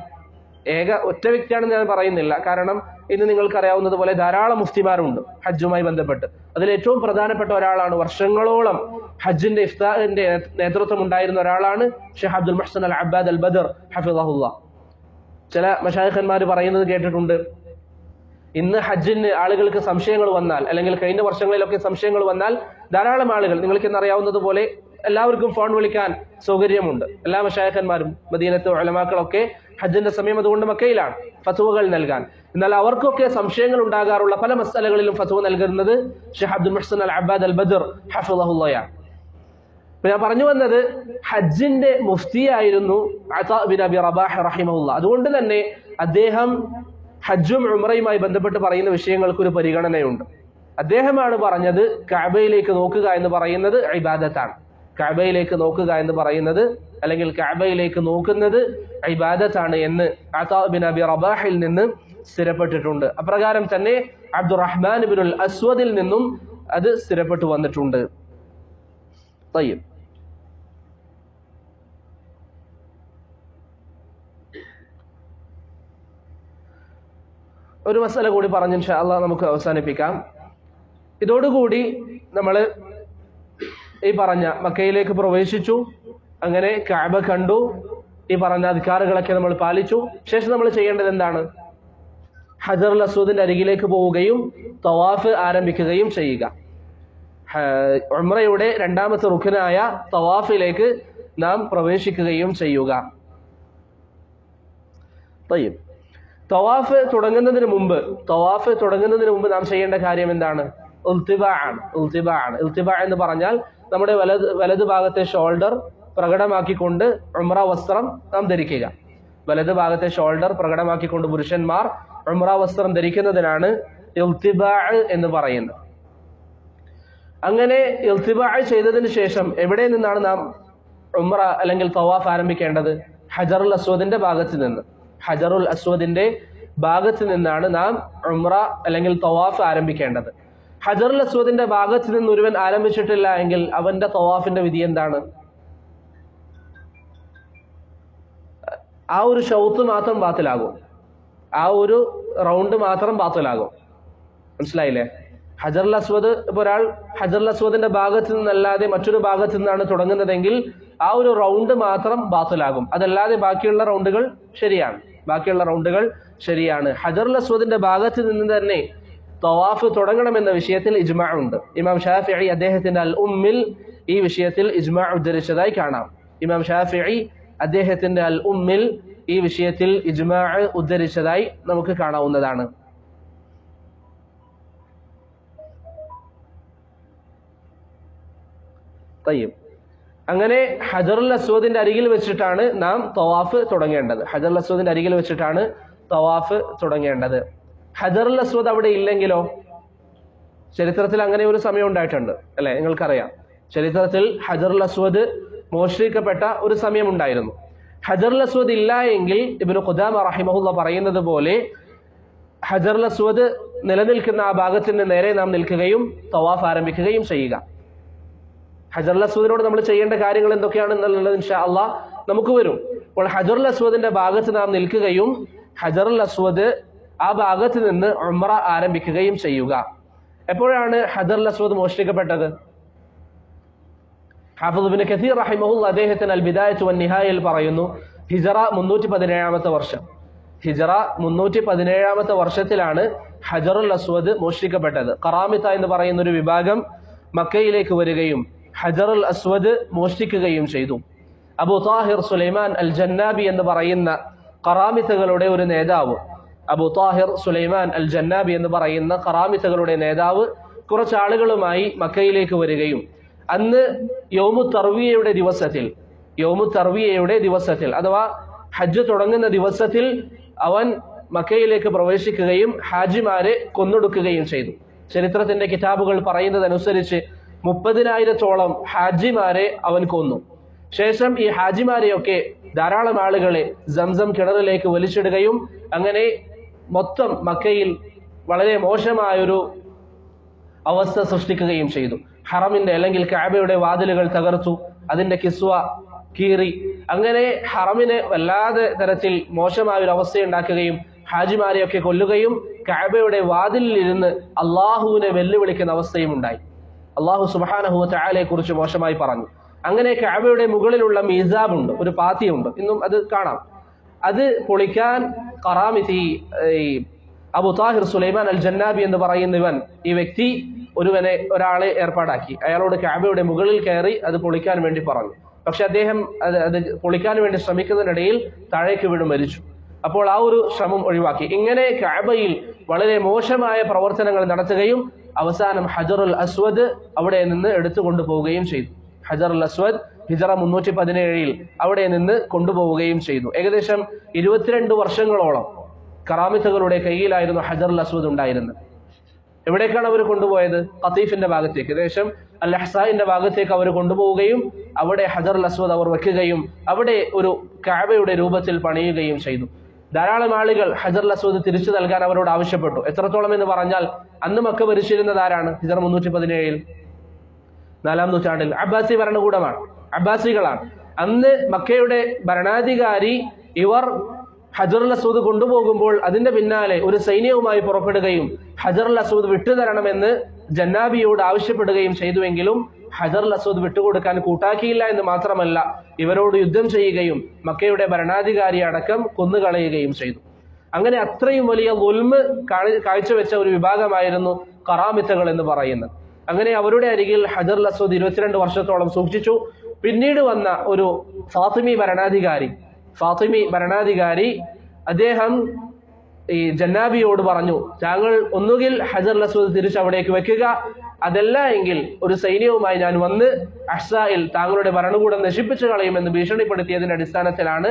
ഒറ്റ വ്യക്തിയാണെന്ന് ഞാൻ പറയുന്നില്ല, കാരണം ഇന്ന് നിങ്ങൾക്കറിയാവുന്നതുപോലെ ധാരാളം മുഫ്തിമാരുണ്ട് ഹജ്ജുമായി ബന്ധപ്പെട്ട്. അതിൽ ഏറ്റവും പ്രധാനപ്പെട്ട ഒരാളാണ്, വർഷങ്ങളോളം ഹജ്ജിന്റെ ഇഫ്താഹിന്റെ നേതൃത്വം ഉണ്ടായിരുന്ന ഒരാളാണ് ഷെയ്ഖ് അബ്ദുൽ മുഹ്സൻ അൽ അബ്ബാദ് അൽ ബദർ ഹഫിളഹുല്ലാഹ്. ചില മശായിഖന്മാർ പറയുന്നത് കേട്ടിട്ടുണ്ട്, ഇന്ന് ഹജ്ജിന് ആളുകൾക്ക് സംശയങ്ങൾ വന്നാൽ, അല്ലെങ്കിൽ കഴിഞ്ഞ വർഷങ്ങളിലൊക്കെ സംശയങ്ങൾ വന്നാൽ ധാരാളം ആളുകൾ, നിങ്ങൾക്ക് ഇന്നറിയാവുന്നതുപോലെ എല്ലാവർക്കും ഫോൺ വിളിക്കാൻ സൗകര്യമുണ്ട്. എല്ലാ മശായിഖന്മാരും മദീനത്തെ ഉലമാക്കളൊക്കെ ഹജ്ജിന്റെ സമയം അതുകൊണ്ട് മക്കയിലാണ് ഫത്വകൾ നൽകാൻ. എന്നാൽ അവർക്കൊക്കെ സംശയങ്ങൾ ഉണ്ടാകാറുള്ള പല മസലകളിലും ഫത്വ നൽകുന്നത് ഷെയ്ഖ് അബ്ദുൽ മുഹ്സൻ അൽ അബ്ബാദ് അൽ ബദർ ഹഫിളഹുല്ലാഹ്. ഞാൻ പറഞ്ഞു വന്നത് ഹജ്ജിന്റെ മുഫ്തിയായിരുന്നു അതാ ബിൻ അബി റബാഹ് റഹിമഹുല്ലാഹ്. അതുകൊണ്ട് തന്നെ അദ്ദേഹം ഹജ്ജും ഉംറയുമായി ബന്ധപ്പെട്ട് പറയുന്ന വിഷയങ്ങൾക്ക് ഒരു പരിഗണനയുണ്ട്. അദ്ദേഹമാണ് പറഞ്ഞത് കഅബയിലേക്ക് നോക്കുക എന്ന് പറയുന്നത് ഇബാദത്താണ്. കഅബയിലേക്ക് നോക്കുക എന്ന് പറയുന്നത്, അല്ലെങ്കിൽ കഅബയിലേക്ക് നോക്കുന്നത് ഇബാദത്താണ് എന്ന് അതാ ബിൻ അബി റബാഹിൽ നിന്ന് സ്ഥിരപ്പെട്ടിട്ടുണ്ട്. അപ്രകാരം തന്നെ അബ്ദുറഹ്മാൻ ഇബ്നുൽ അസ്വദിൽ നിന്നും അത് സ്ഥിരപ്പെട്ടു വന്നിട്ടുണ്ട്. തയ്യിബ്. ഒരു മസല കൂടി പറഞ്ഞ് ഇൻഷാ അല്ലാഹ് നമുക്ക് അവസാനിപ്പിക്കാം. ഇതോടുകൂടി നമ്മൾ ഈ പറഞ്ഞ മക്കയിലേക്ക് പ്രവേശിച്ചു, അങ്ങനെ കഅബ കണ്ടു, ഈ പറഞ്ഞ അദ്കാറുകളൊക്കെ നമ്മൾ പാലിച്ചു. ശേഷം നമ്മൾ ചെയ്യേണ്ടത് എന്താണ്? ഹജറുൽ അസ്വദിന്റെ അരികിലേക്ക് പോവുകയും തവാഫ് ആരംഭിക്കുകയും ചെയ്യുക. ഉംറയുടെ രണ്ടാമത്തെ റുക്നായ തവാഫിലേക്ക് നാം പ്രവേശിക്കുകയും ചെയ്യുക. തയ്യിബ്. തവാഫ് തുടങ്ങുന്നതിന് മുമ്പ് നാം ചെയ്യേണ്ട കാര്യം എന്താണ്? ഇൽത്തിബാ ആണ്. ഇൽത്തിബാ എന്ന് പറഞ്ഞാൽ നമ്മുടെ വലത് ഭാഗത്തെ ഷോൾഡർ പ്രകടമാക്കിക്കൊണ്ട് ഉംറ വസ്ത്രം നാം ധരിക്കുക. വലത് ഭാഗത്തെ ഷോൾഡർ പ്രകടമാക്കിക്കൊണ്ട് പുരുഷന്മാർ ഉംറ വസ്ത്രം ധരിക്കുന്നതിനാണ് ഇൽത്തിബാ എന്ന് പറയുന്നത്. അങ്ങനെ ഇൽത്തിബാ ചെയ്തതിന് ശേഷം എവിടെ നിന്നാണ് നാം ഉംറ അല്ലെങ്കിൽ തവാഫ് ആരംഭിക്കേണ്ടത്? ഹജറുൽ അസ്വദിന്റെ ഭാഗത്ത് നിന്ന്. ഹജറുൽ അസ്വദിന്റെ ഭാഗത്ത് നിന്നാണ് നാം ഉംറ അല്ലെങ്കിൽ തവാഫ് ആരംഭിക്കേണ്ടത്. ഹജറുൽ അസ്വദിന്റെ ഭാഗത്ത് നിന്ന് ഒരുവൻ ആരംഭിച്ചിട്ടില്ല എങ്കിൽ അവന്റെ തവാഫിന്റെ വിധി എന്താണ്? ആ ഒരു ഷൗത്ത് മാത്രം ബാത്തിലാകും, ആ ഒരു റൗണ്ട് മാത്രം ബാത്തിലാകും. മനസ്സിലായില്ലേ? ഹജറുൽ അസ്വദ് ഇപ്പോൾ ഒരാൾ ഹജറുൽ അസ്വദിന്റെ ഭാഗത്ത് നിന്നല്ലാതെ മറ്റൊരു ഭാഗത്ത് നിന്നാണ് തുടങ്ങുന്നതെങ്കിൽ ആ ഒരു റൗണ്ട് മാത്രം ബാത്തിലാകും. അതല്ലാതെ ബാക്കിയുള്ള റൗണ്ടുകൾ ശരിയാണ്. ഹജറുൽ അസ്വദിന്റെ ഭാഗത്ത് നിന്ന് തന്നെ തവാഫ് തുടങ്ങണമെന്ന വിഷയത്തിൽ ഇജ്മാ ഉണ്ട്. ഇമാം ഷാഫിഈ അദ്ദേഹത്തിന്റെ അൽ ഉമ്മിൽ ഈ വിഷയത്തിൽ ഇജ്മാ ഉദ്ധരിച്ചതായി കാണാം. ഇമാം ഷാഫിഈ അദ്ദേഹത്തിന്റെ അൽ ഉമ്മിൽ ഈ വിഷയത്തിൽ ഇജ്മാ ഉദ്ധരിച്ചതായി നമുക്ക് കാണാവുന്നതാണ്. അങ്ങനെ ഹജറുൽ അസ്വദിന്റെ അരികിൽ വെച്ചിട്ടാണ് നാം തവാഫ് തുടങ്ങേണ്ടത്. ഹജറുൽ അസ്വദ് അവിടെ ഇല്ലെങ്കിലോ? ചരിത്രത്തിൽ അങ്ങനെ ഒരു സമയം ഉണ്ടായിട്ടുണ്ട് അല്ലെ? നിങ്ങൾക്കറിയാം, ചരിത്രത്തിൽ ഹജറുൽ അസ്വദ് മോഷ്ടിക്കപ്പെട്ട ഒരു സമയം ഉണ്ടായിരുന്നു. ഹജറുൽ അസ്വദ് ഇല്ല എങ്കിൽ ഇബ്നു ഖുദാമ റഹിമഹുല്ല പറയുന്നത് പോലെ ഹജറുൽ അസ്വദ് നിലനിൽക്കുന്ന ആ ഭാഗത്തിന് നേരെ നാം നിൽക്കുകയും തവാഫ് ആരംഭിക്കുകയും ചെയ്യുക. ഹജറുൽ അസ്വദിനോട് നമ്മൾ ചെയ്യേണ്ട കാര്യങ്ങൾ എന്തൊക്കെയാണെന്നുള്ളത് ഇൻഷാ അല്ലാഹ് നമുക്ക് വരും. അപ്പോൾ ഹജറുൽ അസ്വദിന്റെ ഭാഗത്ത് നാം നിൽക്കുകയും ഹജറുൽ അസ്വദ് ആ ഭാഗത്ത് നിന്ന് ഉംറ ആരംഭിക്കുകയും ചെയ്യുക. എപ്പോഴാണ് ഹജറുൽ അസ്വദ് മോഷ്ടിക്കപ്പെട്ടത്? ഹാഫിദ് ഇബ്നു കസീർ റഹിമഹുല്ലാഹ് അദ്ദേഹത്തിന് അൽ ബിദായത്ത് വൻ നിഹായയിൽ പറയുന്നു, ഹിജറ 317 വർഷം. ഹിജറ 317 വർഷത്തിലാണ് ഹജറുൽ അസ്വദ് മോഷ്ടിക്കപ്പെട്ടത്. ഖറാമിത്ത എന്ന് പറയുന്ന ഒരു വിഭാഗം മക്കയിലേക്ക് വരികയും ഹജറുൽ അസ്വദ് മോഷ്ടിക്കുകയും ചെയ്തു. അബൂ താഹിർ സുലൈമാൻ അൽ ജന്നാബി എന്ന് പറയുന്ന ഖറാമിത്തകളുടെ ഒരു നേതാവ്, അബൂ താഹിർ സുലൈമാൻ അൽ ജന്നാബി എന്ന് പറയുന്ന ഖറാമിത്തകളുടെ നേതാവ് കുറച്ച് ആളുകളുമായി മക്കയിലേക്ക് വരികയും അന്ന് യൗമു തർവിയയുടെ ദിവസത്തിൽ അഥവാ ഹജ്ജ് തുടങ്ങുന്ന ദിവസത്തിൽ അവൻ മക്കയിലേക്ക് പ്രവേശിക്കുകയും ഹാജിമാരെ കൊന്നൊടുക്കുകയും ചെയ്തു. ചരിത്രത്തിന്റെ കിതാബുകൾ പറയുന്നതനുസരിച്ച് 30,000-ഓളം ഹാജിമാരെ അവൻ കൊന്നു. ശേഷം ഈ ഹാജിമാരെയൊക്കെ ധാരാളം ആളുകളെ സംസം കിണറിലേക്ക് വലിച്ചിടുകയും അങ്ങനെ മൊത്തം മക്കയിൽ വളരെ മോശമായൊരു അവസ്ഥ സൃഷ്ടിക്കുകയും ചെയ്തു. ഹറമിന്റെ അല്ലെങ്കിൽ കഅബയുടെ വാതിലുകൾ തകർത്തു, അതിന്റെ കിസ്വ കീറി, അങ്ങനെ ഹറമിനെ വല്ലാതെ തരത്തിൽ മോശമായൊരു അവസ്ഥയുണ്ടാക്കുകയും ഹാജിമാരെയൊക്കെ കൊല്ലുകയും കഅബയുടെ വാതിലിൽ ഇരുന്ന് അള്ളാഹുവിനെ വെല്ലുവിളിക്കുന്ന അവസ്ഥയും ഉണ്ടായി. അള്ളാഹു സുബ്ഹാനഹു വ തആലയെ കുറിച്ച് മോശമായി പറഞ്ഞു. അങ്ങനെ കഅബയുടെ മുകളിലുള്ള മീസാബ് ഉണ്ട്, ഒരു പാത്തിയുണ്ട്, ഇന്നും അത് കാണാം. അത് പൊളിക്കാൻ ഖറാമിത്തി അബൂ താഹിർ സുലൈമാൻ അൽ ജന്നാബി എന്ന് പറയുന്ന ഈ വ്യക്തി ഒരാളെ ഏർപ്പാടാക്കി. അയാളോട് കഅബയുടെ മുകളിൽ കയറി അത് പൊളിക്കാൻ വേണ്ടി പറഞ്ഞു. പക്ഷെ അദ്ദേഹം അത് പൊളിക്കാൻ വേണ്ടി ശ്രമിക്കുന്നതിനിടയിൽ താഴേക്ക് വീണ് മരിച്ചു. അപ്പോൾ ആ ഒരു ശ്രമം ഒഴിവാക്കി. ഇങ്ങനെ കഅബയിൽ വളരെ മോശമായ പ്രവർത്തനങ്ങൾ നടത്തുകയും അവസാനം ഹജറുൽ അസ്വദ് അവിടെ നിന്ന് എടുത്തു കൊണ്ടുപോവുകയും ചെയ്തു. ഹജറുൽ അസ്വദ് ഹിജറ 317 അവിടെ നിന്ന് കൊണ്ടുപോവുകയും ചെയ്തു. ഏകദേശം 22 വർഷങ്ങളോളം കറാമിത്തകളുടെ കയ്യിലായിരുന്നു ഹജറുൽ അസ്വദ് ഉണ്ടായിരുന്നത്. എവിടേക്കാണ് അവർ കൊണ്ടുപോയത്? ഖതീഫിന്റെ ഭാഗത്തേക്ക്, ഏകദേശം അൽ അഹ്സാഇന്റെ ഭാഗത്തേക്ക് അവർ കൊണ്ടുപോവുകയും അവിടെ ഹജറുൽ അസ്വദ് അവർ വെക്കുകയും അവിടെ ഒരു കഅബയുടെ രൂപത്തിൽ പണിയുകയും ചെയ്തു. ധാരാളം ആളുകൾ ഹജറുൽ അസ്വദ് തിരിച്ചു നൽകാൻ അവരോട് ആവശ്യപ്പെട്ടു. എത്രത്തോളം എന്ന് പറഞ്ഞാൽ അന്ന് മക്ക ഭരിച്ചിരുന്നത് ആരാണ്? ഹിജറ 317 4-ാം നൂറ്റാണ്ടിൽ അബ്ബാസി ഭരണകൂടമാണ്, അബ്ബാസികളാണ്. അന്ന് മക്കയുടെ ഭരണാധികാരി ഇവർ ഹജറുൽ അസ്വദ് കൊണ്ടുപോകുമ്പോൾ അതിന്റെ പിന്നാലെ ഒരു സൈന്യവുമായി പുറപ്പെടുകയും ഹജറുൽ അസ്വദ് വിട്ടുതരണമെന്ന് ജന്നാബിയോട് ആവശ്യപ്പെടുകയും ചെയ്തുവെങ്കിലും ഹജറുൽ അസ്വദ് വിട്ടുകൊടുക്കാൻ കൂട്ടാക്കിയില്ല എന്ന് മാത്രമല്ല, ഇവരോട് യുദ്ധം ചെയ്യുകയും മക്കയുടെ ഭരണാധികാരി അടക്കം കൊന്നുകളയുകയും ചെയ്തു. അങ്ങനെ അത്രയും വലിയ ദുൽമ് കാഴ്ചവെച്ച ഒരു വിഭാഗമായിരുന്നു ഖറാമിത്തകൾ എന്ന് പറയുന്നത്. അങ്ങനെ അവരുടെ അരികിൽ ഹജറുൽ അസ്വദ് 22 വർഷത്തോളം സൂക്ഷിച്ചു. പിന്നീട് വന്ന ഒരു ഫാത്തിമി ഭരണാധികാരി അദ്ദേഹം ഈ ജന്നാബിയോട് പറഞ്ഞു, താങ്കൾ ഒന്നുകിൽ ഹജറുൽ അസ്വദ് തിരിച്ച് അവിടേക്ക് വെക്കുക, അതല്ല എങ്കിൽ ഒരു സൈന്യവുമായി ഞാൻ വന്ന് അഹ്സായിൽ താങ്കളുടെ ഭരണകൂടം നശിപ്പിച്ചു കളയുമെന്ന് ഭീഷണിപ്പെടുത്തിയതിന്റെ അടിസ്ഥാനത്തിലാണ്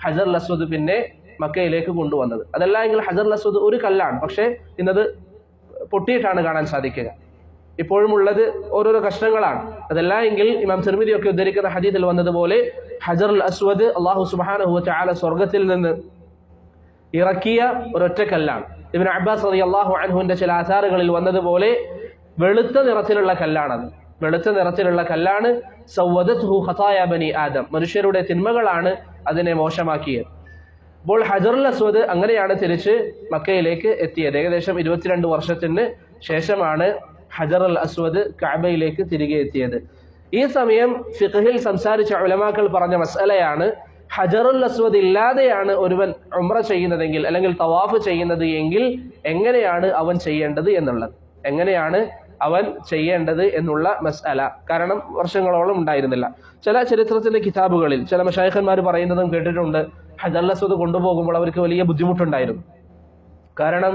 ഹജറുൽ അസ്വദ് പിന്നെ മക്കയിലേക്ക് കൊണ്ടുവന്നത്. അതല്ല എങ്കിൽ ഹജറുൽ അസ്വദ് ഒരു കല്ലാണ്, പക്ഷേ ഇന്നത് പൊട്ടിയിട്ടാണ് കാണാൻ സാധിക്കുക. ഇപ്പോഴും ഉള്ളത് ഓരോരോ കഷ്ണങ്ങളാണ്. അതല്ല എങ്കിൽ ഇമാം തിർമിദി ഒക്കെ ഉദ്ധരിക്കുന്ന ഹദീസിൽ വന്നതുപോലെ ഹജറുൽ അസ്വദ് അല്ലാഹു സുബ്ഹാനഹു വ തആല സ്വർഗ്ഗത്തിൽ നിന്ന് ഇറക്കിയ ഒരൊറ്റ കല്ലാണ്. ഇബ്നു അബ്ബാസ് റളിയല്ലാഹു അൻഹുവിന്റെ ചില ആധാറുകളിൽ വന്നതുപോലെ വെളുത്ത നിറത്തിലുള്ള കല്ലാണത്. വെളുത്ത നിറത്തിലുള്ള കല്ലാണ്. സവ്വദത്ഹു ഖതായ ബനി ആദം, മനുഷ്യരുടെ തിന്മകളാണ് അതിനെ മോശമാക്കിയത്. അപ്പോൾ ഹജറുൽ അസ്വദ് അങ്ങനെയാണ് തിരിച്ച് മക്കയിലേക്ക് എത്തിയത്. ഏകദേശം 22 വർഷത്തിന് ശേഷമാണ് ഹജറുൽ അസ്വദ് കഅബയിലേക്ക് തിരികെ എത്തിയത്. ഈ സമയം ഫിഖ്ഹിൽ സംസാരിച്ച ഉലമാക്കൾ പറഞ്ഞ മസ്അലയാണ്, ഹജറുൽ അസ്വദ് ഇല്ലാതെയാണ് ഒരുവൻ ഉംറ ചെയ്യുന്നതെങ്കിൽ അല്ലെങ്കിൽ തവാഫ് ചെയ്യുന്നത് എങ്കിൽ എങ്ങനെയാണ് അവൻ ചെയ്യേണ്ടത് എന്നുള്ളത്, എങ്ങനെയാണ് അവൻ ചെയ്യേണ്ടത് എന്നുള്ള മസ്അല. കാരണം വർഷങ്ങളോളം ഉണ്ടായിരുന്നില്ല. ചില ചരിത്രത്തിന്റെ കിതാബുകളിൽ ചില മശായിഖന്മാർ പറയുന്നതും കേട്ടിട്ടുണ്ട്, ഹജറുൽ അസ്വദ് കൊണ്ടുപോകുമ്പോൾ അവർക്ക് വലിയ ബുദ്ധിമുട്ടുണ്ടായിരുന്നു. കാരണം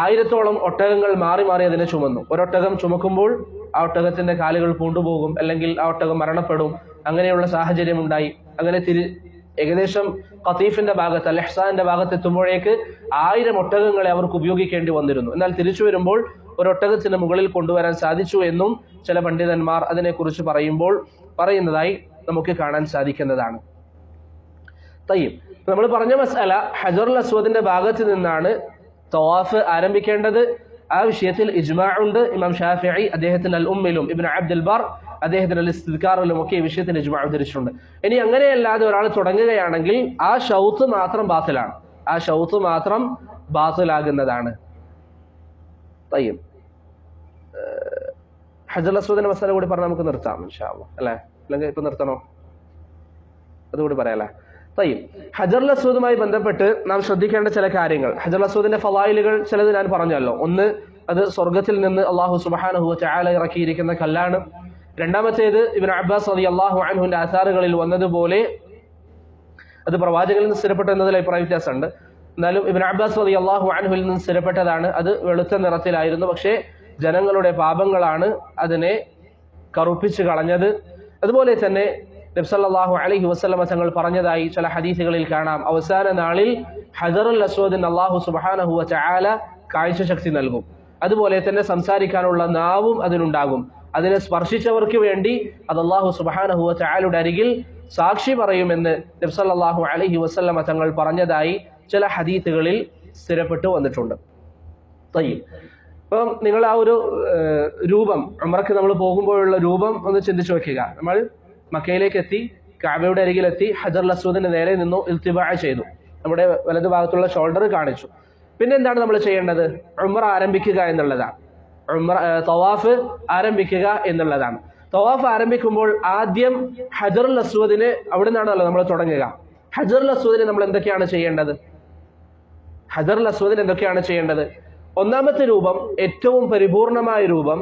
1000-ഓളം ഒട്ടകങ്ങൾ മാറി മാറി അതിനെ ചുമന്നു. ഒരൊട്ടകം ചുമക്കുമ്പോൾ ആ ഒട്ടകത്തിന്റെ കാലുകൾ പൂണ്ടുപോകും, അല്ലെങ്കിൽ ആ ഒട്ടകം മരണപ്പെടും. അങ്ങനെയുള്ള സാഹചര്യം ഉണ്ടായി. അങ്ങനെ ഏകദേശം ഖതീഫിന്റെ ഭാഗത്ത്, അൽ ഇഹ്സാന്റെ ഭാഗത്ത് എത്തുമ്പോഴേക്ക് 1000 ഒട്ടകങ്ങളെ അവർക്ക് ഉപയോഗിക്കേണ്ടി വന്നിരുന്നു. എന്നാൽ തിരിച്ചു വരുമ്പോൾ ഒരൊട്ടകത്തിന് മുകളിൽ കൊണ്ടുവരാൻ സാധിച്ചു എന്നും ചില പണ്ഡിതന്മാർ അതിനെക്കുറിച്ച് പറയുന്നതായി നമുക്ക് കാണാൻ സാധിക്കുന്നതാണ്. തയ്യിബ്, നമ്മൾ പറഞ്ഞ മസ്അല ഹജറുൽ അസ്വദിന്റെ ഭാഗത്ത് നിന്നാണ് തവാഫ് ആരംഭിക്കേണ്ടത്. ആ വിഷയത്തിൽ ഇജ്മാ ഉണ്ട്. ഇമാം ഷാഫിഈ അദ്ദേഹത്തിന് അൽ ഉമ്മിലും ഇബ്നു അബ്ദുൽ ബർ അദ്ദേഹത്തിന് അൽ ഇസ്തിദ്കാറിലും ഒക്കെ ഈ വിഷയത്തിൽ ഇജ്മാ ഉദ്ധരിച്ചിട്ടുണ്ട്. ഇനി അങ്ങനെയല്ലാതെ ഒരാൾ തുടങ്ങുകയാണെങ്കിൽ ആ ഷൗത്ത് മാത്രം ബാത്തിലാണ്, ആ ഷൗത്ത് മാത്രം ബാത്തിലാകുന്നതാണ്. തയ്യിബ്, ഹജറുൽ അസ്വദിന്റെ മസ്അല കൂടി പറഞ്ഞാൽ നമുക്ക് നിർത്താം ഇൻഷാ അല്ലാഹ്, അല്ലേ? അല്ലെങ്കിൽ ഇപ്പൊ നിർത്തണോ? അതുകൂടി പറയാല്ലേ? തയ്യിബ്, ഹജറുൽ അസ്വദുമായി ബന്ധപ്പെട്ട് നാം ശ്രദ്ധിക്കേണ്ട ചില കാര്യങ്ങൾ. ഹജറുൽ അസ്വദിന്റെ ഫളായിലുകൾ ചിലത് ഞാൻ പറഞ്ഞല്ലോ. ഒന്ന്, അത് സ്വർഗത്തിൽ നിന്ന് അല്ലാഹു സുബ്ഹാനഹു വ തആല ഇറക്കിയിരിക്കുന്ന കല്ലാണ്. രണ്ടാമത്തേത് ഇബ്നു അബ്ബാസ് റളിയല്ലാഹു അൻഹുവിന്റെ ആസാറുകളിൽ വന്നതുപോലെ അത് പ്രവാചകനിൽ നിന്ന് സ്ഥിരപ്പെട്ട എന്നതിൽ അഭിപ്രായ വ്യത്യാസമുണ്ട്. എന്നാലും ഇബ്നു അബ്ബാസ് റളിയല്ലാഹു അൻഹുവിൽ നിന്ന് സ്ഥിരപ്പെട്ടതാണ്. അത് വെളുത്ത നിറത്തിലായിരുന്നു, പക്ഷേ ജനങ്ങളുടെ പാപങ്ങളാണ് അതിനെ കറുപ്പിച്ച് കളഞ്ഞത്. അതുപോലെ തന്നെ നബി സല്ലല്ലാഹു അലൈഹി വസല്ലമ തങ്ങൾ പറഞ്ഞതായി ചില ഹദീസുകളിൽ കാണാം, അവസാന നാളിൽ ഹജറുൽ അസ്വദിന് അല്ലാഹു സുബ്ഹാനഹു വ തആല കാഴ്ചശക്തി നൽകും. അതുപോലെ തന്നെ സംസാരിക്കാനുള്ള നാവും അതിനുണ്ടാകും. അതിനെ സ്പർശിച്ചവർക്ക് വേണ്ടി അത് അല്ലാഹു സുബ്ഹാനഹു വ തആലയുടെ അരികിൽ സാക്ഷി പറയുമെന്ന് നബി സല്ലല്ലാഹു അലൈഹി വസല്ലമ തങ്ങൾ പറഞ്ഞതായി ചില ഹദീസുകളിൽ സ്ഥിരപ്പെട്ടു വന്നിട്ടുണ്ട്. തയ്യിബ്, അപ്പം നിങ്ങൾ ആ ഒരു രൂപം, ഉംറയ്ക്ക് നമ്മൾ പോകുമ്പോഴുള്ള രൂപം ഒന്ന് ചിന്തിച്ചു വെക്കുക. നമ്മൾ മക്കയിലേക്ക് എത്തി, കഅബയുടെ അരികിലെത്തി, ഹജറുൽ അസ്വദിന്റെ നേരെ നിന്നു, ഇൽത്തിബാ ചെയ്തു, നമ്മുടെ വലതു ഭാഗത്തുള്ള ഷോൾഡർ കാണിച്ചു. പിന്നെ എന്താണ് നമ്മൾ ചെയ്യേണ്ടത്? ഉംറ ആരംഭിക്കുക എന്നുള്ളതാണ്. തവാഫ് ആരംഭിക്കുക എന്നുള്ളതാണ്. തവാഫ് ആരംഭിക്കുമ്പോൾ ആദ്യം ഹജറുൽ അസ്വദിന് അവിടെ നിന്നാണല്ലോ നമ്മൾ തുടങ്ങുക. ഹജറുൽ അസ്വദിന് നമ്മൾ എന്തൊക്കെയാണ് ചെയ്യേണ്ടത്? ഹജറുൽ അസ്വദിന് എന്തൊക്കെയാണ് ചെയ്യേണ്ടത്? ഒന്നാമത്തെ രൂപം, ഏറ്റവും പരിപൂർണമായ രൂപം,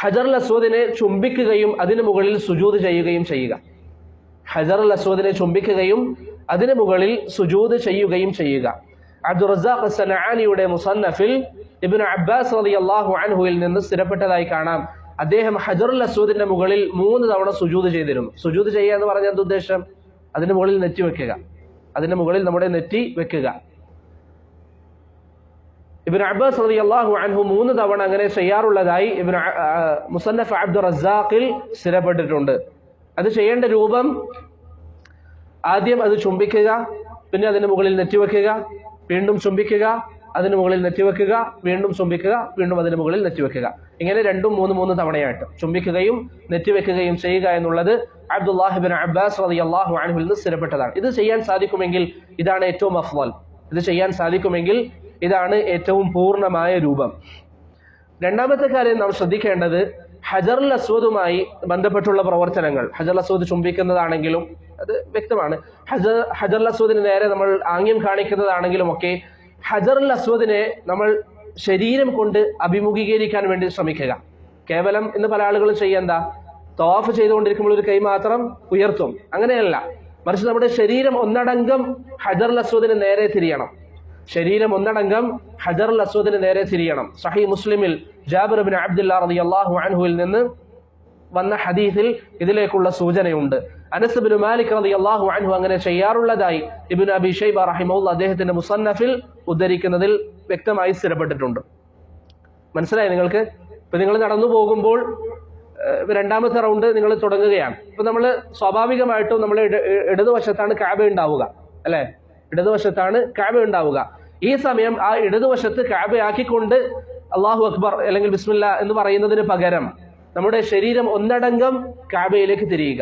ഹജറുൽ അസ്വദിനെ ചുംബിക്കുകയും അതിന് മുകളിൽ സുജൂദ് ചെയ്യുകയും ചെയ്യുക. ഹജറുൽ അസ്വദിനെ ചുംബിക്കുകയും അതിന് മുകളിൽ സുജൂദ് ചെയ്യുകയും ചെയ്യുക. അബ്ദുർ റസാഖ് അസ്സനആനിയുടെ മുസന്നഫിൽ ഇബ്നു അബ്ബാസ് റളിയല്ലാഹു അൻഹുവിൽ നിന്ന് സ്ഥിരപ്പെട്ടതായി കാണാം, അദ്ദേഹം ഹജറുൽ അസ്വദിന്റെ മുകളിൽ 3 തവണ സുജൂദ് ചെയ്തിരുന്നു. സുജൂദ് ചെയ്യുക എന്ന് പറഞ്ഞ എന്ത് ഉദ്ദേശം? അതിന് മുകളിൽ നെറ്റി വെക്കുക, അതിന് മുകളിൽ നമ്മുടെ നെറ്റി വെക്കുക. ഇബ്നു അബ്ബാസ് റളിയല്ലാഹു അൻഹു 3 തവണ അങ്ങനെ ചെയ്യാറുള്ളതായി മുസന്നഫ് അബ്ദുർ റസാഖിൽ സ്ഥിരപ്പെട്ടിട്ടുണ്ട്. അത് ചെയ്യേണ്ട രൂപം, ആദ്യം അത് ചുംബിക്കുക, പിന്നെ അതിന് മുകളിൽ നെറ്റിവെക്കുക, വീണ്ടും ചുംബിക്കുക, അതിന് മുകളിൽ നെറ്റിവെക്കുക, വീണ്ടും ചുംബിക്കുക, വീണ്ടും അതിന് മുകളിൽ നെറ്റിവെക്കുക. ഇങ്ങനെ 2, 3 തവണയായിട്ട് ചുംബിക്കുകയും നെറ്റിവെക്കുകയും ചെയ്യുക എന്നുള്ളത് അബ്ദുല്ലാഹി ഇബ്നു അബ്ബാസ് റളിയല്ലാഹു അൻഹുവിൽ നിന്ന് സ്ഥിരപ്പെട്ടതാണ്. ഇത് ചെയ്യാൻ സാധിക്കുമെങ്കിൽ ഇതാണ് ഏറ്റവും അഫ്ളൽ. ഇത് ചെയ്യാൻ സാധിക്കുമെങ്കിൽ ഇതാണ് ഏറ്റവും പൂർണ്ണമായ രൂപം. രണ്ടാമത്തെ കാര്യം നാം ശ്രദ്ധിക്കേണ്ടത് ഹജറുൽ അസ്വദുമായി ബന്ധപ്പെട്ടുള്ള പ്രവർത്തനങ്ങൾ. ഹജറുൽ അസ്വദ് ചുംബിക്കുന്നതാണെങ്കിലും അത് വ്യക്തമാണ്, ഹജറുൽ അസ്വദിന് നേരെ നമ്മൾ ആംഗ്യം കാണിക്കുന്നതാണെങ്കിലും ഒക്കെ ഹജറുൽ അസ്വദിനെ നമ്മൾ ശരീരം കൊണ്ട് അഭിമുഖീകരിക്കാൻ വേണ്ടി ശ്രമിക്കുക. കേവലം ഇന്ന് പല ആളുകളും ചെയ്യെന്താ, തവാഫ് ചെയ്തുകൊണ്ടിരിക്കുമ്പോൾ ഒരു കൈ മാത്രം ഉയർത്തും, അങ്ങനെയല്ല. മറിച്ച് നമ്മുടെ ശരീരം ഒന്നടങ്കം ഹജറുൽ അസ്വദിന് നേരെ തിരിയണം. ശരീരം ഒന്നടങ്കം ഹജറുൽ അസ്വദിന് നേരെ തിരിയണം. സഹീഹ് മുസ്ലിമിൽ ജാബിർ ഇബ്നു അബ്ദുല്ലാ റളിയല്ലാഹു അൻഹുവിൽ നിന്ന് വന്ന ഹദീസിൽ ഇതിലേക്കുള്ള സൂചനയുണ്ട്. അനസ് ഇബ്നു മാലിക് റളിയല്ലാഹു അൻഹു അങ്ങനെ ചെയ്യാറുള്ളതായി ഇബ്നു അബി ശൈബ റഹിമഹുല്ലാഹ് അദ്ദേഹത്തിന്റെ മുസന്നഫിൽ ഉദ്ധരിക്കുന്നതിൽ വ്യക്തമായി സ്ഥിരപ്പെട്ടിട്ടുണ്ട്. മനസ്സിലായി നിങ്ങൾക്ക്? ഇപ്പൊ നിങ്ങൾ നടന്നു പോകുമ്പോൾ രണ്ടാമത്തെ റൗണ്ട് നിങ്ങൾ തുടങ്ങുകയാണ്. ഇപ്പൊ നമ്മൾ സ്വാഭാവികമായിട്ടും നമ്മൾ ഇടതുവശത്താണ് കഅബ ഉണ്ടാവുക, അല്ലെ? ഇടതുവശത്താണ് കഅബ ഉണ്ടാവുക. ഈ സമയം ആ ഇടതുവശത്ത് കഅബയാക്കിക്കൊണ്ട് അല്ലാഹു അക്ബർ അല്ലെങ്കിൽ ബിസ്മില്ലാ എന്ന് പറയുന്നതിന് പകരം നമ്മുടെ ശരീരം ഒന്നടങ്കം കഅബയിലേക്ക് തിരിയുക.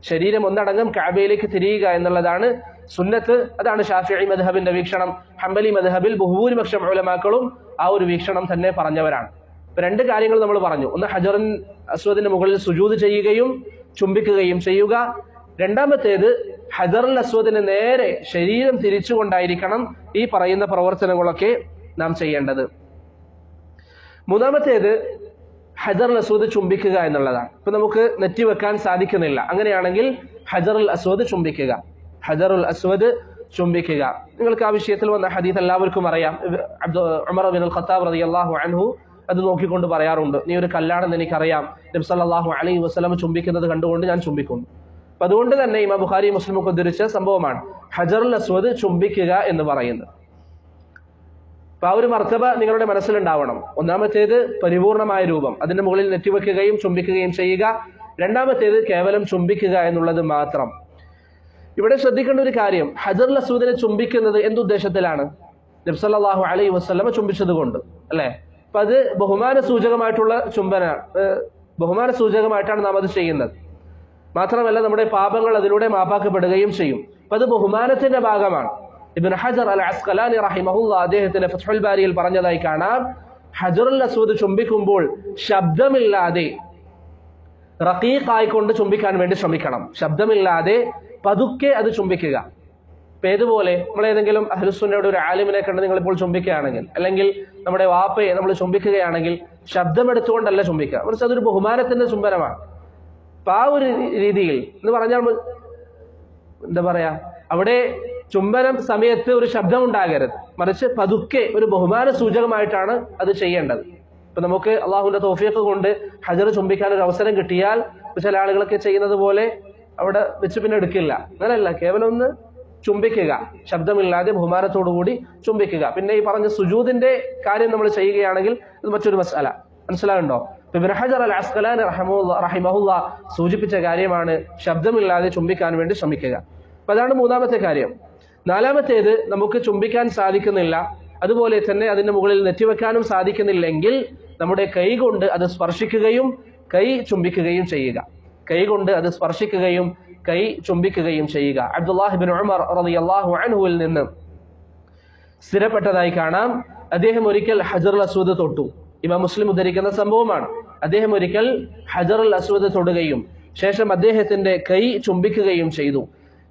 ശരീരം ഒന്നടങ്കം കഅബയിലേക്ക് തിരിയുക എന്നുള്ളതാണ് സുന്നത്ത്. അതാണ് ഷാഫിഈ മദ്ഹബിന്റെ വീക്ഷണം. ഹംബലി മദ്ഹബിൽ ബഹുഭൂരിപക്ഷം ഉലമാക്കളും ആ ഒരു വീക്ഷണം തന്നെ പറഞ്ഞവരാണ്. ഇപ്പൊ രണ്ട് കാര്യങ്ങൾ നമ്മൾ പറഞ്ഞു. ഒന്ന്, ഹജറുൽ അസ്വദിന്റെ മുകളിൽ സുജൂദ് ചെയ്യുകയും ചുംബിക്കുകയും ചെയ്യുക. രണ്ടാമത്തേത്, ഹജറുൽ അസ്വദിന് നേരെ ശരീരം തിരിച്ചുകൊണ്ടായിരിക്കണം ഈ പറയുന്ന പ്രവർത്തനങ്ങളൊക്കെ നാം ചെയ്യേണ്ടത്. മൂന്നാമത്തേത്, ഹജറുൽ അസ്വദ് ചുംബിക്കുക എന്നുള്ളതാണ്. ഇപ്പൊ നമുക്ക് നെറ്റി വെക്കാൻ സാധിക്കുന്നില്ല, അങ്ങനെയാണെങ്കിൽ ഹജറുൽ അസ്വദ് ചുംബിക്കുക. ഹജറുൽ അസ്വദ് ചുംബിക്കുക. നിങ്ങൾക്ക് ആ വിഷയത്തിൽ വന്ന ഹദീസ് എല്ലാവർക്കും അറിയാം. ഉമർ ഇബ്നുൽ ഖത്താബ് റളിയല്ലാഹു അൻഹു അത് നോക്കിക്കൊണ്ട് പറയാറുണ്ട്, നീ ഒരു കല്ലാണെന്ന് എനിക്കറിയാം, നബി സല്ലല്ലാഹു അലൈഹി വസല്ലം ചുംബിക്കുന്നത് കണ്ടുകൊണ്ട് ഞാൻ ചുംബിക്കുന്നു. അപ്പൊ അതുകൊണ്ട് തന്നെ ഇമാം ബുഖാരി മുസ്ലിം ഒക്കെ ഉദ്ധരിച്ച സംഭവമാണ് ഹജറുൽ അസ്വദ് ചുംബിക്കുക എന്ന് പറയുന്നത്. അപ്പൊ ആ ഒരു മർത്തബ നിങ്ങളുടെ മനസ്സിലുണ്ടാവണം. ഒന്നാമത്തേത് പരിപൂർണമായ രൂപം, അതിന്റെ മുകളിൽ നെറ്റിവെക്കുകയും ചുംബിക്കുകയും ചെയ്യുക. രണ്ടാമത്തേത് കേവലം ചുംബിക്കുക എന്നുള്ളത് മാത്രം. ഇവിടെ ശ്രദ്ധിക്കേണ്ട ഒരു കാര്യം, ഹജറുൽ അസ്വദിനെ ചുംബിക്കുന്നത് എന്തുദ്ദേശത്തിലാണ്? നബി സല്ലല്ലാഹു അലൈഹി വസല്ലം ചുംബിച്ചത് കൊണ്ട് അല്ലെ. അപ്പൊ അത് ബഹുമാന സൂചകമായിട്ടുള്ള ബഹുമാന സൂചകമായിട്ടാണ് നാം അത് ചെയ്യുന്നത്. മാത്രമല്ല നമ്മുടെ പാപങ്ങൾ അതിലൂടെ മാപ്പാക്കപ്പെടുകയും ചെയ്യും. അപ്പൊ അത് ബഹുമാനത്തിന്റെ ഭാഗമാണ്. ഇബ്നു ഹജർ അൽ അസ്ഖലാനി റഹിമഹുല്ലാ അദ്ദേഹത്തിന്റെ ഫത്ഹുൽ ബാരിയിൽ പറഞ്ഞതായി കാണാം, ഹജറുൽ അസ്വദ് ചുംബിക്കുമ്പോൾ ശബ്ദമില്ലാതെ റഖീഖായിക്കൊണ്ട് ചുംബിക്കാൻ വേണ്ടി ശ്രമിക്കണം. ശബ്ദമില്ലാതെ പതുക്കെ അത് ചുംബിക്കുക. ഇപ്പൊ ഏതുപോലെ നമ്മൾ ഏതെങ്കിലും അഹ്ലുസുന്നയുടെ ഒരു ആലിമിനെ കണ്ട് നിങ്ങളിപ്പോൾ ചുംബിക്കുകയാണെങ്കിൽ, അല്ലെങ്കിൽ നമ്മുടെ വാപ്പയെ നമ്മൾ ചുംബിക്കുകയാണെങ്കിൽ ശബ്ദമെടുത്തുകൊണ്ടല്ല ചുംബിക്കുക, മറിച്ച് അതൊരു ബഹുമാനത്തിന്റെ ചുംബനമാണ്. അപ്പൊ ആ ഒരു രീതിയിൽ എന്ന് പറഞ്ഞാൽ എന്താ പറയാ, അവിടെ ചുംബനം സമയത്ത് ഒരു ശബ്ദം ഉണ്ടാകരുത്, മറിച്ച് പതുക്കെ ഒരു ബഹുമാന സൂചകമായിട്ടാണ് അത് ചെയ്യേണ്ടത്. ഇപ്പൊ നമുക്ക് അള്ളാഹുവിന്റെ തൗഫീഖ് കൊണ്ട് ഹജർ ചുംബിക്കാൻ ഒരു അവസരം കിട്ടിയാൽ ചില ആളുകളൊക്കെ ചെയ്യുന്നത് പോലെ അവിടെ വെച്ച് പിന്നെ എടുക്കില്ല. അങ്ങനെയല്ല, കേവലം ഒന്ന് ചുംബിക്കുക, ശബ്ദമില്ലാതെ ബഹുമാനത്തോടുകൂടി ചുംബിക്കുക. പിന്നെ ഈ പറഞ്ഞ സുജൂദിന്റെ കാര്യം നമ്മൾ ചെയ്യുകയാണെങ്കിൽ ഇത് മറ്റൊരു മസ്അല. മനസ്സിലാകുണ്ടോ? ഇബ്നു ഹജർ അൽ അസ്ഖലാനി റഹിമഹുല്ലാ സൂചിപ്പിച്ച കാര്യമാണ് ശബ്ദമില്ലാതെ ചുംബിക്കാൻ വേണ്ടി ശ്രമിക്കുക. അപ്പൊ അതാണ് മൂന്നാമത്തെ കാര്യം. നാലാമത്തേത്, നമുക്ക് ചുംബിക്കാൻ സാധിക്കുന്നില്ല, അതുപോലെ തന്നെ അതിന്റെ മുകളിൽ നെറ്റിവെക്കാനും സാധിക്കുന്നില്ലെങ്കിൽ നമ്മുടെ കൈ കൊണ്ട് അത് സ്പർശിക്കുകയും കൈ ചുംബിക്കുകയും ചെയ്യുക. കൈ കൊണ്ട് അത് സ്പർശിക്കുകയും കൈ ചുംബിക്കുകയും ചെയ്യുക. അബ്ദുല്ലാഹി ഇബ്നു ഉമർ റളിയല്ലാഹു അൻഹുവിൽ നിന്ന് സ്ഥിരപ്പെട്ടതായി കാണാം, അദ്ദേഹം ഒരിക്കൽ ഹജറുൽ അസ്വദ് തൊട്ടു. ഇമാം മുസ്ലിം ഉദ്ധരിക്കുന്ന സംഭവമാണ്. അദ്ദേഹം ഒരിക്കൽ ഹജറുൽ അസ്വദ് തൊടുകയും ശേഷം അദ്ദേഹത്തിന്റെ കൈ ചുംബിക്കുകയും ചെയ്തു.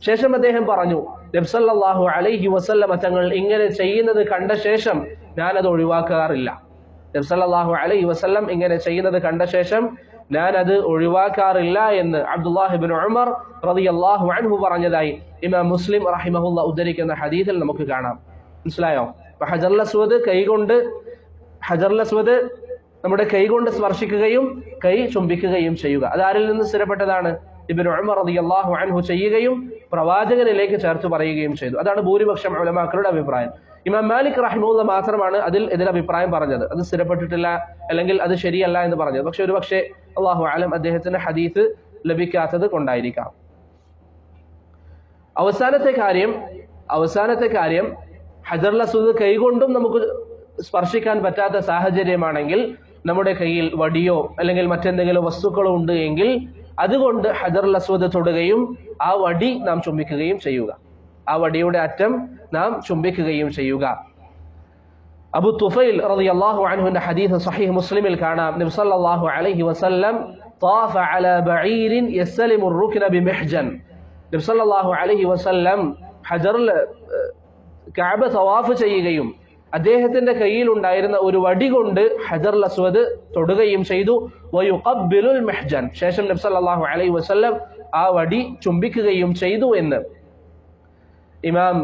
ശേഷം അദ്ദേഹം പറഞ്ഞു, നബി സല്ലല്ലാഹു അലൈഹി വസല്ലം തങ്ങൾ ഇങ്ങനെ ചെയ്യുന്നത് കണ്ട ശേഷം ഞാനത് ഒഴിവാക്കാറില്ല. നബി സല്ലല്ലാഹു അലൈഹി വസല്ലം ഇങ്ങനെ ചെയ്യുന്നത് കണ്ട ശേഷം ഞാൻ അത് ഒഴിവാക്കാറില്ല എന്ന് അബ്ദുല്ലാഹി ഇബ്നു ഉമർ റളിയല്ലാഹു അൻഹു പറഞ്ഞതായി ഇമാം മുസ്ലിം റഹിമഹുല്ലാ ഉദ്ധരിക്കുന്ന ഹദീസിൽ നമുക്ക് കാണാം. മനസ്സിലായോ? ഹജറുൽ അസ്വദ് ഹജറുൽ അസ്വദ് നമ്മുടെ കൈ കൊണ്ട് സ്പർശിക്കുകയും കൈ ചുംബിക്കുകയും ചെയ്യുക. അത് ആരിൽ നിന്ന് സ്ഥിരപ്പെട്ടതാണ്? ഇബ്നു ഉമർ റളിയല്ലാഹു അൻഹു ചെയ്യുകയും പ്രവാചകനിലേക്ക് ചേർത്ത് പറയുകയും ചെയ്തു. അതാണ് ഭൂരിപക്ഷം ഉലമാക്കളുടെ അഭിപ്രായം. ഇമാം മാലിക് റഹിമഹുല്ലാ മാത്രമാണ് അതിൽ എതിരഭിപ്രായം പറഞ്ഞത്. അത് സ്ഥിരപ്പെട്ടിട്ടില്ല, അല്ലെങ്കിൽ അത് ശരിയല്ല എന്ന് പറഞ്ഞത്. പക്ഷെ ഒരു പക്ഷേ അല്ലാഹു അലം അദ്ദേഹത്തിന് ഹദീസ് ലഭിക്കാത്തത് കൊണ്ടായിരിക്കാം. അവസാനത്തെ കാര്യം ഹജറുൽ അസ്വദ് കൈകൊണ്ടും നമുക്ക് സ്പർശിക്കാൻ പറ്റാത്ത സാഹചര്യമാണെങ്കിൽ നമ്മുടെ കയ്യിൽ വടിയോ അല്ലെങ്കിൽ മറ്റെന്തെങ്കിലും വസ്തുക്കളോ ഉണ്ട് എങ്കിൽ അതുകൊണ്ട് ഹജറുൽ അസ്വദ് തൊടുകയും ആ വടി നാം ചുംബിക്കുകയും ചെയ്യുക. ആ വടിയുടെ അറ്റം നാം ചുംബിക്കുകയും ചെയ്യുക. അബൂ തുഫൈൽ റളിയല്ലാഹു അൻഹുവിന്റെ ഹദീസ് സഹീഹ് മുസ്ലിമിൽ കാണാം, നബി സല്ലല്ലാഹു അലൈഹി വസല്ലം طاف على بعير يستلم الركن بمحجن. നബി സല്ലല്ലാഹു അലൈഹി വസല്ലം ഹജറുൽ കഅബ തവാഫ് ചെയ്യുകയും അദ്ദേഹത്തിന്റെ കയ്യിൽ ഉണ്ടായിരുന്ന ഒരു വടി കൊണ്ട് ഹജറുൽ അസ്വദ് തൊടുകയും ചെയ്തു. വയുഖബ്ബിലുൽ മിഹ്ജൻ, ശേഷം നബി സല്ലല്ലാഹു അലൈഹി വസല്ലം ആ വടി ചുംബിക്കുകയും ചെയ്തു എന്ന് ഇമാം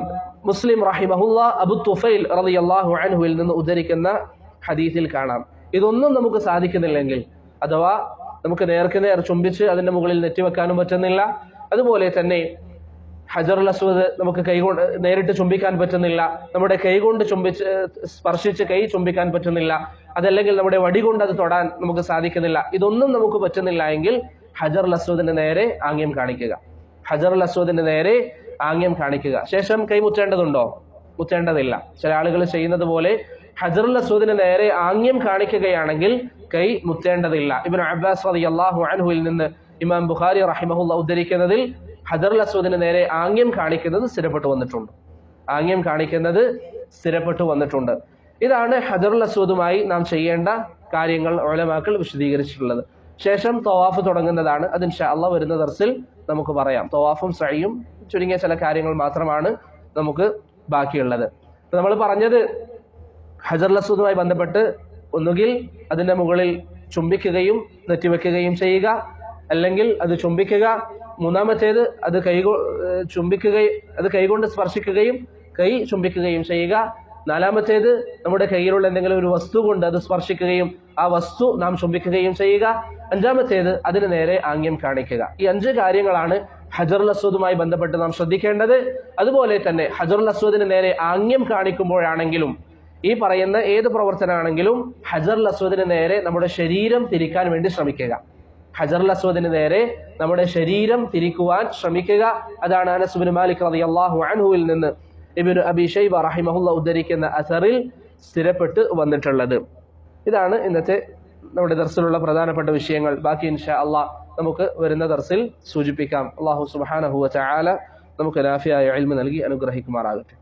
മുസ്ലിം റഹിമഹുല്ലാ അബൂ തുഫൈൽ റളിയല്ലാഹു അൻഹുവിൽ നിന്ന് ഉദ്ധരിക്കുന്ന ഹദീസിൽ കാണാം. ഇതൊന്നും നമുക്ക് സാധിക്കുന്നില്ലെങ്കിൽ, അഥവാ നമുക്ക് നേർക്കുനേർ ചുംബിച്ച് അതിന്റെ മുകളിൽ നെറ്റിവെക്കാനും പറ്റുന്നില്ല, അതുപോലെ തന്നെ ഹജറുൽ അസ്വദ് നമുക്ക് കൈകൊണ്ട് നേരിട്ട് ചുംബിക്കാൻ പറ്റുന്നില്ല, നമ്മുടെ കൈകൊണ്ട് സ്പർശിച്ച് കൈ ചുംബിക്കാൻ പറ്റുന്നില്ല, അതല്ലെങ്കിൽ നമ്മുടെ വടി കൊണ്ട് അത് തൊടാൻ നമുക്ക് സാധിക്കുന്നില്ല, ഇതൊന്നും നമുക്ക് പറ്റുന്നില്ല എങ്കിൽ ഹജറുൽ അസ്വദിന്റെ നേരെ ആംഗ്യം കാണിക്കുക. ഹജറുൽ അസ്വദിന്റെ നേരെ ആംഗ്യം കാണിക്കുക. ശേഷം കൈ മുത്തേണ്ടതുണ്ടോ? മുത്തേണ്ടതില്ല. ചില ആളുകൾ ചെയ്യുന്നത് പോലെ ഹജറുൽ അസ്വദിന് നേരെ ആംഗ്യം കാണിക്കുകയാണെങ്കിൽ കൈ മുത്തേണ്ടതില്ല. ഇബ്നു അബ്ബാസ് റളിയല്ലാഹു അൻഹുവിൽ നിന്ന് ഇമാം ബുഖാരി റഹിമഹുല്ലാ ഉദ്ധരിക്കുന്നതിൽ ഹജറുൽ അസ്വദിന് നേരെ ആംഗ്യം കാണിക്കുന്നത് സ്ഥിരപ്പെട്ടു വന്നിട്ടുണ്ട്. ആംഗ്യം കാണിക്കുന്നത് സ്ഥിരപ്പെട്ടു വന്നിട്ടുണ്ട്. ഇതാണ് ഹജറുൽ അസ്വദുമായി നാം ചെയ്യേണ്ട കാര്യങ്ങൾ ഉലമാക്കൾ വിശദീകരിച്ചിട്ടുള്ളത്. ശേഷം തവാഫ് തുടങ്ങുന്നതാണ്. അത് ഇൻഷാ അല്ലാഹ് വരുന്ന ദർസിൽ നമുക്ക് പറയാം. തവാഫും സഅയും ചുരുങ്ങിയ ചില കാര്യങ്ങൾ മാത്രമാണ് നമുക്ക് ബാക്കിയുള്ളത്. നമ്മൾ പറഞ്ഞത് ഹജറുൽ അസ്വദുമായി ബന്ധപ്പെട്ട് ഒന്നുകിൽ അതിൻ്റെ മുകളിൽ ചുംബിക്കുകയും നെറ്റിവെക്കുകയും ചെയ്യുക, അല്ലെങ്കിൽ അത് ചുംബിക്കുക. മൂന്നാമത്തേത് അത് കൈകൊണ്ട് സ്പർശിക്കുകയും കൈ ചുംബിക്കുകയും ചെയ്യുക. നാലാമത്തേത് നമ്മുടെ കയ്യിലുള്ള എന്തെങ്കിലും ഒരു വസ്തു കൊണ്ട് അത് സ്പർശിക്കുകയും ആ വസ്തു നാം ചുംബിക്കുകയും ചെയ്യുക. അഞ്ചാമത്തേത് അതിന് നേരെ ആംഗ്യം കാണിക്കുക. ഈ 5 കാര്യങ്ങളാണ് ഹജറുൽ അസ്വദുമായി ബന്ധപ്പെട്ട് നാം ശ്രദ്ധിക്കേണ്ടത്. അതുപോലെ തന്നെ ഹജറുൽ അസ്വദിന് നേരെ ആംഗ്യം കാണിക്കുമ്പോഴാണെങ്കിലും ഈ പറയുന്ന ഏത് പ്രവർത്തനമാണെങ്കിലും ഹജറുൽ അസ്വദിന് നേരെ നമ്മുടെ ശരീരം തിരിക്കാൻ വേണ്ടി ശ്രമിക്കുക. ഹജറുൽ അസ്വദിന് നേരെ നമ്മുടെ ശരീരം തിരിക്കുവാൻ ശ്രമിക്കുക. അതാണ് അനസ് ഇബ്നു മാലിക് റളിയല്ലാഹു അൻഹുവിൽ നിന്ന് ഇബ്നു അബീ ശൈബ റഹിമഹുല്ലാ ഉദ്ധരിക്കുന്ന അസറിൽ സ്ഥിരപ്പെട്ട് വന്നിട്ടുള്ളത്. ഇതാണ് ഇന്നത്തെ നമ്മുടെ ദർസിലുള്ള പ്രധാനപ്പെട്ട വിഷയങ്ങൾ. ബാക്കി ഇൻഷാ അല്ലാഹ് നമുക്ക് വരുന്ന ദർസിൽ സൂചിപ്പിക്കാം. അല്ലാഹു സുബ്ഹാനഹു വ തആല നമുക്ക് നാഫിയായ ഇൽമ നൽകി അനുഗ്രഹിക്കുമാറാകട്ടെ.